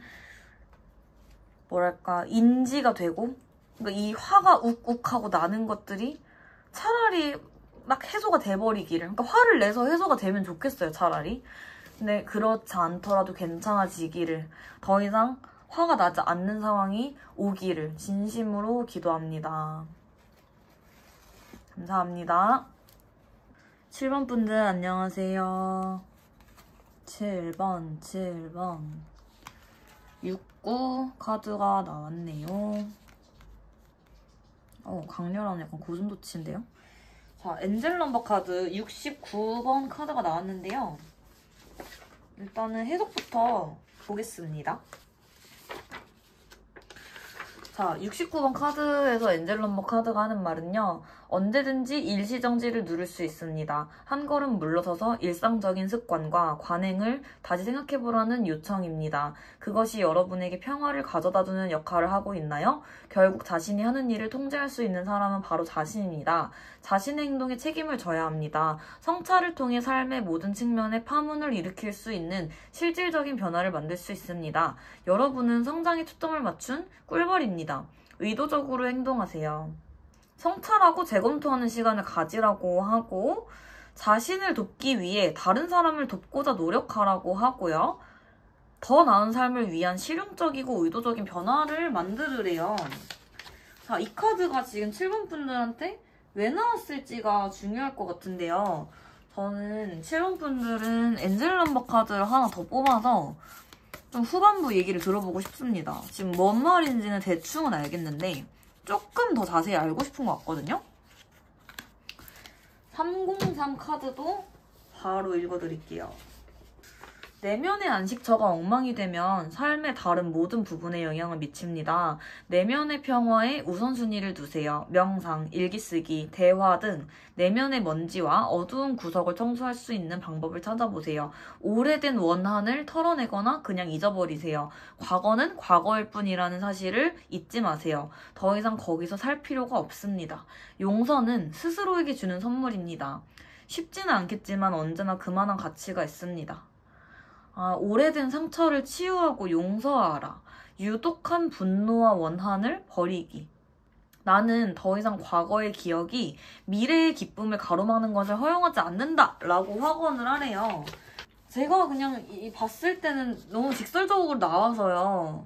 뭐랄까 인지가 되고 그러니까 이 화가 욱욱하고 나는 것들이 차라리 막 해소가 돼버리기를 그러니까 화를 내서 해소가 되면 좋겠어요. 차라리. 근데 그렇지 않더라도 괜찮아지기를 더 이상 화가 나지 않는 상황이 오기를 진심으로 기도합니다. 감사합니다. 7번 분들 안녕하세요. 7번 69 카드가 나왔네요. 강렬한 약간 고슴도치인데요. 자, 엔젤 넘버 카드 69번 카드가 나왔는데요. 일단은 해석부터 보겠습니다. 자, 69번 카드에서 엔젤 넘버 카드가 하는 말은요. 언제든지 일시정지를 누릴 수 있습니다. 한 걸음 물러서서 일상적인 습관과 관행을 다시 생각해보라는 요청입니다. 그것이 여러분에게 평화를 가져다주는 역할을 하고 있나요? 결국 자신이 하는 일을 통제할 수 있는 사람은 바로 자신입니다. 자신의 행동에 책임을 져야 합니다. 성찰을 통해 삶의 모든 측면에 파문을 일으킬 수 있는 실질적인 변화를 만들 수 있습니다. 여러분은 성장에 초점을 맞춘 꿀벌입니다. 의도적으로 행동하세요. 성찰하고 재검토하는 시간을 가지라고 하고 자신을 돕기 위해 다른 사람을 돕고자 노력하라고 하고요. 더 나은 삶을 위한 실용적이고 의도적인 변화를 만들으래요. 자, 이 카드가 지금 7번 분들한테 왜 나왔을지가 중요할 것 같은데요. 저는 7번 분들은 엔젤 넘버 카드를 하나 더 뽑아서 좀 후반부 얘기를 들어보고 싶습니다. 지금 뭔 말인지는 대충은 알겠는데 조금 더 자세히 알고 싶은 것 같거든요. 303 카드도 바로 읽어드릴게요. 내면의 안식처가 엉망이 되면 삶의 다른 모든 부분에 영향을 미칩니다. 내면의 평화에 우선순위를 두세요. 명상, 일기쓰기, 대화 등 내면의 먼지와 어두운 구석을 청소할 수 있는 방법을 찾아보세요. 오래된 원한을 털어내거나 그냥 잊어버리세요. 과거는 과거일 뿐이라는 사실을 잊지 마세요. 더 이상 거기서 살 필요가 없습니다. 용서는 스스로에게 주는 선물입니다. 쉽지는 않겠지만 언제나 그만한 가치가 있습니다. 오래된 상처를 치유하고 용서하라. 유독한 분노와 원한을 버리기. 나는 더 이상 과거의 기억이 미래의 기쁨을 가로막는 것을 허용하지 않는다 라고 확언을 하래요. 제가 그냥 봤을 때는 너무 직설적으로 나와서요.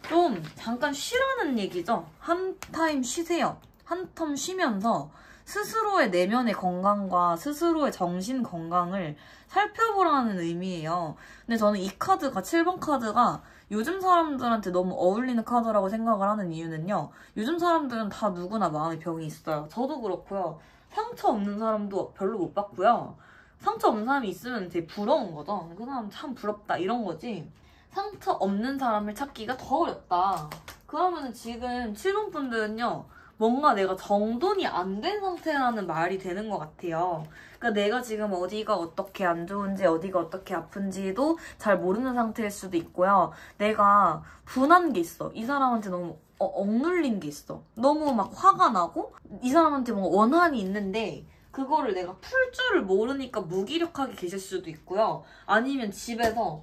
좀 잠깐 쉬라는 얘기죠. 한 타임 쉬세요. 한 텀 쉬면서 스스로의 내면의 건강과 스스로의 정신 건강을 살펴보라는 의미예요. 근데 저는 이 카드가 7번 카드가 요즘 사람들한테 너무 어울리는 카드라고 생각을 하는 이유는요. 요즘 사람들은 다 누구나 마음의 병이 있어요. 저도 그렇고요. 상처 없는 사람도 별로 못 봤고요. 상처 없는 사람이 있으면 되게 부러운 거죠. 그 사람 참 부럽다 이런 거지. 상처 없는 사람을 찾기가 더 어렵다. 그러면은 지금 7번 분들은요. 뭔가 내가 정돈이 안 된 상태라는 말이 되는 것 같아요. 그러니까 내가 지금 어디가 어떻게 안 좋은지 어디가 어떻게 아픈지도 잘 모르는 상태일 수도 있고요. 내가 분한 게 있어. 이 사람한테 너무 억눌린 게 있어. 너무 막 화가 나고 이 사람한테 뭔가 원한이 있는데 그거를 내가 풀 줄을 모르니까 무기력하게 계실 수도 있고요. 아니면 집에서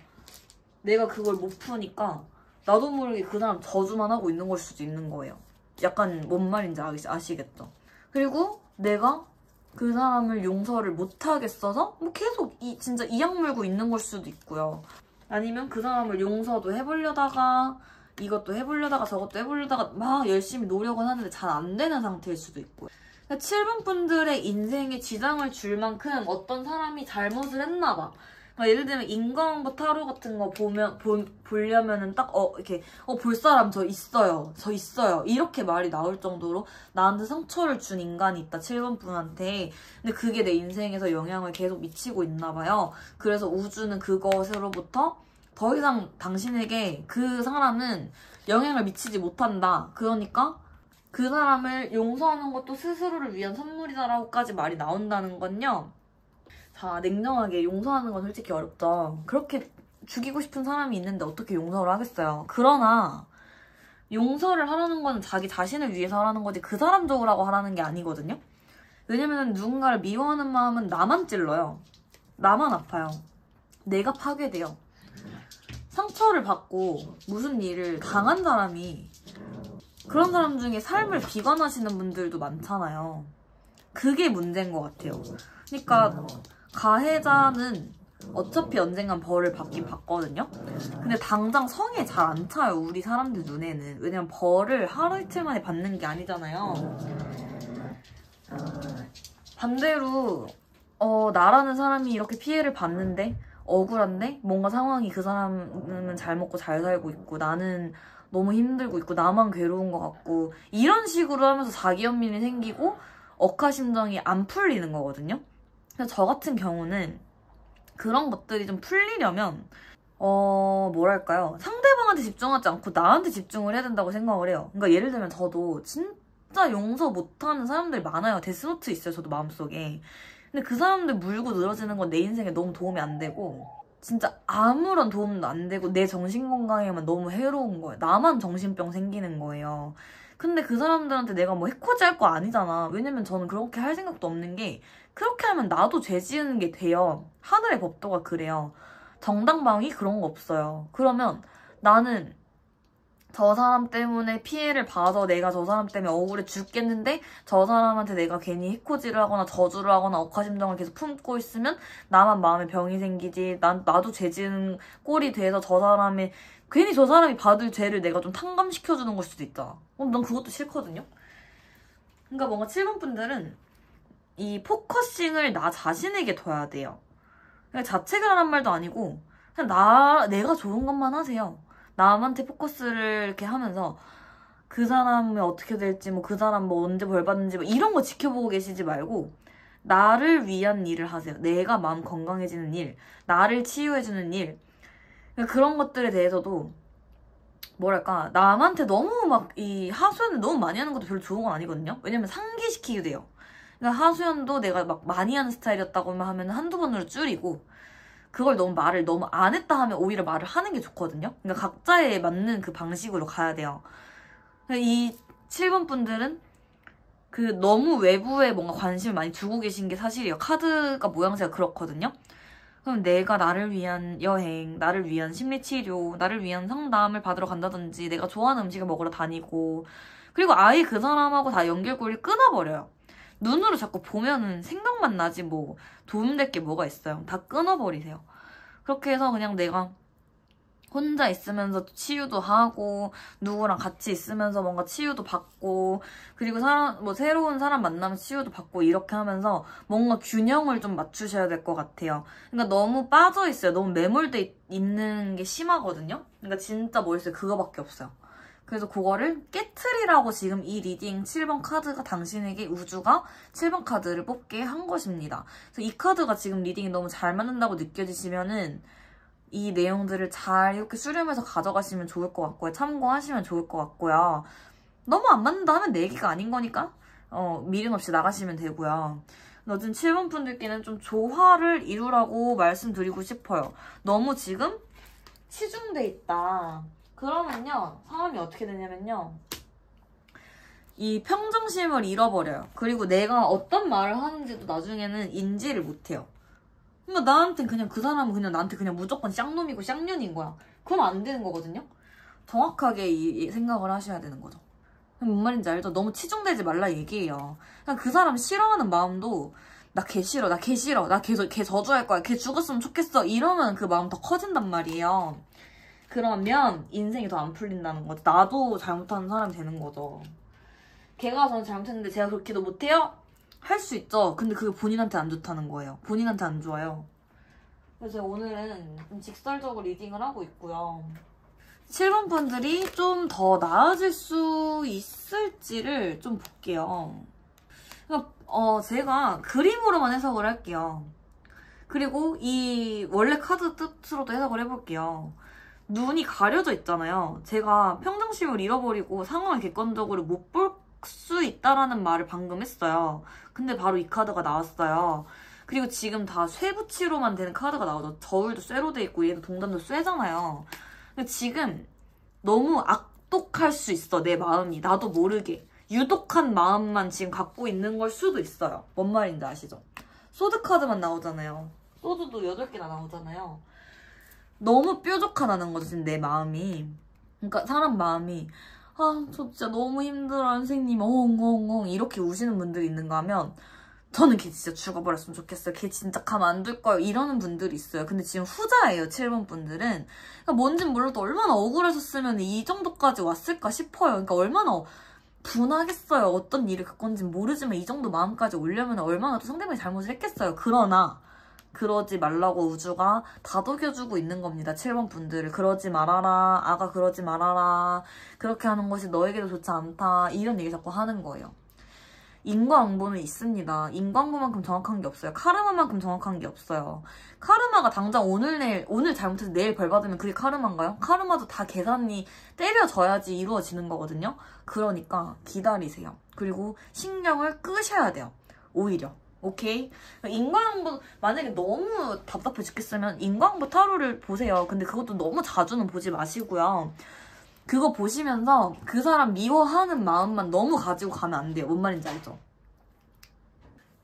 내가 그걸 못 푸니까 나도 모르게 그 사람 저주만 하고 있는 걸 수도 있는 거예요. 약간 뭔 말인지 아시겠죠? 그리고 내가 그 사람을 용서를 못 하겠어서 뭐 계속 진짜 이악 물고 있는 걸 수도 있고요. 아니면 그 사람을 용서도 해보려다가 이것도 해보려다가 저것도 해보려다가 막 열심히 노력은 하는데 잘 안 되는 상태일 수도 있고요. 7번 분들의 인생에 지장을 줄 만큼 어떤 사람이 잘못을 했나 봐. 그러니까 예를 들면 인과응보 타로 같은 거 보려면은 딱 이렇게 볼 사람 저 있어요. 이렇게 말이 나올 정도로 나한테 상처를 준 인간이 있다. 7번 분한테. 근데 그게 내 인생에서 영향을 계속 미치고 있나 봐요. 그래서 우주는 그것으로부터 더 이상 당신에게 그 사람은 영향을 미치지 못한다. 그러니까 그 사람을 용서하는 것도 스스로를 위한 선물이다라고까지 말이 나온다는 건요. 자, 냉정하게 용서하는 건 솔직히 어렵죠. 그렇게 죽이고 싶은 사람이 있는데 어떻게 용서를 하겠어요. 그러나 용서를 하라는 건 자기 자신을 위해서 하라는 거지 그 사람 좋으라고 하라는 게 아니거든요. 왜냐면 누군가를 미워하는 마음은 나만 찔러요. 나만 아파요. 내가 파괴돼요. 상처를 받고 무슨 일을 당한 사람이 그런 사람 중에 삶을 비관하시는 분들도 많잖아요. 그게 문제인 것 같아요. 그러니까 가해자는 어차피 언젠간 벌을 받긴 받거든요. 근데 당장 성에 잘 안 차요. 우리 사람들 눈에는. 왜냐면 벌을 하루 이틀 만에 받는 게 아니잖아요. 반대로 나라는 사람이 이렇게 피해를 봤는데 억울한데 뭔가 상황이 그 사람은 잘 먹고 잘 살고 있고 나는 너무 힘들고 있고 나만 괴로운 것 같고 이런 식으로 하면서 자기 연민이 생기고 억하심정이 안 풀리는 거거든요. 그래서 저 같은 경우는 그런 것들이 좀 풀리려면 뭐랄까요, 상대방한테 집중하지 않고 나한테 집중을 해야 된다고 생각을 해요. 그러니까 예를 들면 저도 진짜 용서 못하는 사람들이 많아요. 데스노트 있어요, 저도 마음속에. 근데 그 사람들 물고 늘어지는 건 내 인생에 너무 도움이 안 되고 진짜 아무런 도움도 안 되고 내 정신건강에만 너무 해로운 거예요. 나만 정신병 생기는 거예요. 근데 그 사람들한테 내가 뭐 해코지 할 거 아니잖아. 왜냐면 저는 그렇게 할 생각도 없는 게 그렇게 하면 나도 죄 지은 게 돼요. 하늘의 법도가 그래요. 정당방위 그런 거 없어요. 그러면 나는 저 사람 때문에 피해를 봐서 내가 저 사람 때문에 억울해 죽겠는데 저 사람한테 내가 괜히 해코지를 하거나 저주를 하거나 억하심정을 계속 품고 있으면 나만 마음에 병이 생기지. 나도 죄 지은 꼴이 돼서 저 사람이 괜히 저 사람이 받을 죄를 내가 좀 탕감시켜주는 걸 수도 있잖아. 난 그것도 싫거든요. 그러니까 뭔가 7번 분들은 이 포커싱을 나 자신에게 둬야 돼요. 그냥 자책을 하란 말도 아니고 그냥 내가 좋은 것만 하세요. 남한테 포커스를 이렇게 하면서 그 사람이 어떻게 될지 뭐 그 사람 뭐 언제 벌 받는지 뭐 이런 거 지켜보고 계시지 말고 나를 위한 일을 하세요. 내가 마음 건강해지는 일, 나를 치유해주는 일. 그런 것들에 대해서도 뭐랄까 남한테 너무 막 이 하소연을 너무 많이 하는 것도 별로 좋은 건 아니거든요. 왜냐면 상기시키게 돼요. 그러니까 하소연도 내가 막 많이 하는 스타일이었다고만 하면 한두 번으로 줄이고 그걸 말을 너무 안 했다 하면 오히려 말을 하는 게 좋거든요. 그러니까 각자에 맞는 그 방식으로 가야 돼요. 이 7번 분들은 그 너무 외부에 뭔가 관심을 많이 두고 계신 게 사실이에요. 카드가 모양새가 그렇거든요. 그럼 내가 나를 위한 여행, 나를 위한 심리치료, 나를 위한 상담을 받으러 간다든지 내가 좋아하는 음식을 먹으러 다니고 그리고 아예 그 사람하고 다 연결고리를 끊어버려요. 눈으로 자꾸 보면은 생각만 나지 뭐 도움될 게 뭐가 있어요. 다 끊어버리세요. 그렇게 해서 그냥 내가 혼자 있으면서 치유도 하고 누구랑 같이 있으면서 뭔가 치유도 받고 그리고 새로운 사람 만나면 치유도 받고 이렇게 하면서 뭔가 균형을 좀 맞추셔야 될 것 같아요. 그러니까 너무 빠져있어요. 너무 매몰돼 있는 게 심하거든요. 그러니까 진짜 뭐 있어요. 그거밖에 없어요. 그래서 그거를 깨트리라고 지금 이 리딩 7번 카드가 당신에게 우주가 7번 카드를 뽑게 한 것입니다. 그래서 이 카드가 지금 리딩이 너무 잘 맞는다고 느껴지시면은 이 내용들을 잘 이렇게 수렴해서 가져가시면 좋을 것 같고요. 참고하시면 좋을 것 같고요. 너무 안 맞는다 하면 내 얘기가 아닌 거니까 미련 없이 나가시면 되고요. 어쨌든 7번 분들께는 좀 조화를 이루라고 말씀드리고 싶어요. 너무 지금 치중돼 있다. 그러면요, 사람이 어떻게 되냐면요, 이 평정심을 잃어버려요. 그리고 내가 어떤 말을 하는지도 나중에는 인지를 못해요. 그러니까 나한테는 그냥 그 사람은 그냥 나한테 그냥 무조건 쌍놈이고 쌍년인 거야. 그럼 안 되는 거거든요. 정확하게 이 생각을 하셔야 되는 거죠. 뭔 말인지 알죠? 너무 치중되지 말라 얘기예요. 그냥 그 사람 싫어하는 마음도 나 걔 싫어, 나 걔 싫어, 나 걔 저주할 거야, 걔 죽었으면 좋겠어 이러면 그 마음 더 커진단 말이에요. 그러면 인생이 더 안 풀린다는 거죠. 나도 잘못하는 사람이 되는 거죠. 걔가 저는 잘못했는데 제가 그렇게도 못해요? 할 수 있죠. 근데 그게 본인한테 안 좋다는 거예요. 본인한테 안 좋아요. 그래서 제가 오늘은 좀 직설적으로 리딩을 하고 있고요. 7번 분들이 좀 더 나아질 수 있을지를 좀 볼게요. 그러니까 제가 그림으로만 해석을 할게요. 그리고 이 원래 카드 뜻으로도 해석을 해볼게요. 눈이 가려져 있잖아요. 제가 평정심을 잃어버리고 상황을 객관적으로 못 볼 수 있다라는 말을 방금 했어요. 근데 바로 이 카드가 나왔어요. 그리고 지금 다 쇠붙이로만 되는 카드가 나오죠. 저울도 쇠로 돼 있고 얘도 동전도 쇠잖아요. 근데 지금 너무 악독할 수 있어, 내 마음이. 나도 모르게. 유독한 마음만 지금 갖고 있는 걸 수도 있어요. 뭔 말인지 아시죠? 소드 카드만 나오잖아요. 소드도 8개나 나오잖아요. 너무 뾰족하다는 거죠, 지금 내 마음이. 그러니까 사람 마음이 저 진짜 너무 힘들어, 선생님, 엉엉엉 이렇게 우시는 분들이 있는가 하면 저는 걔 진짜 죽어버렸으면 좋겠어요. 걔 진짜 가만 안 둘 거예요. 이러는 분들이 있어요. 근데 지금 후자예요, 7번 분들은. 그러니까 뭔진 몰라도 얼마나 억울하셨으면 이 정도까지 왔을까 싶어요. 그러니까 얼마나 분하겠어요. 어떤 일을 겪었는지 모르지만 이 정도 마음까지 오려면 얼마나 또 상대방이 잘못을 했겠어요. 그러나 그러지 말라고 우주가 다독여주고 있는 겁니다. 7번 분들을. 그러지 말아라. 아가 그러지 말아라. 그렇게 하는 것이 너에게도 좋지 않다. 이런 얘기 자꾸 하는 거예요. 인과응보는 있습니다. 인과응보만큼 정확한 게 없어요. 카르마만큼 정확한 게 없어요. 카르마가 당장 오늘 잘못해서 내일 벌 받으면 그게 카르마인가요? 카르마도 다 계산이 때려져야지 이루어지는 거거든요. 그러니까 기다리세요. 그리고 신경을 끄셔야 돼요. 오히려. 오케이? 인과응보 만약에 너무 답답해 죽겠으면 인과응보 타로를 보세요. 근데 그것도 너무 자주는 보지 마시고요. 그거 보시면서 그 사람 미워하는 마음만 너무 가지고 가면 안 돼요. 뭔 말인지 알죠?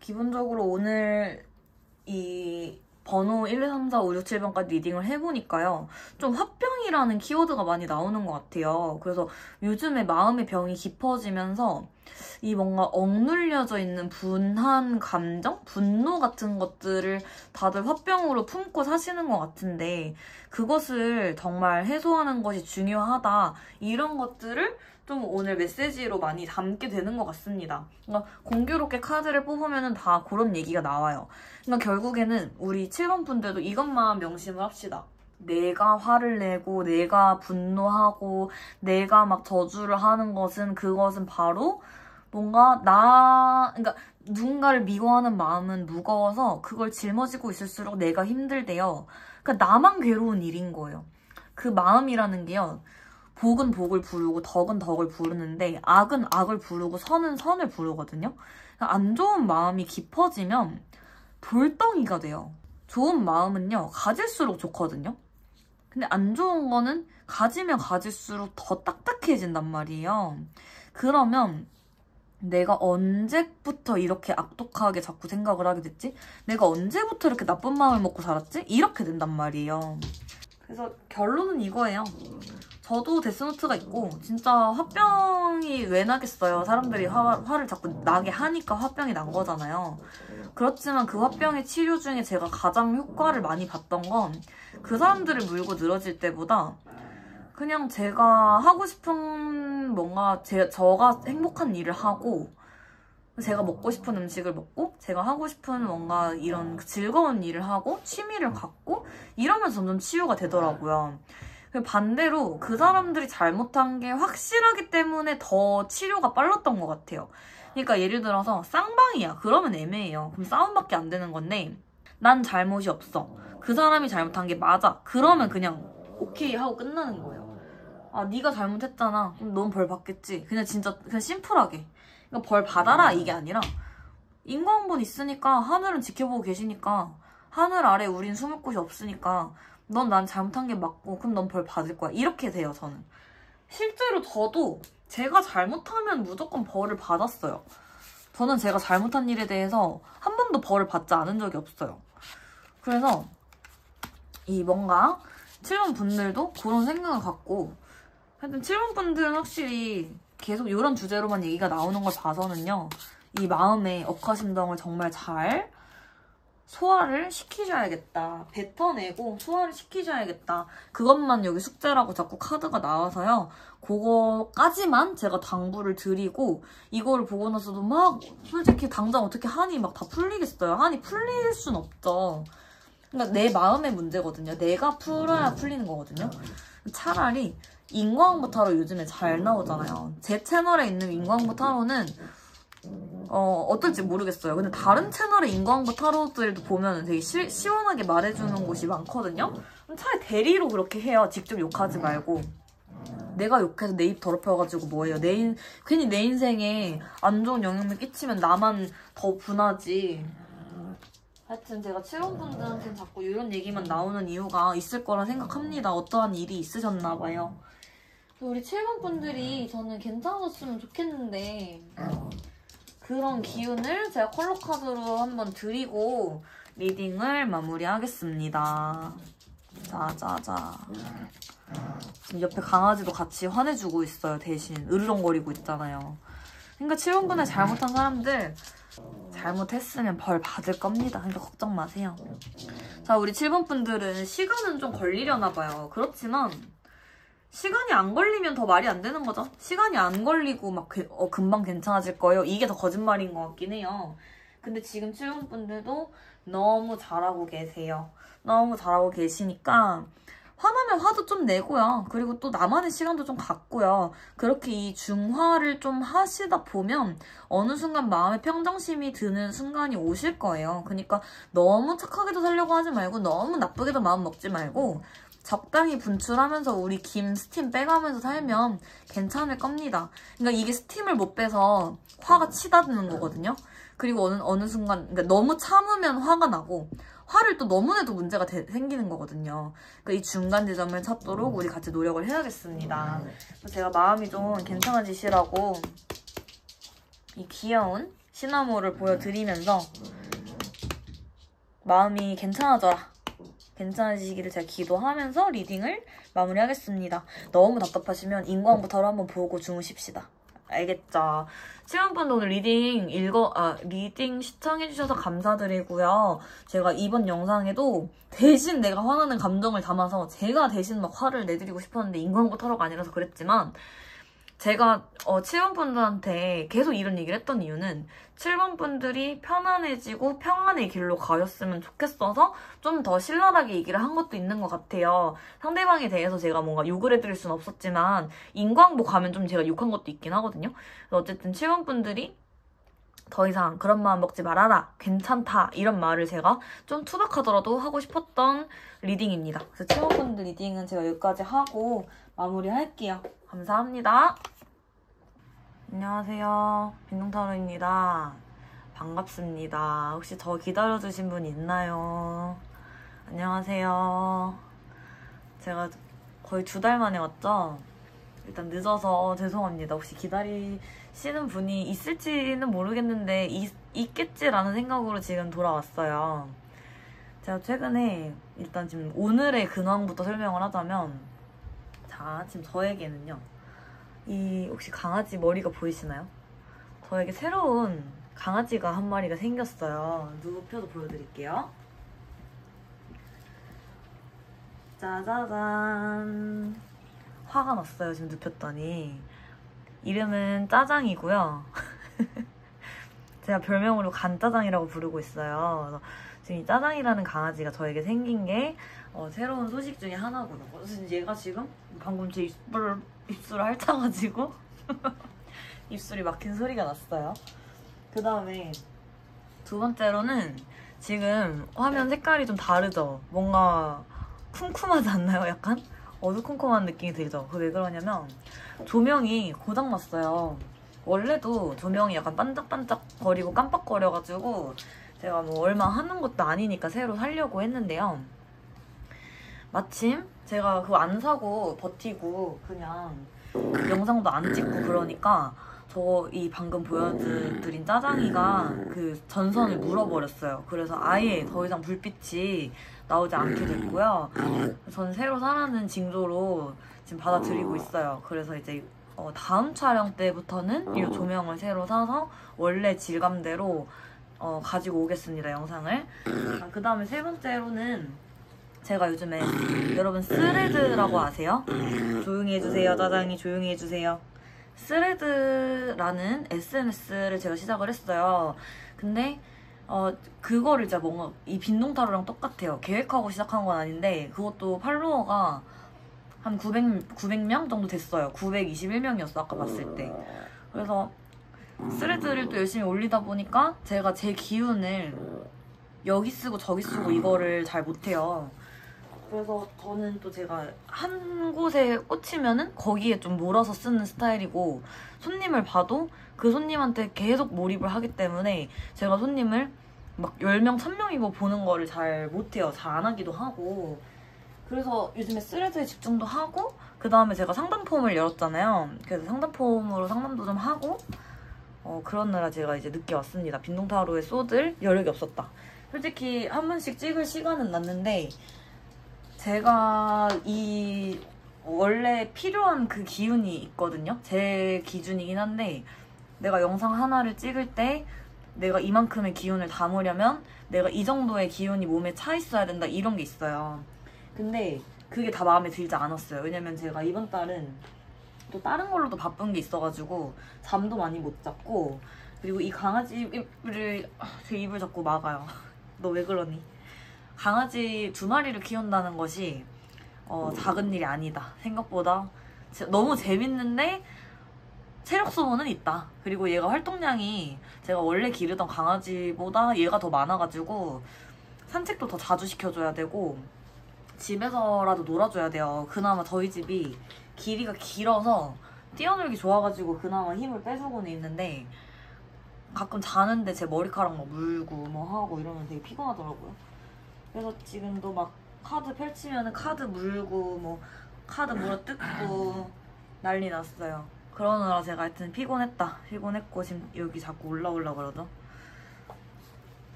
기본적으로 오늘 이 번호 1, 2, 3, 4, 5, 6, 7번까지 리딩을 해보니까요. 좀 화병이라는 키워드가 많이 나오는 것 같아요. 그래서 요즘에 마음의 병이 깊어지면서 이 뭔가 억눌려져 있는 분한 감정? 분노 같은 것들을 다들 화병으로 품고 사시는 것 같은데 그것을 정말 해소하는 것이 중요하다. 이런 것들을 좀 오늘 메시지로 많이 담게 되는 것 같습니다. 그러니까 공교롭게 카드를 뽑으면 다 그런 얘기가 나와요. 그러니까 결국에는 우리 7번 분들도 이것만 명심을 합시다. 내가 화를 내고 내가 분노하고 내가 막 저주를 하는 것은 그것은 바로 뭔가 그러니까 누군가를 미워하는 마음은 무거워서 그걸 짊어지고 있을수록 내가 힘들대요. 그러니까 나만 괴로운 일인 거예요. 그 마음이라는 게요. 복은 복을 부르고 덕은 덕을 부르는데 악은 악을 부르고 선은 선을 부르거든요. 그러니까 안 좋은 마음이 깊어지면 돌덩이가 돼요. 좋은 마음은요. 가질수록 좋거든요. 근데 안 좋은 거는 가지면 가질수록 더 딱딱해진단 말이에요. 그러면 내가 언제부터 이렇게 악독하게 자꾸 생각을 하게 됐지? 내가 언제부터 이렇게 나쁜 마음을 먹고 살았지? 이렇게 된단 말이에요. 그래서 결론은 이거예요. 저도 데스노트가 있고 진짜 화병이 왜 나겠어요. 사람들이 화를 자꾸 나게 하니까 화병이 난 거잖아요. 그렇지만 그 화병의 치료 중에 제가 가장 효과를 많이 봤던 건 그 사람들을 물고 늘어질 때보다 그냥 제가 하고 싶은 뭔가 저가 행복한 일을 하고 제가 먹고 싶은 음식을 먹고 제가 하고 싶은 뭔가 이런 즐거운 일을 하고 취미를 갖고 이러면서 점점 치유가 되더라고요. 반대로 그 사람들이 잘못한 게 확실하기 때문에 더 치료가 빨랐던 것 같아요. 그러니까 예를 들어서 쌍방이야. 그러면 애매해요. 그럼 싸움밖에 안 되는 건데 난 잘못이 없어. 그 사람이 잘못한 게 맞아. 그러면 그냥 오케이 하고 끝나는 거예요. 아 네가 잘못했잖아. 그럼 넌 벌 받겠지. 그냥 진짜 그냥 심플하게. 그러니까 벌 받아라 이게 아니라 인과응보는 있으니까 하늘은 지켜보고 계시니까 하늘 아래 우린 숨을 곳이 없으니까 넌 난 잘못한 게 맞고 그럼 넌 벌 받을 거야. 이렇게 돼요 저는. 실제로 저도 제가 잘못하면 무조건 벌을 받았어요. 저는 제가 잘못한 일에 대해서 한 번도 벌을 받지 않은 적이 없어요. 그래서 이 뭔가 7번 분들도 그런 생각을 갖고 하여튼 7번 분들은 확실히 계속 이런 주제로만 얘기가 나오는 걸 봐서는요. 이 마음의 억하심정을 정말 잘 소화를 시키셔야겠다. 뱉어내고 소화를 시키셔야겠다. 그것만 여기 숙제라고 자꾸 카드가 나와서요. 그거까지만 제가 당부를 드리고 이거를 보고 나서도 막 솔직히 당장 어떻게 한이 막 다 풀리겠어요. 한이 풀릴 순 없죠. 그러니까 내 마음의 문제거든요. 내가 풀어야 풀리는 거거든요. 차라리 인과응보 타로 요즘에 잘 나오잖아요. 제 채널에 있는 인과응보 타로는 어떨지 모르겠어요. 근데 다른 채널의 인과응보 타로들도 보면 되게 시원하게 말해주는 곳이 많거든요. 차라리 대리로 그렇게 해요. 직접 욕하지 말고. 내가 욕해서 내 입 더럽혀가지고 뭐예요. 괜히 내 인생에 안 좋은 영향을 끼치면 나만 더 분하지. 하여튼 제가 7원분들한테는 자꾸 이런 얘기만 나오는 이유가 있을 거라 생각합니다. 어떠한 일이 있으셨나봐요. 우리 7번분들이 저는 괜찮았으면 좋겠는데 그런 기운을 제가 컬러 카드로 한번 드리고 리딩을 마무리하겠습니다. 자자자. 지금 옆에 강아지도 같이 화내주고 있어요. 대신 으르렁거리고 있잖아요. 그러니까 7번분에 잘못한 사람들 잘못했으면 벌 받을 겁니다. 그러니까 걱정 마세요. 자, 우리 7번분들은 시간은 좀 걸리려나 봐요. 그렇지만 시간이 안 걸리면 더 말이 안 되는 거죠. 시간이 안 걸리고 막 금방 괜찮아질 거예요. 이게 더 거짓말인 것 같긴 해요. 근데 지금 7번분들도 너무 잘하고 계세요. 너무 잘하고 계시니까 화나면 화도 좀 내고요. 그리고 또 나만의 시간도 좀 갖고요. 그렇게 이 중화를 좀 하시다 보면 어느 순간 마음의 평정심이 드는 순간이 오실 거예요. 그러니까 너무 착하게도 살려고 하지 말고 너무 나쁘게도 마음 먹지 말고 적당히 분출하면서 우리 김 스팀 빼가면서 살면 괜찮을 겁니다. 그러니까 이게 스팀을 못 빼서 화가 치닫는 거거든요. 그리고 어느 순간 그러니까 너무 참으면 화가 나고 화를 또 너무 내도 문제가 생기는 거거든요. 그러니까 이 중간 지점을 찾도록 우리 같이 노력을 해야겠습니다. 제가 마음이 좀 괜찮아지시라고 이 귀여운 시나모를 보여드리면서 마음이 괜찮아지시기를 제가 기도하면서 리딩을 마무리하겠습니다. 너무 답답하시면 인과응보타로 한번 보고 주무십시다. 알겠죠? 7번분도 오늘 리딩 시청해주셔서 감사드리고요. 제가 이번 영상에도 대신 내가 화나는 감정을 담아서 제가 대신 막 화를 내드리고 싶었는데 인과응보 타로가 아니라서 그랬지만 제가 7번분들한테 계속 이런 얘기를 했던 이유는 7번분들이 편안해지고 평안의 길로 가셨으면 좋겠어서 좀 더 신랄하게 얘기를 한 것도 있는 것 같아요. 상대방에 대해서 제가 뭔가 욕을 해드릴 수는 없었지만 인과응보 가면 좀 제가 욕한 것도 있긴 하거든요. 어쨌든 7번분들이 더 이상 그런 마음 먹지 말아라, 괜찮다 이런 말을 제가 좀 투박하더라도 하고 싶었던 리딩입니다. 그래서 7번분들 리딩은 제가 여기까지 하고 마무리할게요. 감사합니다. 안녕하세요. 빈둥타로입니다. 반갑습니다. 혹시 저 기다려주신 분 있나요? 안녕하세요. 제가 거의 2달 만에 왔죠? 일단 늦어서 죄송합니다. 혹시 기다리시는 분이 있을지는 모르겠는데 있겠지라는 생각으로 지금 돌아왔어요. 제가 최근에 일단 지금 오늘의 근황부터 설명을 하자면 자, 지금 저에게는요. 이 혹시 강아지 머리가 보이시나요? 저에게 새로운 강아지가 한 마리가 생겼어요. 눕혀서 보여드릴게요. 짜자잔. 화가 났어요, 지금 눕혔더니. 이름은 짜장이고요. 제가 별명으로 간짜장이라고 부르고 있어요. 그래서 지금 이 짜장이라는 강아지가 저에게 생긴 게 새로운 소식 중에 하나거든요. 그래서 얘가 지금 방금 제 입술을 핥아가지고 입술이 막힌 소리가 났어요. 그 다음에 두 번째로는 지금 화면 색깔이 좀 다르죠? 뭔가 쿰쿰하지 않나요? 약간? 어두컴컴한 느낌이 들죠? 그게 왜 그러냐면 조명이 고장났어요. 원래도 조명이 약간 반짝반짝거리고 깜빡거려가지고 제가 뭐 얼마 하는 것도 아니니까 새로 사려고 했는데요. 마침 제가 그거 안 사고 버티고 그냥 영상도 안 찍고 그러니까 저 이 방금 보여드린 짜장이가 그 전선을 물어버렸어요. 그래서 아예 더 이상 불빛이 나오지 않게 됐고요. 저는 새로 사라는 징조로 지금 받아들이고 있어요. 그래서 이제 다음 촬영 때부터는 이 조명을 새로 사서 원래 질감대로 가지고 오겠습니다, 영상을. 그 다음에 세 번째로는 제가 요즘에 여러분 스레드라고 아세요? 조용히 해주세요, 짜장이 조용히 해주세요. 스레드라는 SNS를 제가 시작을 했어요. 근데 그거를 진짜 뭔가 이 빈동타로랑 똑같아요. 계획하고 시작한 건 아닌데 그것도 팔로워가 한 900명 정도 됐어요. 921명이었어 아까 봤을 때. 그래서 스레드를 또 열심히 올리다 보니까 제가 제 기운을 여기 쓰고 저기 쓰고 이거를 잘 못해요. 그래서 저는 또 제가 한 곳에 꽂히면은 거기에 좀 몰아서 쓰는 스타일이고, 손님을 봐도 그 손님한테 계속 몰입을 하기 때문에 제가 손님을 막 10명, 1000명이고 보는 거를 잘 못해요. 잘 안 하기도 하고. 그래서 요즘에 스레드에 집중도 하고, 그 다음에 제가 상담폼을 열었잖아요. 그래서 상담폼으로 상담도 좀 하고 그러느라 제가 이제 늦게 왔습니다. 빈동타로에 쏟을 여력이 없었다. 솔직히 한 번씩 찍을 시간은 났는데 제가 이 원래 필요한 그 기운이 있거든요. 제 기준이긴 한데 내가 영상 하나를 찍을 때 내가 이만큼의 기운을 담으려면 내가 이 정도의 기운이 몸에 차 있어야 된다, 이런 게 있어요. 근데 그게 다 마음에 들지 않았어요. 왜냐면 제가 이번 달은 또 다른 걸로도 바쁜 게 있어가지고 잠도 많이 못 잤고, 그리고 이 강아지 입을 제 입을 자꾸 막아요. 너 왜 그러니? 강아지 2마리를 키운다는 것이 작은 일이 아니다. 생각보다 너무 재밌는데 체력 소모는 있다. 그리고 얘가 활동량이 제가 원래 기르던 강아지보다 얘가 더 많아가지고 산책도 더 자주 시켜줘야 되고 집에서라도 놀아줘야 돼요. 그나마 저희 집이 길이가 길어서 뛰어놀기 좋아가지고 그나마 힘을 빼주고는 있는데 가끔 자는데 제 머리카락 막 물고 뭐 하고 이러면 되게 피곤하더라고요. 그래서 지금도 막 카드 펼치면은 카드 물고 뭐 카드 물어뜯고 난리 났어요. 그러느라 제가 하여튼 피곤했고 지금 여기 자꾸 올라오려고 그러죠.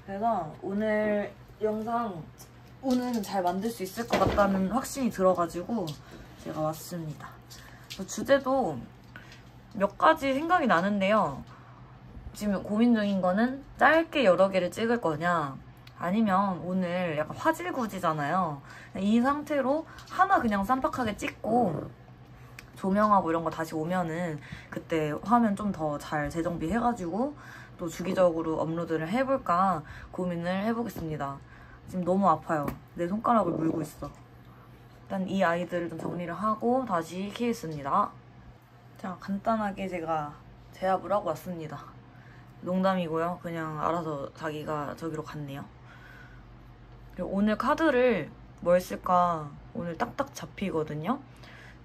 그래서 오늘 영상 오늘은 잘 만들 수 있을 것 같다는 확신이 들어가지고 제가 왔습니다. 주제도 몇 가지 생각이 나는데요. 지금 고민 중인 거는 짧게 여러 개를 찍을 거냐, 아니면 오늘 약간 화질구지잖아요. 이 상태로 하나 그냥 쌈박하게 찍고 조명하고 이런 거 다시 오면은 그때 화면 좀 더 잘 재정비해가지고 또 주기적으로 업로드를 해볼까 고민을 해보겠습니다. 지금 너무 아파요. 내 손가락을 물고 있어. 일단 이 아이들을 좀 정리를 하고 다시 키겠습니다. 자, 간단하게 제가 제압을 하고 왔습니다. 농담이고요. 그냥 알아서 자기가 저기로 갔네요. 오늘 카드를 뭘 쓸까 오늘 딱딱 잡히거든요.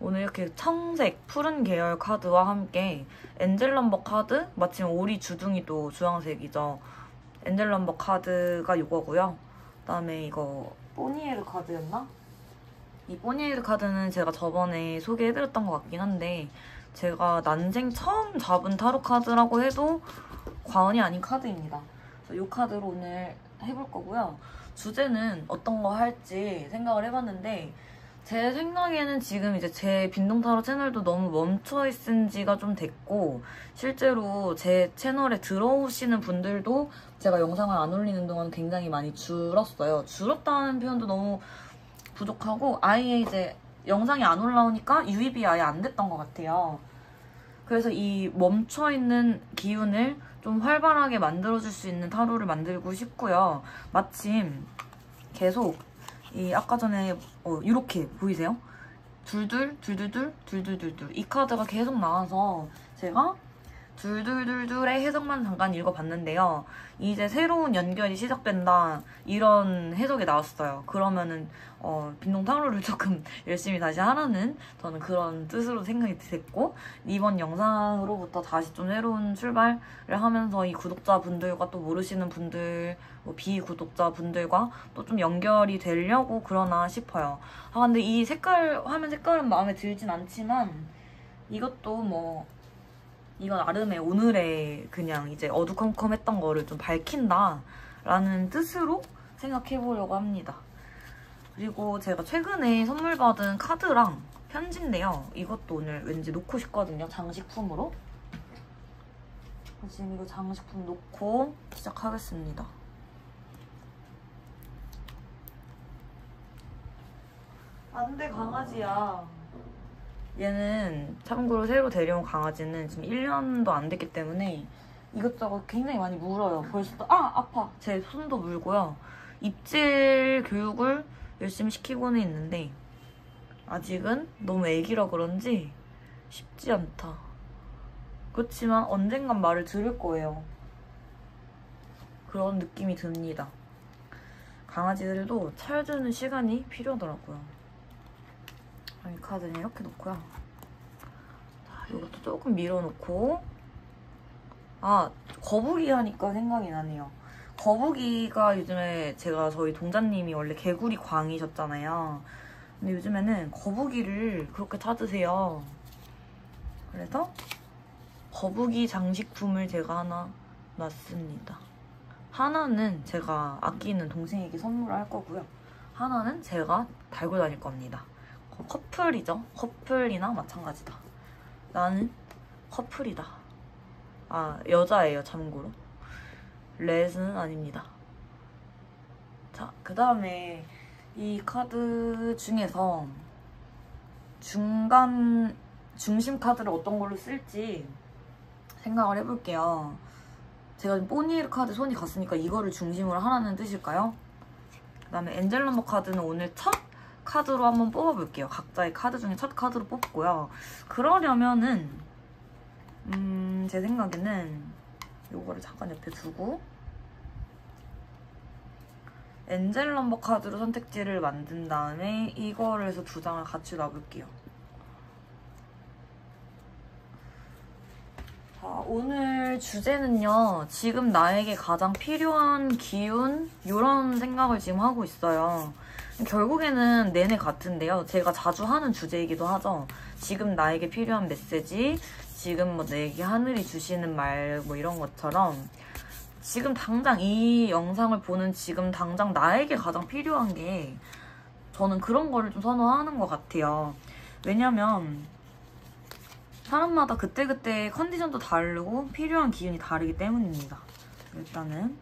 오늘 이렇게 청색, 푸른 계열 카드와 함께 엔젤 넘버 카드, 마침 오리 주둥이도 주황색이죠. 엔젤 넘버 카드가 이거고요. 그다음에 이거 뽀니에르 카드였나? 이 뽀니에르 카드는 제가 저번에 소개해드렸던 것 같긴 한데 제가 난생 처음 잡은 타로 카드라고 해도 과언이 아닌 카드입니다. 그래서 이 카드로 오늘 해볼 거고요. 주제는 어떤 거 할지 생각을 해봤는데 제 생각에는 지금 이제 제 빈동타로 채널도 너무 멈춰있은 지가 좀 됐고 실제로 제 채널에 들어오시는 분들도 제가 영상을 안 올리는 동안 굉장히 많이 줄었어요. 줄었다는 표현도 너무 부족하고 아예 이제 영상이 안 올라오니까 유입이 아예 안 됐던 것 같아요. 그래서 이 멈춰있는 기운을 좀 활발하게 만들어줄 수 있는 타로를 만들고 싶고요. 마침 계속 이 아까 전에 이렇게 보이세요? 둘둘 이 카드가 계속 나와서 제가 둘둘둘둘의 해석만 잠깐 읽어봤는데요. 이제 새로운 연결이 시작된다 이런 해석이 나왔어요. 그러면은 빈동탕로를 조금 열심히 다시 하라는 저는 그런 뜻으로 생각이 됐고, 이번 영상으로부터 다시 좀 새로운 출발을 하면서 이 구독자분들과 또 모르시는 분들, 뭐 비구독자분들과 또 좀 연결이 되려고 그러나 싶어요. 아 근데 이 색깔, 화면 색깔은 마음에 들진 않지만 이것도 뭐 이건 나름의 오늘의 그냥 이제 어두컴컴했던 거를 좀 밝힌다 라는 뜻으로 생각해보려고 합니다. 그리고 제가 최근에 선물 받은 카드랑 편지인데요. 이것도 오늘 왠지 놓고 싶거든요. 장식품으로. 지금 이거 장식품 놓고 시작하겠습니다. 안돼 강아지야. 얘는 참고로 새로 데려온 강아지는 지금 1년도 안 됐기 때문에 이것저것 굉장히 많이 물어요. 벌써 또 아파. 제 손도 물고요. 입질 교육을 열심히 시키고는 있는데 아직은 너무 애기라 그런지 쉽지 않다. 그렇지만 언젠간 말을 들을 거예요. 그런 느낌이 듭니다. 강아지들도 차려주는 시간이 필요하더라고요. 이 카드는 이렇게 놓고요. 자, 이것도 조금 밀어놓고. 거북이 하니까 생각이 나네요. 거북이가 요즘에 저희 동자님이 원래 개구리 광이셨잖아요. 근데 요즘에는 거북이를 그렇게 찾으세요. 그래서 거북이 장식품을 제가 하나 놨습니다. 하나는 제가 아끼는 동생에게 선물할 거고요. 하나는 제가 달고 다닐 겁니다. 커플이죠. 커플이나 마찬가지다. 나는 커플이다. 여자예요, 참고로. 레즈는 아닙니다. 자, 그 다음에 이 카드 중에서 중심 카드를 어떤 걸로 쓸지 생각을 해볼게요. 제가 지금 뽀니에르 카드 손이 갔으니까 이거를 중심으로 하라는 뜻일까요? 그 다음에 엔젤 넘버 카드는 오늘 첫 카드로 한번 뽑아볼게요. 각자의 카드 중에 첫 카드로 뽑고요. 그러려면은 제 생각에는 요거를 잠깐 옆에 두고 엔젤 넘버 카드로 선택지를 만든 다음에 이거를 해서 2장을 같이 놔볼게요. 자, 오늘 주제는요. 지금 나에게 가장 필요한 기운? 이런 생각을 지금 하고 있어요. 결국에는 내내 같은데요. 제가 자주 하는 주제이기도 하죠. 지금 나에게 필요한 메시지, 지금 뭐 내게 하늘이 주시는 말 뭐 이런 것처럼 지금 당장 이 영상을 보는 지금 당장 나에게 가장 필요한 게 저는 그런 거를 좀 선호하는 것 같아요. 왜냐면 사람마다 그때그때 컨디션도 다르고 필요한 기운이 다르기 때문입니다. 일단은